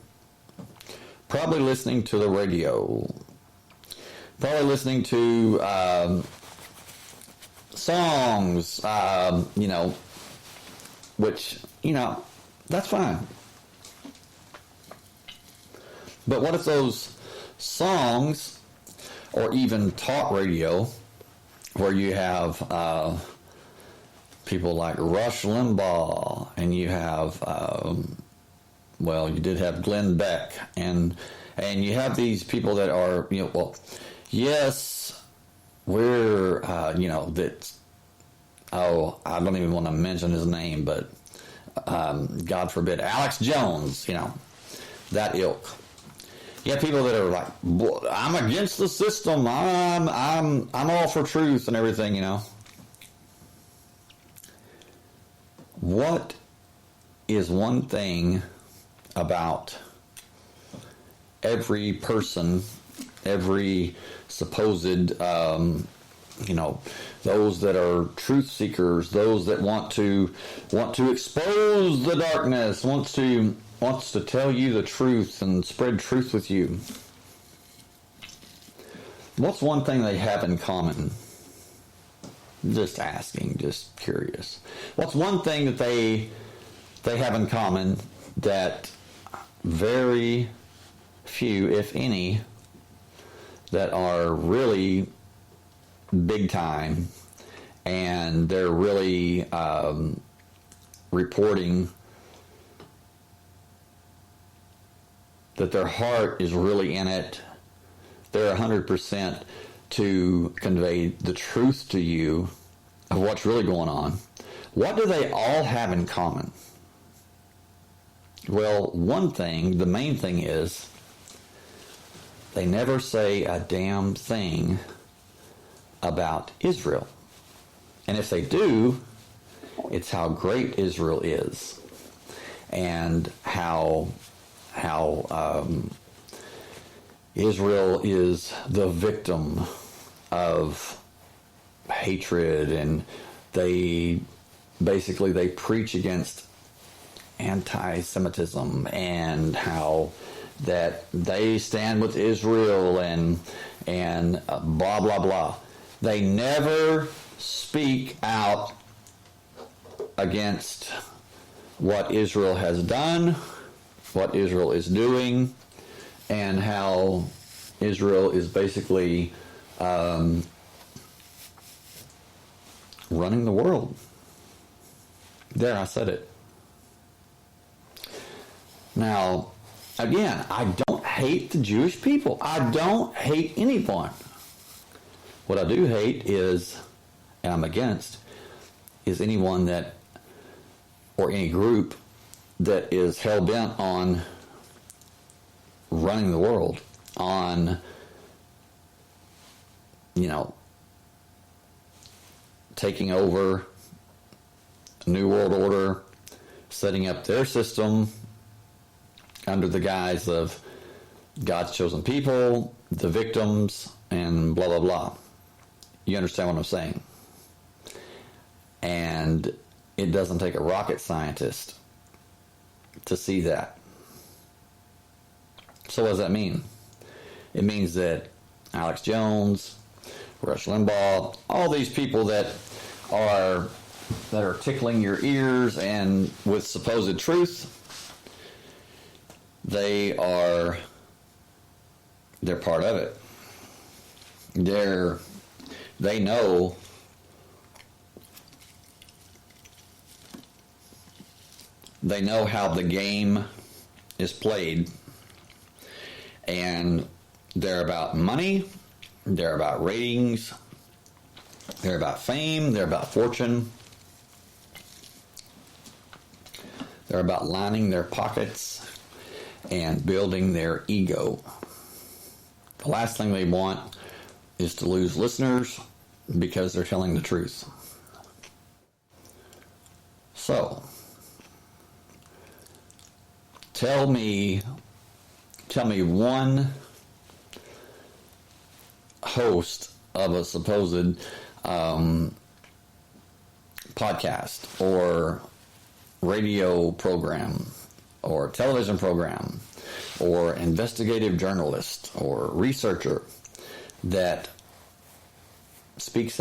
Probably listening to the radio. Probably listening to songs, which, that's fine. But what if those songs, or even talk radio, where you have people like Rush Limbaugh, and you have, you did have Glenn Beck, and you have these people that are, yes, we're, I don't even want to mention his name, but God forbid, Alex Jones, that ilk. You have people that are like, I'm against the system, I'm all for truth and everything, What is one thing about every person, every supposed, those that are truth seekers, those that want to expose the darkness, wants to tell you the truth and spread truth with you? What's one thing they have in common? Just asking, just curious. What's one thing that they have in common that very few, if any, that are really big time, and they're really reporting that their heart is really in it, they're 100% to convey the truth to you of what's really going on? What do they all have in common? Well, one thing, the main thing is, they never say a damn thing about Israel. And if they do, it's how great Israel is, and how Israel is the victim of hatred, and they preach against anti-Semitism, and how that they stand with Israel, and blah blah blah. They never speak out against what Israel has done, what Israel is doing, and how Israel is basically running the world. There, I said it. Now, again, I don't hate the Jewish people. I don't hate anyone. What I do hate is, and I'm against, is anyone that, or any group that is hell-bent on running the world, on, taking over a new world order, setting up their system under the guise of God's chosen people, the victims, and blah, blah, blah. You understand what I'm saying? And it doesn't take a rocket scientist to see that. So what does that mean? It means that Alex Jones, Rush Limbaugh, all these people that are tickling your ears and with supposed truth, they're part of it. They know how the game is played, and they're about money, they're about ratings, they're about fame, they're about fortune, they're about lining their pockets and building their ego. The last thing they want is to lose listeners because they're telling the truth. So, tell me one host of a supposed podcast or radio program or television program or investigative journalist or researcher that speaks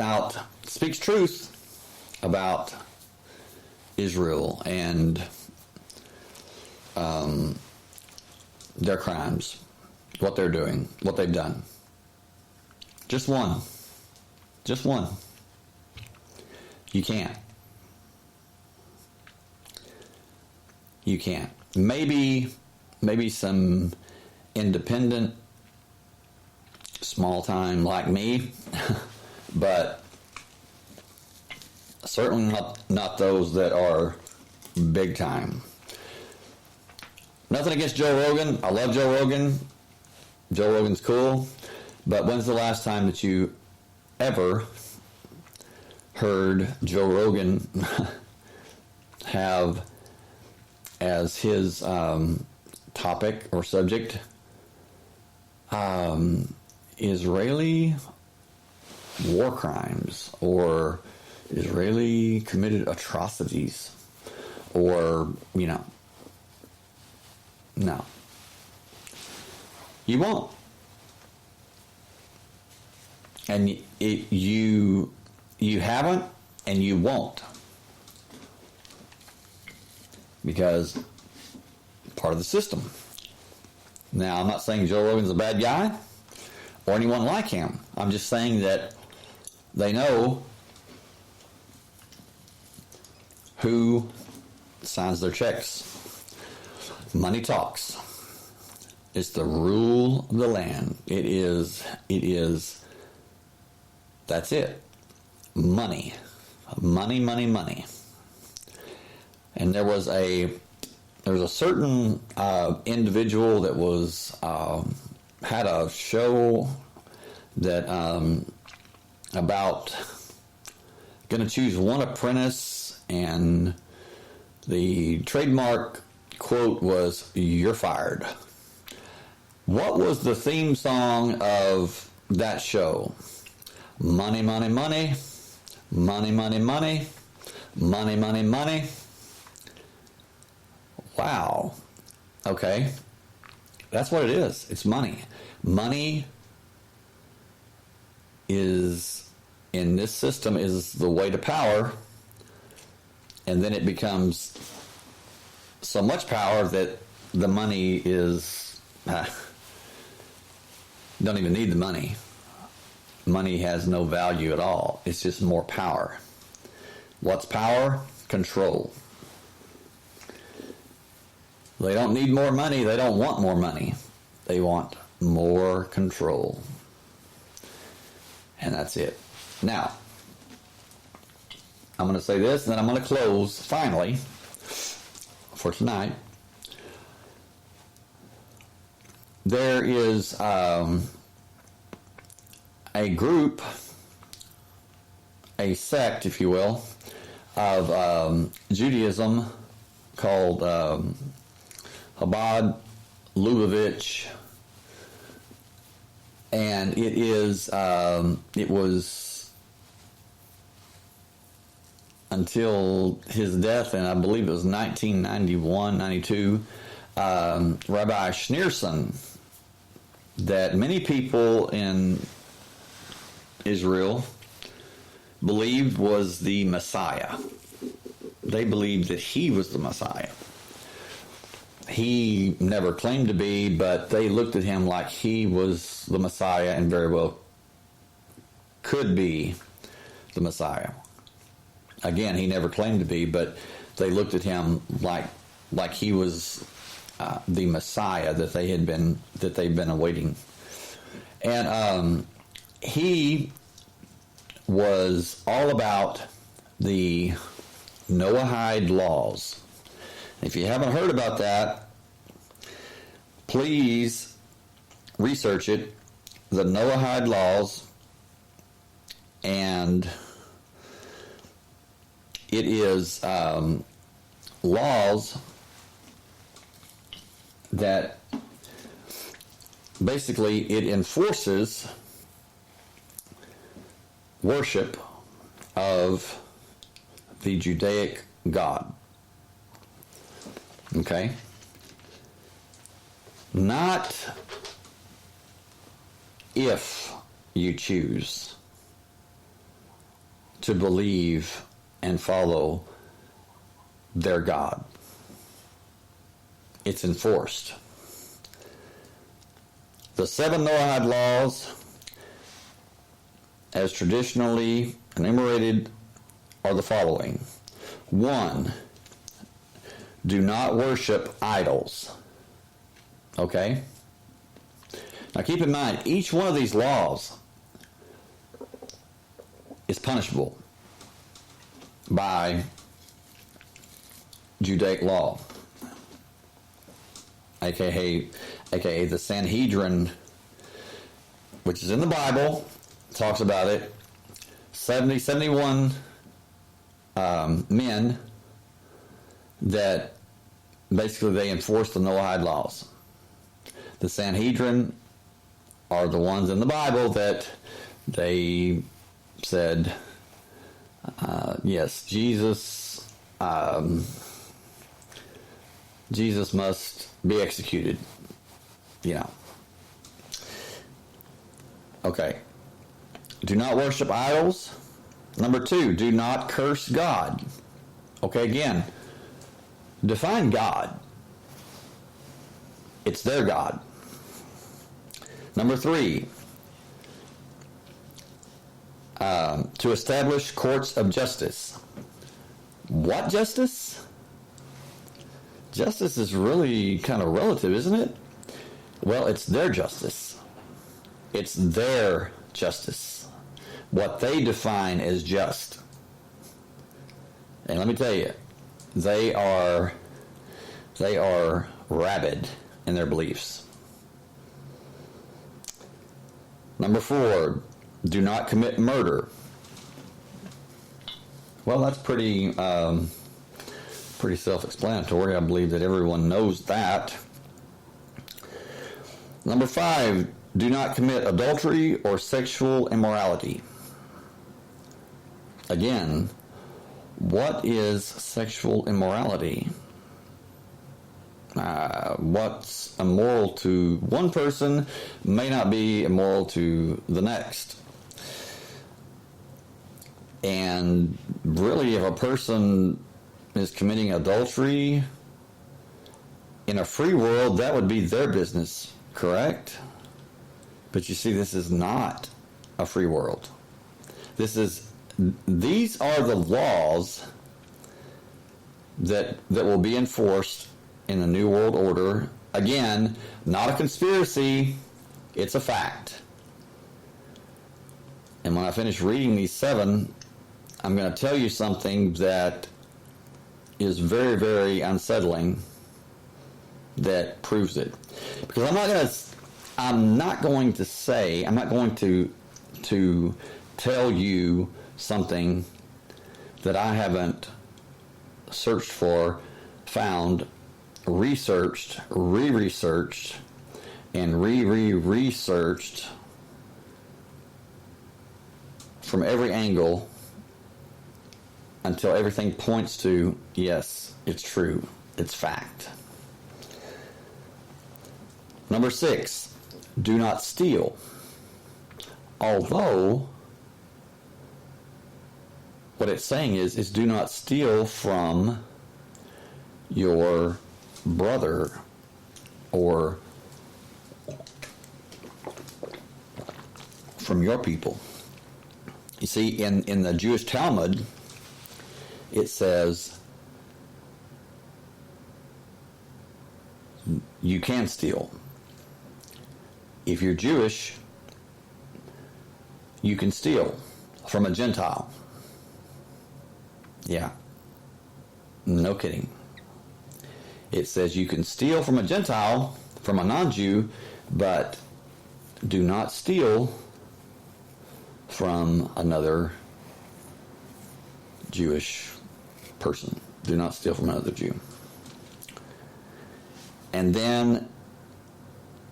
truth about Israel and their crimes, what they're doing, what they've done. Just one. You can't. Maybe some independent, small time like me, but certainly not those that are big time. Nothing against Joe Rogan. I love Joe Rogan. Joe Rogan's cool. But when's the last time that you ever heard Joe Rogan have as his topic or subject Israeli war crimes or Israeli committed atrocities or, no. You won't. And you haven't and you won't. Because part of the system. Now, I'm not saying Joe Rogan's a bad guy or anyone like him. I'm just saying that they know who signs their checks. Money talks. It's the rule of the land. It is, that's it. Money. Money. And there was a certain individual that was had a show that about going to choose one apprentice, and the trademark quote was, "You're fired." What was the theme song of that show? Money. Wow. Okay. That's what it is. It's money. Money is, in this system, is the way to power. And then it becomes so much power that the money is... don't even need the money. Money has no value at all. It's just more power. What's power? Control. They don't need more money. They don't want more money. They want more control. And that's it. Now, I'm going to say this, and then I'm going to close, finally, for tonight. There is a group, a sect, if you will, of Judaism called Chabad Lubavitch, and it was until his death, and I believe it was 1991, 92, Rabbi Schneerson, that many people in Israel believed was the Messiah. They believed that he was the Messiah. he never claimed to be, but they looked at him like he was the Messiah and very well could be the Messiah. Again, he never claimed to be, but they looked at him like he was the Messiah that they've been awaiting. And he was all about the Noahide laws. If you haven't heard about that, please research it. The Noahide laws, and it is laws that basically it enforces worship of the Judaic God. Okay? Not if you choose to believe and follow their God. It's enforced. The 7 Noahide laws, as traditionally enumerated, are the following. 1, do not worship idols. Okay? Now keep in mind, each one of these laws is punishable by Judaic law, aka the Sanhedrin, which is in the Bible, talks about it. 71 men that basically they enforce the Noahide laws. The Sanhedrin are the ones in the Bible that they said, yes, Jesus must be executed. You know. Okay. Do not worship idols. Number 2, do not curse God. Okay, again, define God. It's their God. Number 3, to establish courts of justice. What justice? Justice is really kind of relative, isn't it? Well, it's their justice. It's their justice. What they define as just. And let me tell you, they are rabid in their beliefs. Number 4, do not commit murder. Well, that's pretty self-explanatory. I believe that everyone knows that. Number 5, do not commit adultery or sexual immorality. Again, what is sexual immorality? What's immoral to one person may not be immoral to the next. And really, if a person is committing adultery in a free world, that would be their business, correct? But you see, this is not a free world. These are the laws that will be enforced in the New World Order. Again, not a conspiracy, it's a fact. And when I finish reading these 7, I'm going to tell you something that is very, very unsettling that proves it. Because I'm not going to tell you something that I haven't searched for, found, researched, re-researched, and re-researched from every angle until everything points to, yes, it's true, it's fact. Number 6, do not steal. Although, what it's saying is do not steal from your brother or from your people. You see, in the Jewish Talmud, it says you can steal. If you're Jewish, you can steal from a Gentile. Yeah. No kidding. It says you can steal from a Gentile, from a non-Jew, but do not steal from another Jewish person. Do not steal from another Jew. And then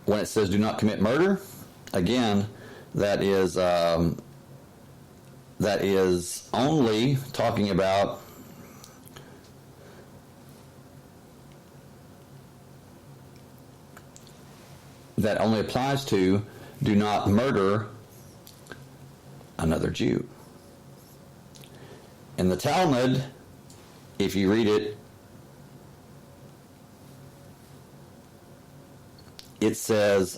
when it says do not commit murder, again, that is only talking about that only applies to do not murder another Jew. In the Talmud, if you read it, it says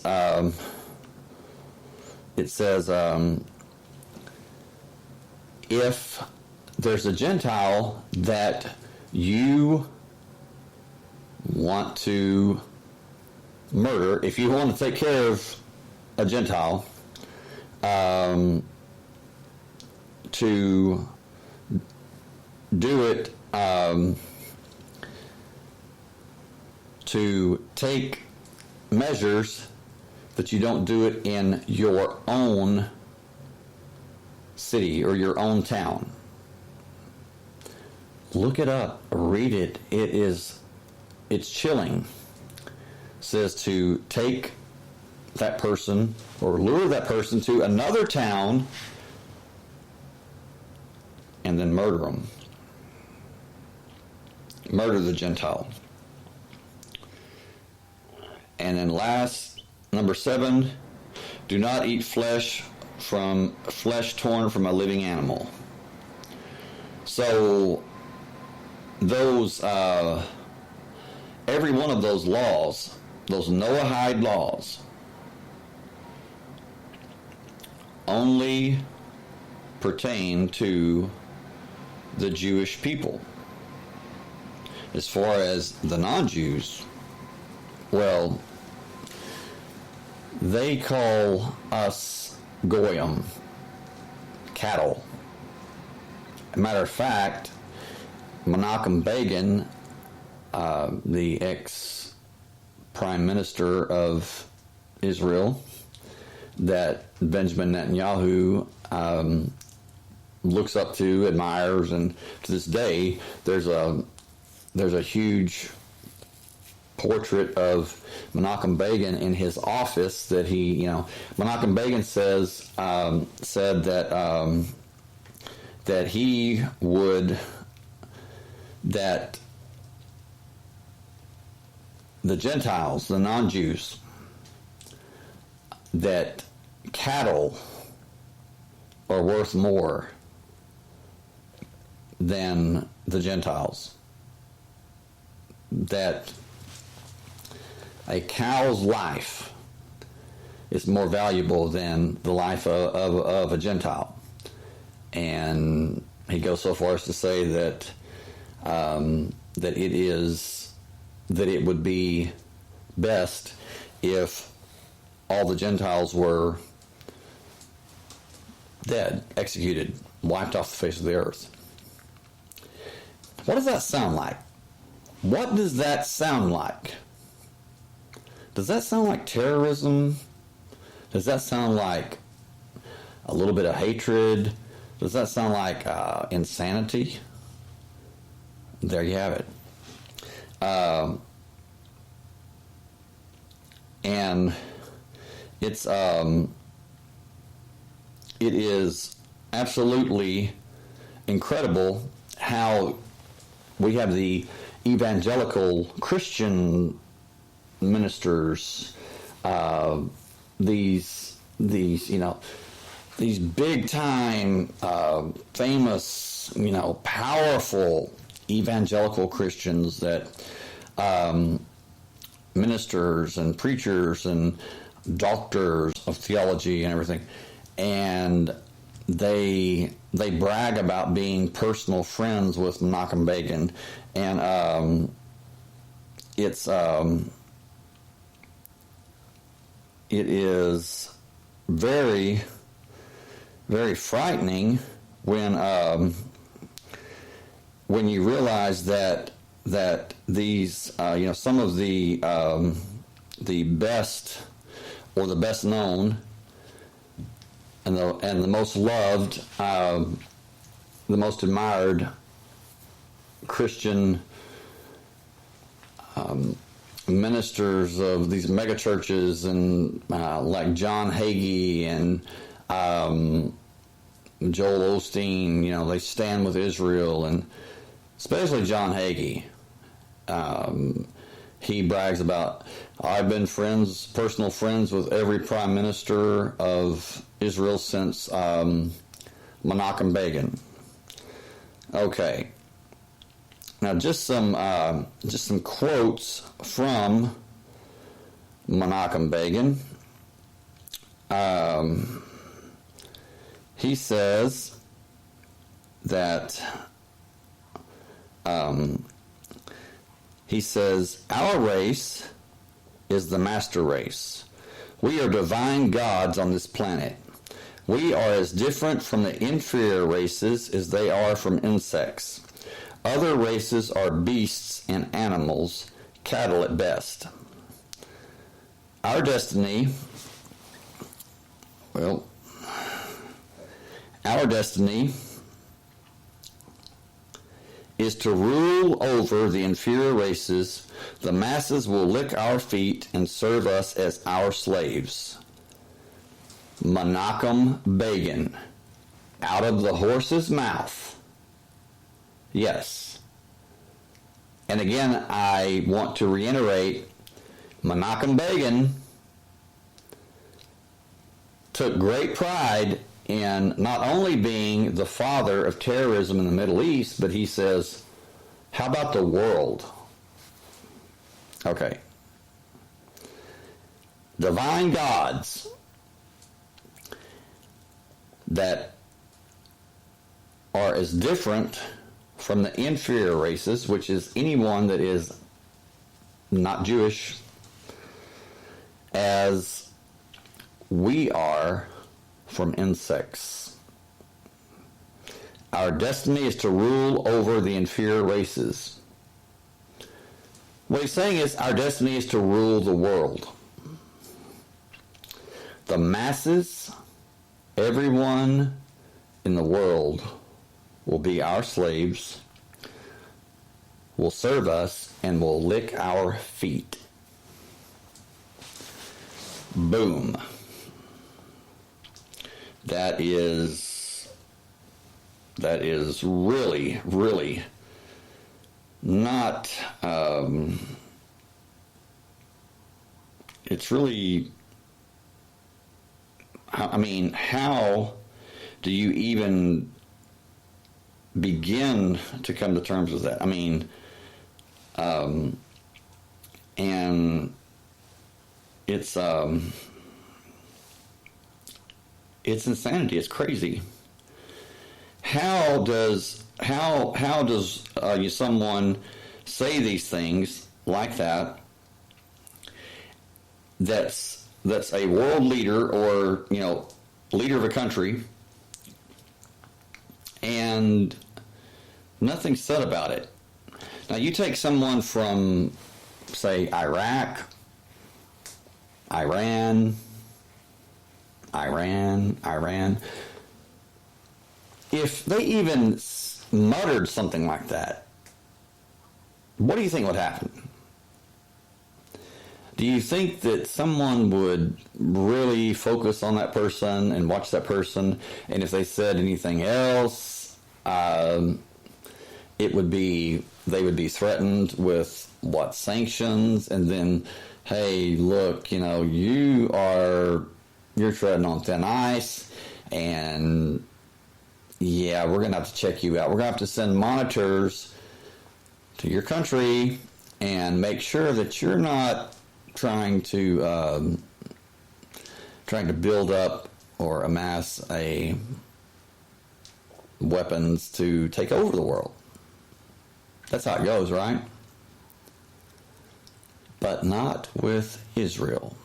if there's a Gentile that you want to murder, if you want to take care of a Gentile, to do it, to take measures that you don't do it in your own city or your own town. Look it up, read it. It's chilling. It says to take that person or lure that person to another town and then murder them. Murder the Gentile. And then last, number 7, do not eat flesh torn from a living animal. So those every one of those laws, those Noahide laws, only pertain to the Jewish people. As far as the non-Jews, well, they call us goyim, cattle. As a matter of fact, Menachem Begin, the ex-prime minister of Israel, that Benjamin Netanyahu looks up to, admires, and to this day, there's a huge portrait of Menachem Begin in his office that he, Menachem Begin said that he would, that the Gentiles, the non-Jews, that cattle are worth more than the Gentiles. That a cow's life is more valuable than the life of a Gentile. And he goes so far as to say that that it would be best if all the Gentiles were dead, executed, wiped off the face of the earth. What does that sound like? What does that sound like? Does that sound like terrorism? Does that sound like a little bit of hatred? Does that sound like insanity? There you have it. And it is absolutely incredible how we have the evangelical Christian ministers, these big time, famous, powerful evangelical Christians that ministers and preachers and doctors of theology and everything, and they brag about being personal friends with Menachem Begin, and it is very, very frightening when you realize that these some of the best or the best known and the most loved, the most admired Christian ministers of these mega churches, and like John Hagee and Joel Osteen, they stand with Israel, and especially John Hagee. He brags about, I've been personal friends with every prime minister of Israel since Menachem Begin. Okay. Now, just some quotes from Menachem Begin. He says that our race is the master race. We are divine gods on this planet. We are as different from the inferior races as they are from insects. Other races are beasts and animals, cattle at best. Our destiny is to rule over the inferior races. The masses will lick our feet and serve us as our slaves. Menachem Begin, out of the horse's mouth. Yes. And again, I want to reiterate, Menachem Begin took great pride in not only being the father of terrorism in the Middle East, but he says, how about the world? Okay. Divine gods that are as different from the inferior races, which is anyone that is not Jewish, as we are from insects. Our destiny is to rule over the inferior races. What he's saying is our destiny is to rule the world. The masses, everyone in the world, will be our slaves, will serve us, and will lick our feet. Boom. That is really, really not, it's really, I mean, how do you even begin to come to terms with that? I mean, and it's insanity. It's crazy. How does someone say these things like that? That's a world leader, or leader of a country, and nothing's said about it. Now, you take someone from, say, Iraq, Iran. If they even muttered something like that, what do you think would happen? Do you think that someone would really focus on that person and watch that person, and if they said anything else, they would be threatened with sanctions, and then, hey, look, you're treading on thin ice, and we're going to have to check you out. We're going to have to send monitors to your country and make sure that you're not trying to build up or amass a weapons to take over the world. That's how it goes, right? But not with Israel.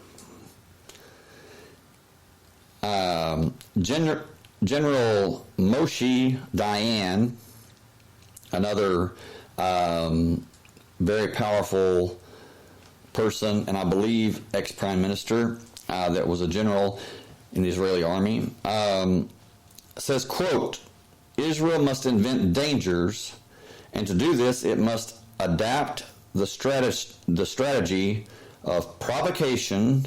General Moshe Dayan, another very powerful person, and I believe ex-prime minister that was a general in the Israeli army, says, quote, Israel must invent dangers, and to do this it must adapt the strategy of provocation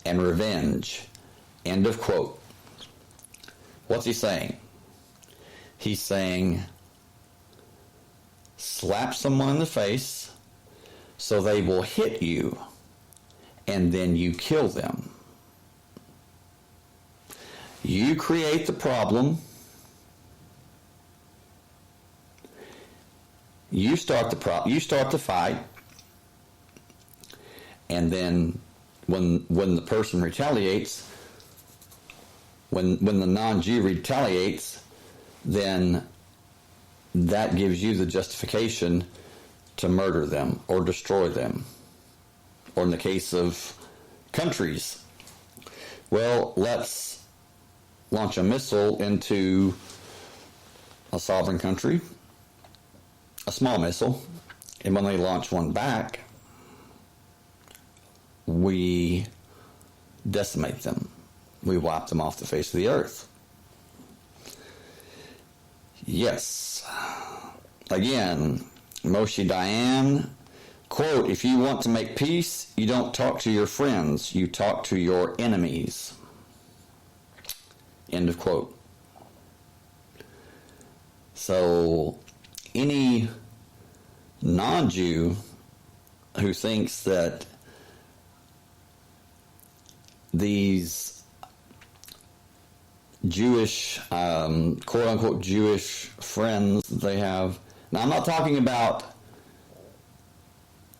and revenge. End of quote. What's he saying? He's saying, slap someone in the face so they will hit you, and then you kill them. You create the problem. You start the fight, and then when the person retaliates, when the non-Jew retaliates, then that gives you the justification to murder them or destroy them. Or in the case of countries, well, let's launch a missile into a sovereign country, a small missile, and when they launch one back, we decimate them. We wipe them off the face of the earth. Yes. Again, Moshe Dayan, quote, if you want to make peace, you don't talk to your friends, you talk to your enemies. End of quote. So, any non-Jew who thinks that these Jewish, quote-unquote Jewish friends they have. Now, I'm not talking about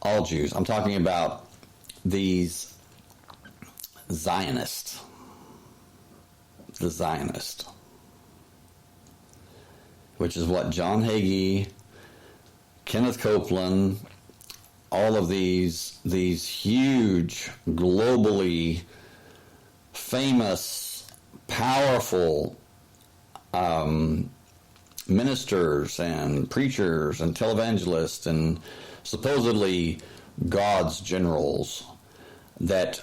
all Jews. I'm talking about these Zionists. The Zionist. Which is what John Hagee, Kenneth Copeland, all of these huge, globally famous, powerful ministers and preachers and televangelists and supposedly God's generals that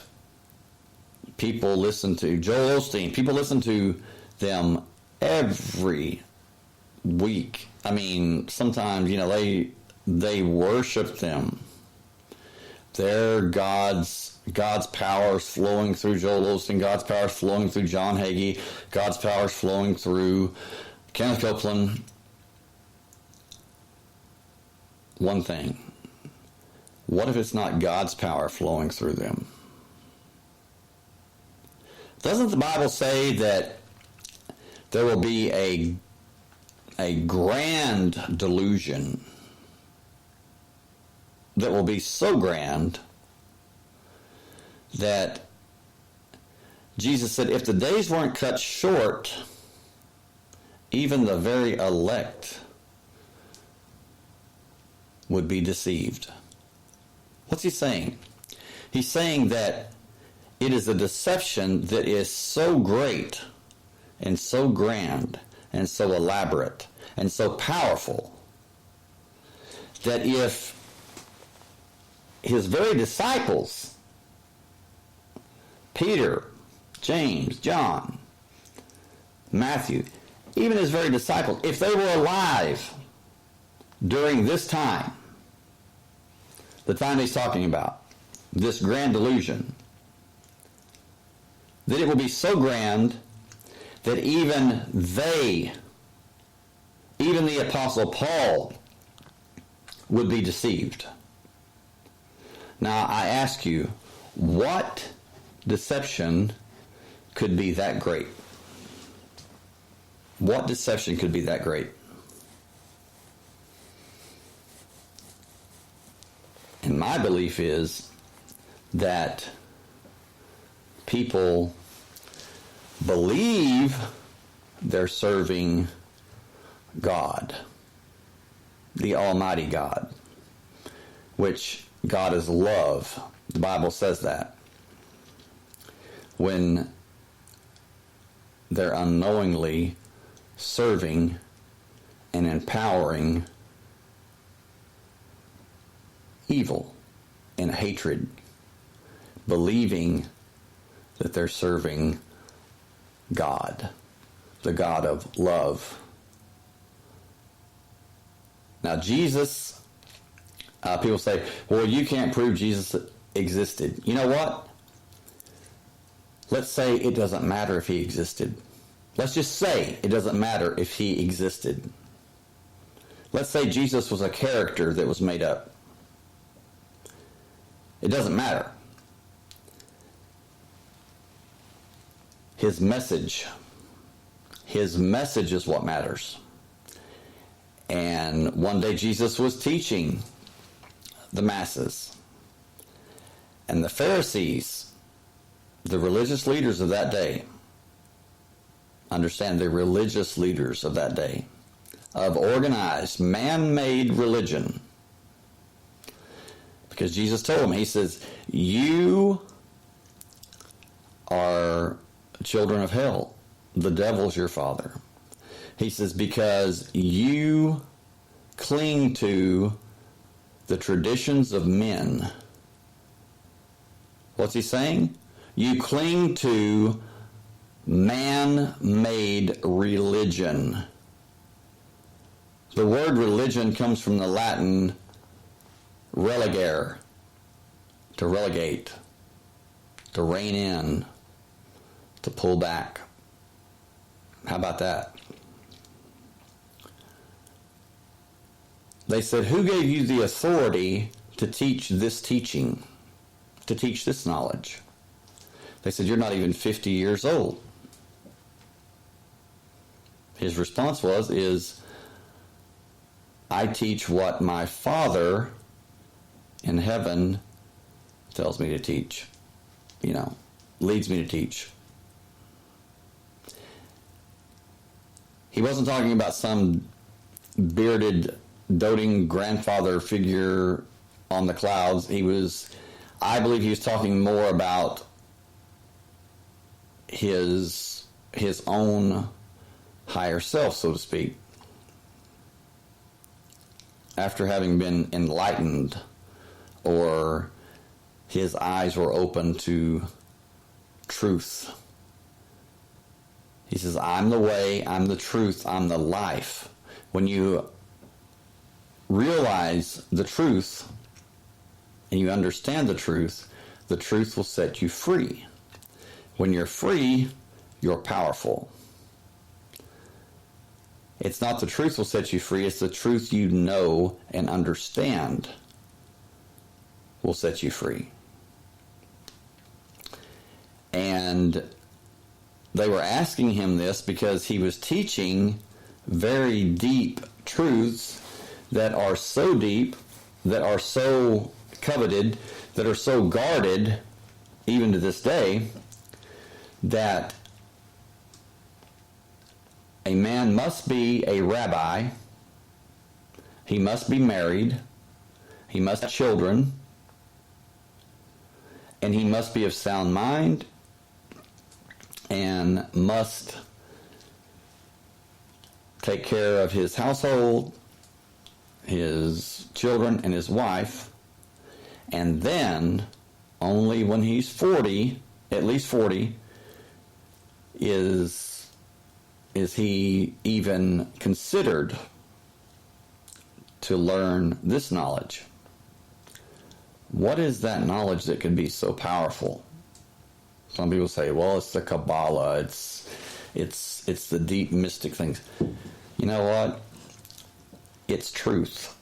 people listen to. Joel Osteen, people listen to them every week. I mean, sometimes, they worship them. They're God's power is flowing through Joel Osteen. God's power is flowing through John Hagee. God's power is flowing through Kenneth Copeland. One thing. What if it's not God's power flowing through them? Doesn't the Bible say that there will be a grand delusion that will be so grand that Jesus said if the days weren't cut short, even the very elect would be deceived. What's he saying? He's saying that it is a deception that is so great and so grand and so elaborate and so powerful that if his very disciples, Peter, James, John, Matthew, even his very disciples, if they were alive during this time, the time he's talking about, this grand delusion, that it will be so grand that even they, even the Apostle Paul, would be deceived. Now, I ask you, what deception could be that great? What deception could be that great? And my belief is that people believe they're serving God, the Almighty God, which God is love. The Bible says that. When they're unknowingly serving and empowering evil and hatred, believing that they're serving God, the God of love. Now, Jesus, people say, well, you can't prove Jesus existed. You know what? Let's say it doesn't matter if he existed. Let's just say it doesn't matter if he existed. Let's say Jesus was a character that was made up. It doesn't matter. His message is what matters. And one day Jesus was teaching the masses. And the Pharisees, the religious leaders of that day, understand, the religious leaders of that day, of organized, man-made religion. Because Jesus told them, he says, you are children of hell. The devil's your father. He says, because you cling to the traditions of men. What's he saying? You cling to man-made religion. The word religion comes from the Latin relegare, to relegate, to rein in, to pull back. How about that? They said, who gave you the authority to teach this teaching, to teach this knowledge? They said, you're not even 50 years old. His response is, I teach what my Father in heaven tells me to teach, leads me to teach. He wasn't talking about some bearded, doting grandfather figure on the clouds. I believe he was talking more about his own higher self, so to speak. After having been enlightened, or his eyes were open to truth. He says, I'm the way, I'm the truth, I'm the life. When you realize the truth and you understand the truth will set you free. When you're free, you're powerful. It's not the truth will set you free, it's the truth you know and understand will set you free. And they were asking him this because he was teaching very deep truths that are so deep, that are so coveted, that are so guarded, even to this day, that a man must be a rabbi, he must be married, he must have children, and he must be of sound mind, and must take care of his household, his children, and his wife. And then, only when he's 40, at least 40, is he even considered to learn this knowledge. What is that knowledge that can be so powerful? Some people say, well, it's the Kabbalah, it's the deep mystic things. You know what? It's truth.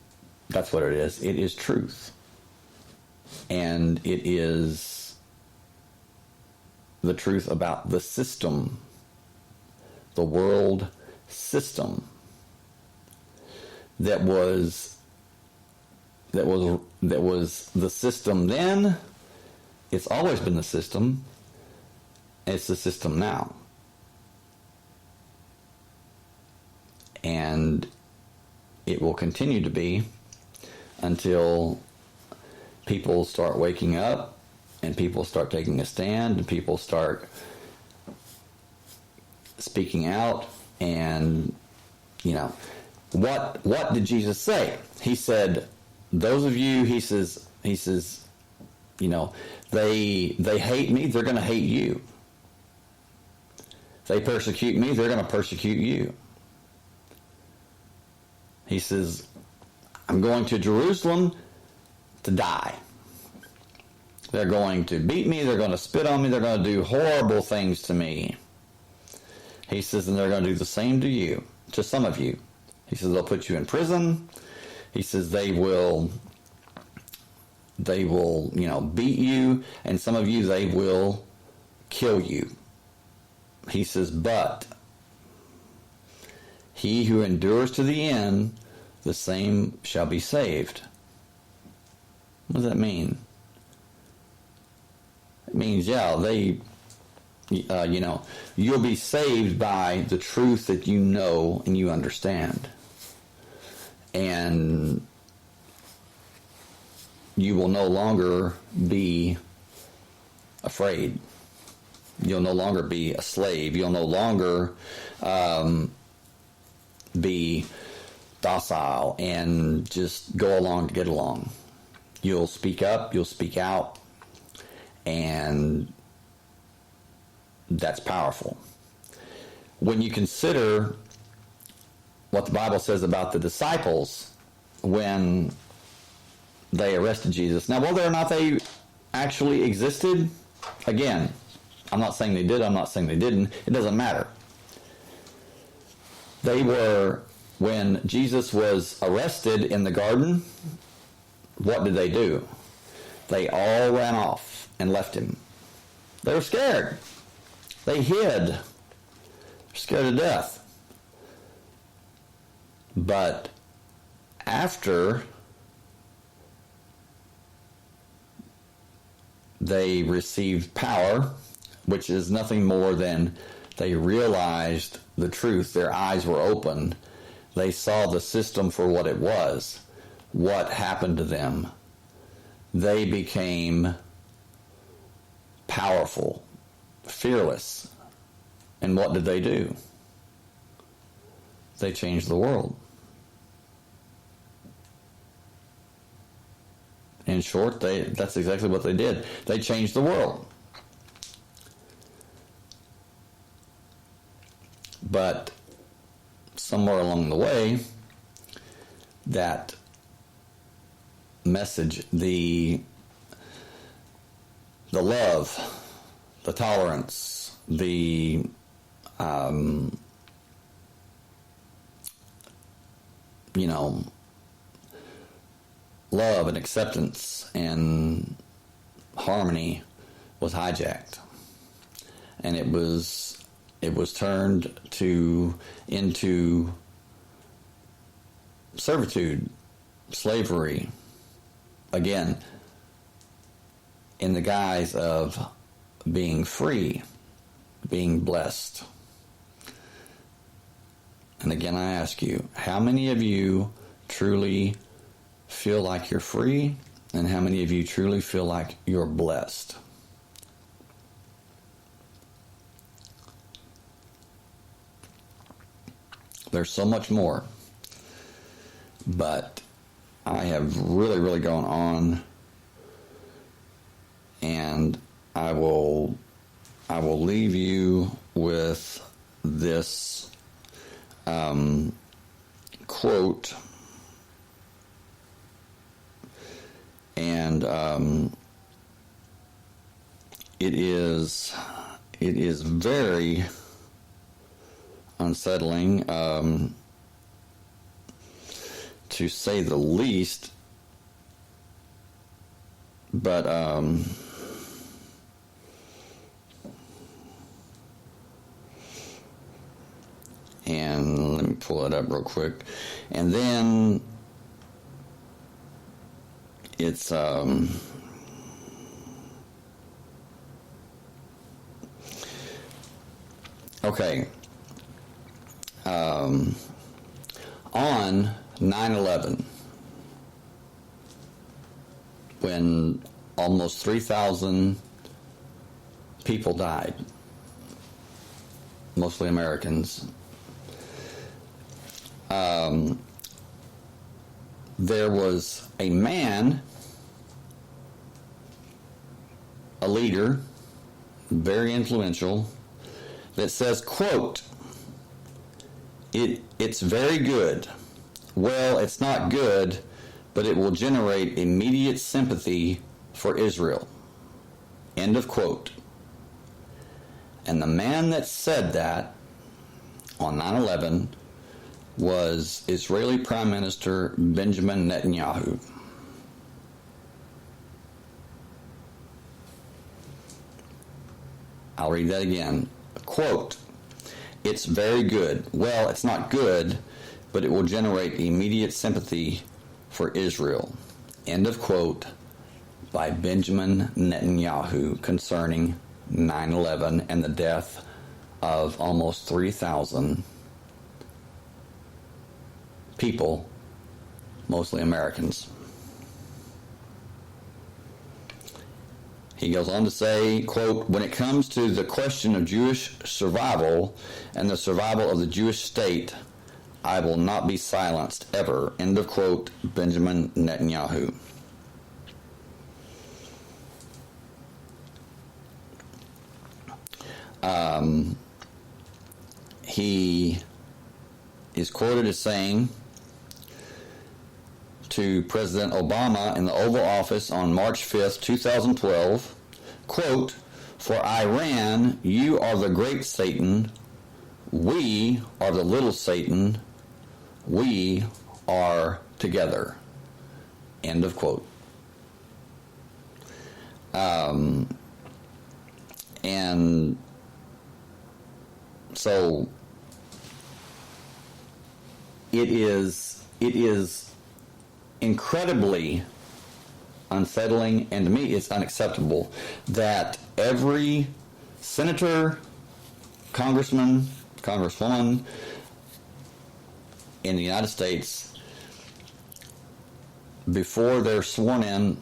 That's what it is. It is truth. And it is the truth about the system, the world system that was that was the system then. It's always been the system. It's the system now. And it will continue to be until people start waking up and people start taking a stand and people start speaking out. And what did Jesus say? He said, those of you, he says, they hate me, they're going to hate you. They persecute me, they're going to persecute you. He says, I'm going to Jerusalem to die. They're going to beat me, they're going to spit on me, they're going to do horrible things to me. He says, and they're going to do the same to you, to some of you. He says, they'll put you in prison. He says, they will, beat you, and some of you, they will kill you. He says, but he who endures to the end, the same shall be saved. What does that mean? It means, you'll be saved by the truth that you know and you understand. And you will no longer be afraid. You'll no longer be a slave. You'll no longer be docile and just go along to get along. You'll speak up, you'll speak out, and that's powerful. When you consider what the Bible says about the disciples when they arrested Jesus. Now, whether or not they actually existed, again, I'm not saying they did, I'm not saying they didn't. It doesn't matter. They were, when Jesus was arrested in the garden, what did they do? They all ran off and left him. They were scared. They hid. Scared to death. But after they received power, which is nothing more than they realized the truth, their eyes were open, they saw the system for what it was, what happened to them. They became powerful, fearless. And what did they do? They changed the world. In short, that's exactly what they did. They changed the world. But somewhere along the way, that message, the love, the tolerance, the love and acceptance and harmony was hijacked, and it was turned into servitude, slavery, again, in the guise of being free, being blessed. And again, I ask you, how many of you truly feel like you're free, and how many of you truly feel like you're blessed? There's so much more, but I have really, really gone on, and I will leave you with this quote, and it is very unsettling, to say the least, but and let me pull it up real quick, and then it's okay. On 9/11, when almost 3,000 people died, mostly Americans, there was a man, a leader, very influential, that says, quote, it's very good. Well, it's not good, but it will generate immediate sympathy for Israel. End of quote. And the man that said that on 9/11 was Israeli Prime Minister Benjamin Netanyahu. I'll read that again. Quote, it's very good. Well, it's not good, but it will generate immediate sympathy for Israel. End of quote, by Benjamin Netanyahu concerning 9/11 and the death of almost 3,000 people, mostly Americans. He goes on to say, quote, when it comes to the question of Jewish survival and the survival of the Jewish state, I will not be silenced ever. End of quote, Benjamin Netanyahu. He is quoted as saying to President Obama in the Oval Office on March 5th, 2012, quote, for Iran, you are the great Satan, we are the little Satan, we are together. End of quote. And so it is incredibly unsettling, and to me it's unacceptable that every senator, congressman, congresswoman in the United States, before they're sworn in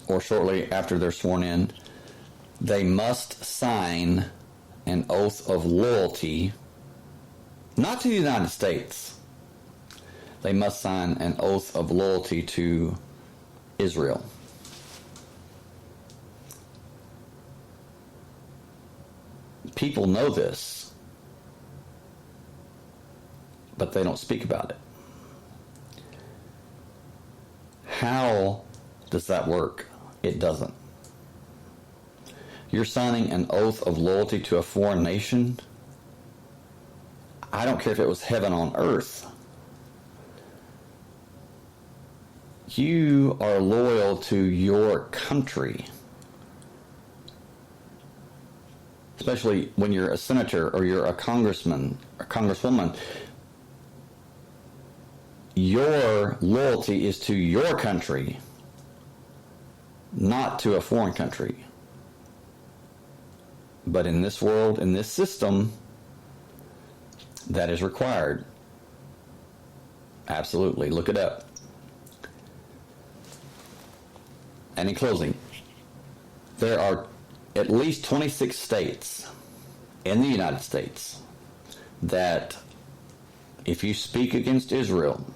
or shortly after they're sworn in, they must sign an oath of loyalty, not to the United States. They must sign an oath of loyalty to Israel. People know this, but they don't speak about it. How does that work? It doesn't. You're signing an oath of loyalty to a foreign nation. I don't care if it was heaven on earth. You are loyal to your country. Especially when you're a senator or you're a congressman or congresswoman. Your loyalty is to your country, not to a foreign country. But in this world, in this system, that is required. Absolutely. Look it up. And in closing, there are at least 26 states in the United States that if you speak against Israel,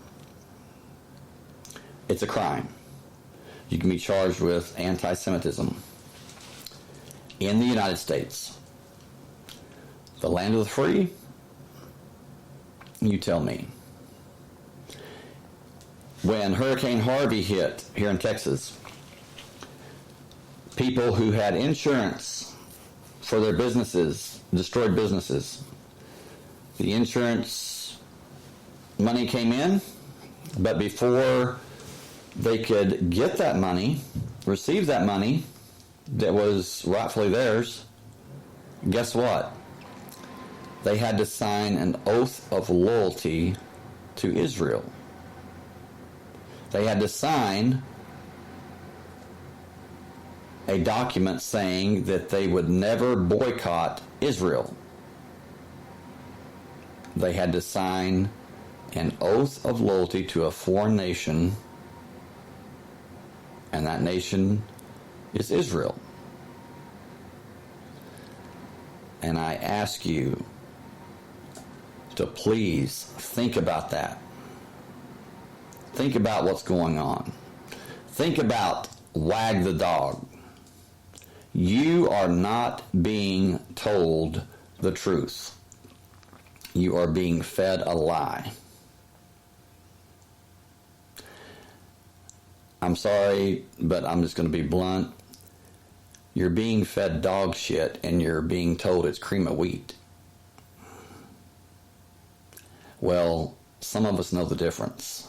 it's a crime. You can be charged with anti-Semitism. In the United States, the land of the free, you tell me. When Hurricane Harvey hit here in Texas, people who had insurance for their businesses, destroyed businesses, the insurance money came in, but before they could get that money, receive that money that was rightfully theirs, guess what? They had to sign an oath of loyalty to Israel. They had to sign a document saying that they would never boycott Israel. They had to sign an oath of loyalty to a foreign nation, and that nation is Israel. And I ask you to please think about that. Think about what's going on. Think about wag the dog. You are not being told the truth. You are being fed a lie. I'm sorry, but I'm just going to be blunt. You're being fed dog shit and you're being told it's cream of wheat. Well, some of us know the difference.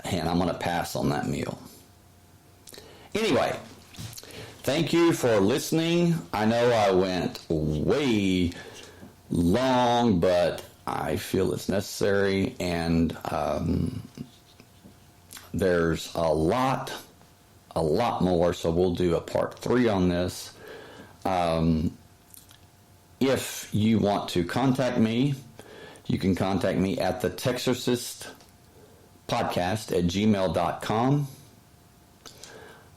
And I'm going to pass on that meal. Anyway, thank you for listening. I know I went way long, but I feel it's necessary. And there's a lot more, so we'll do a part 3 on this. If you want to contact me, you can contact me at the texarcistpodcast@gmail.com.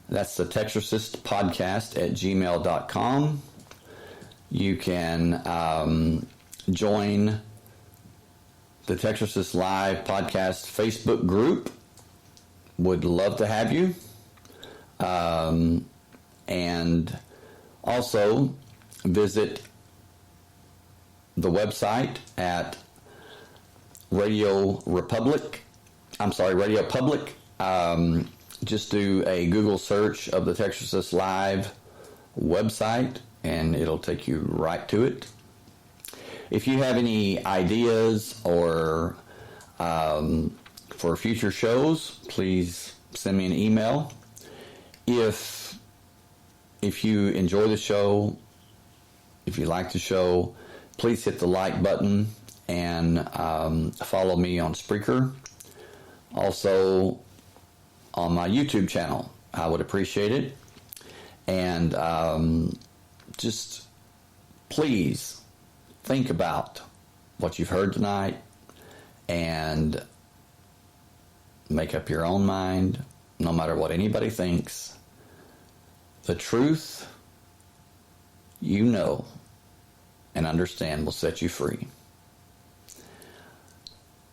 That's the texarcistpodcast@gmail.com. You can join the Texarcist Live Podcast Facebook group. Would love to have you. And also visit the website at Radio Public. Just do a Google search of the Texarcist Live website and it'll take you right to it. If you have any ideas or for future shows, please send me an email. If you enjoy the show, if you like the show, please hit the like button and follow me on Spreaker. Also on my YouTube channel. I would appreciate it. And just please think about what you've heard tonight and make up your own mind, no matter what anybody thinks. The truth, you know and understand, will set you free.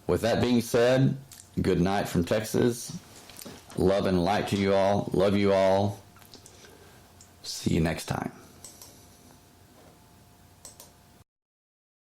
With that being said, good night from Texas. Love and light to you all. Love you all. See you next time.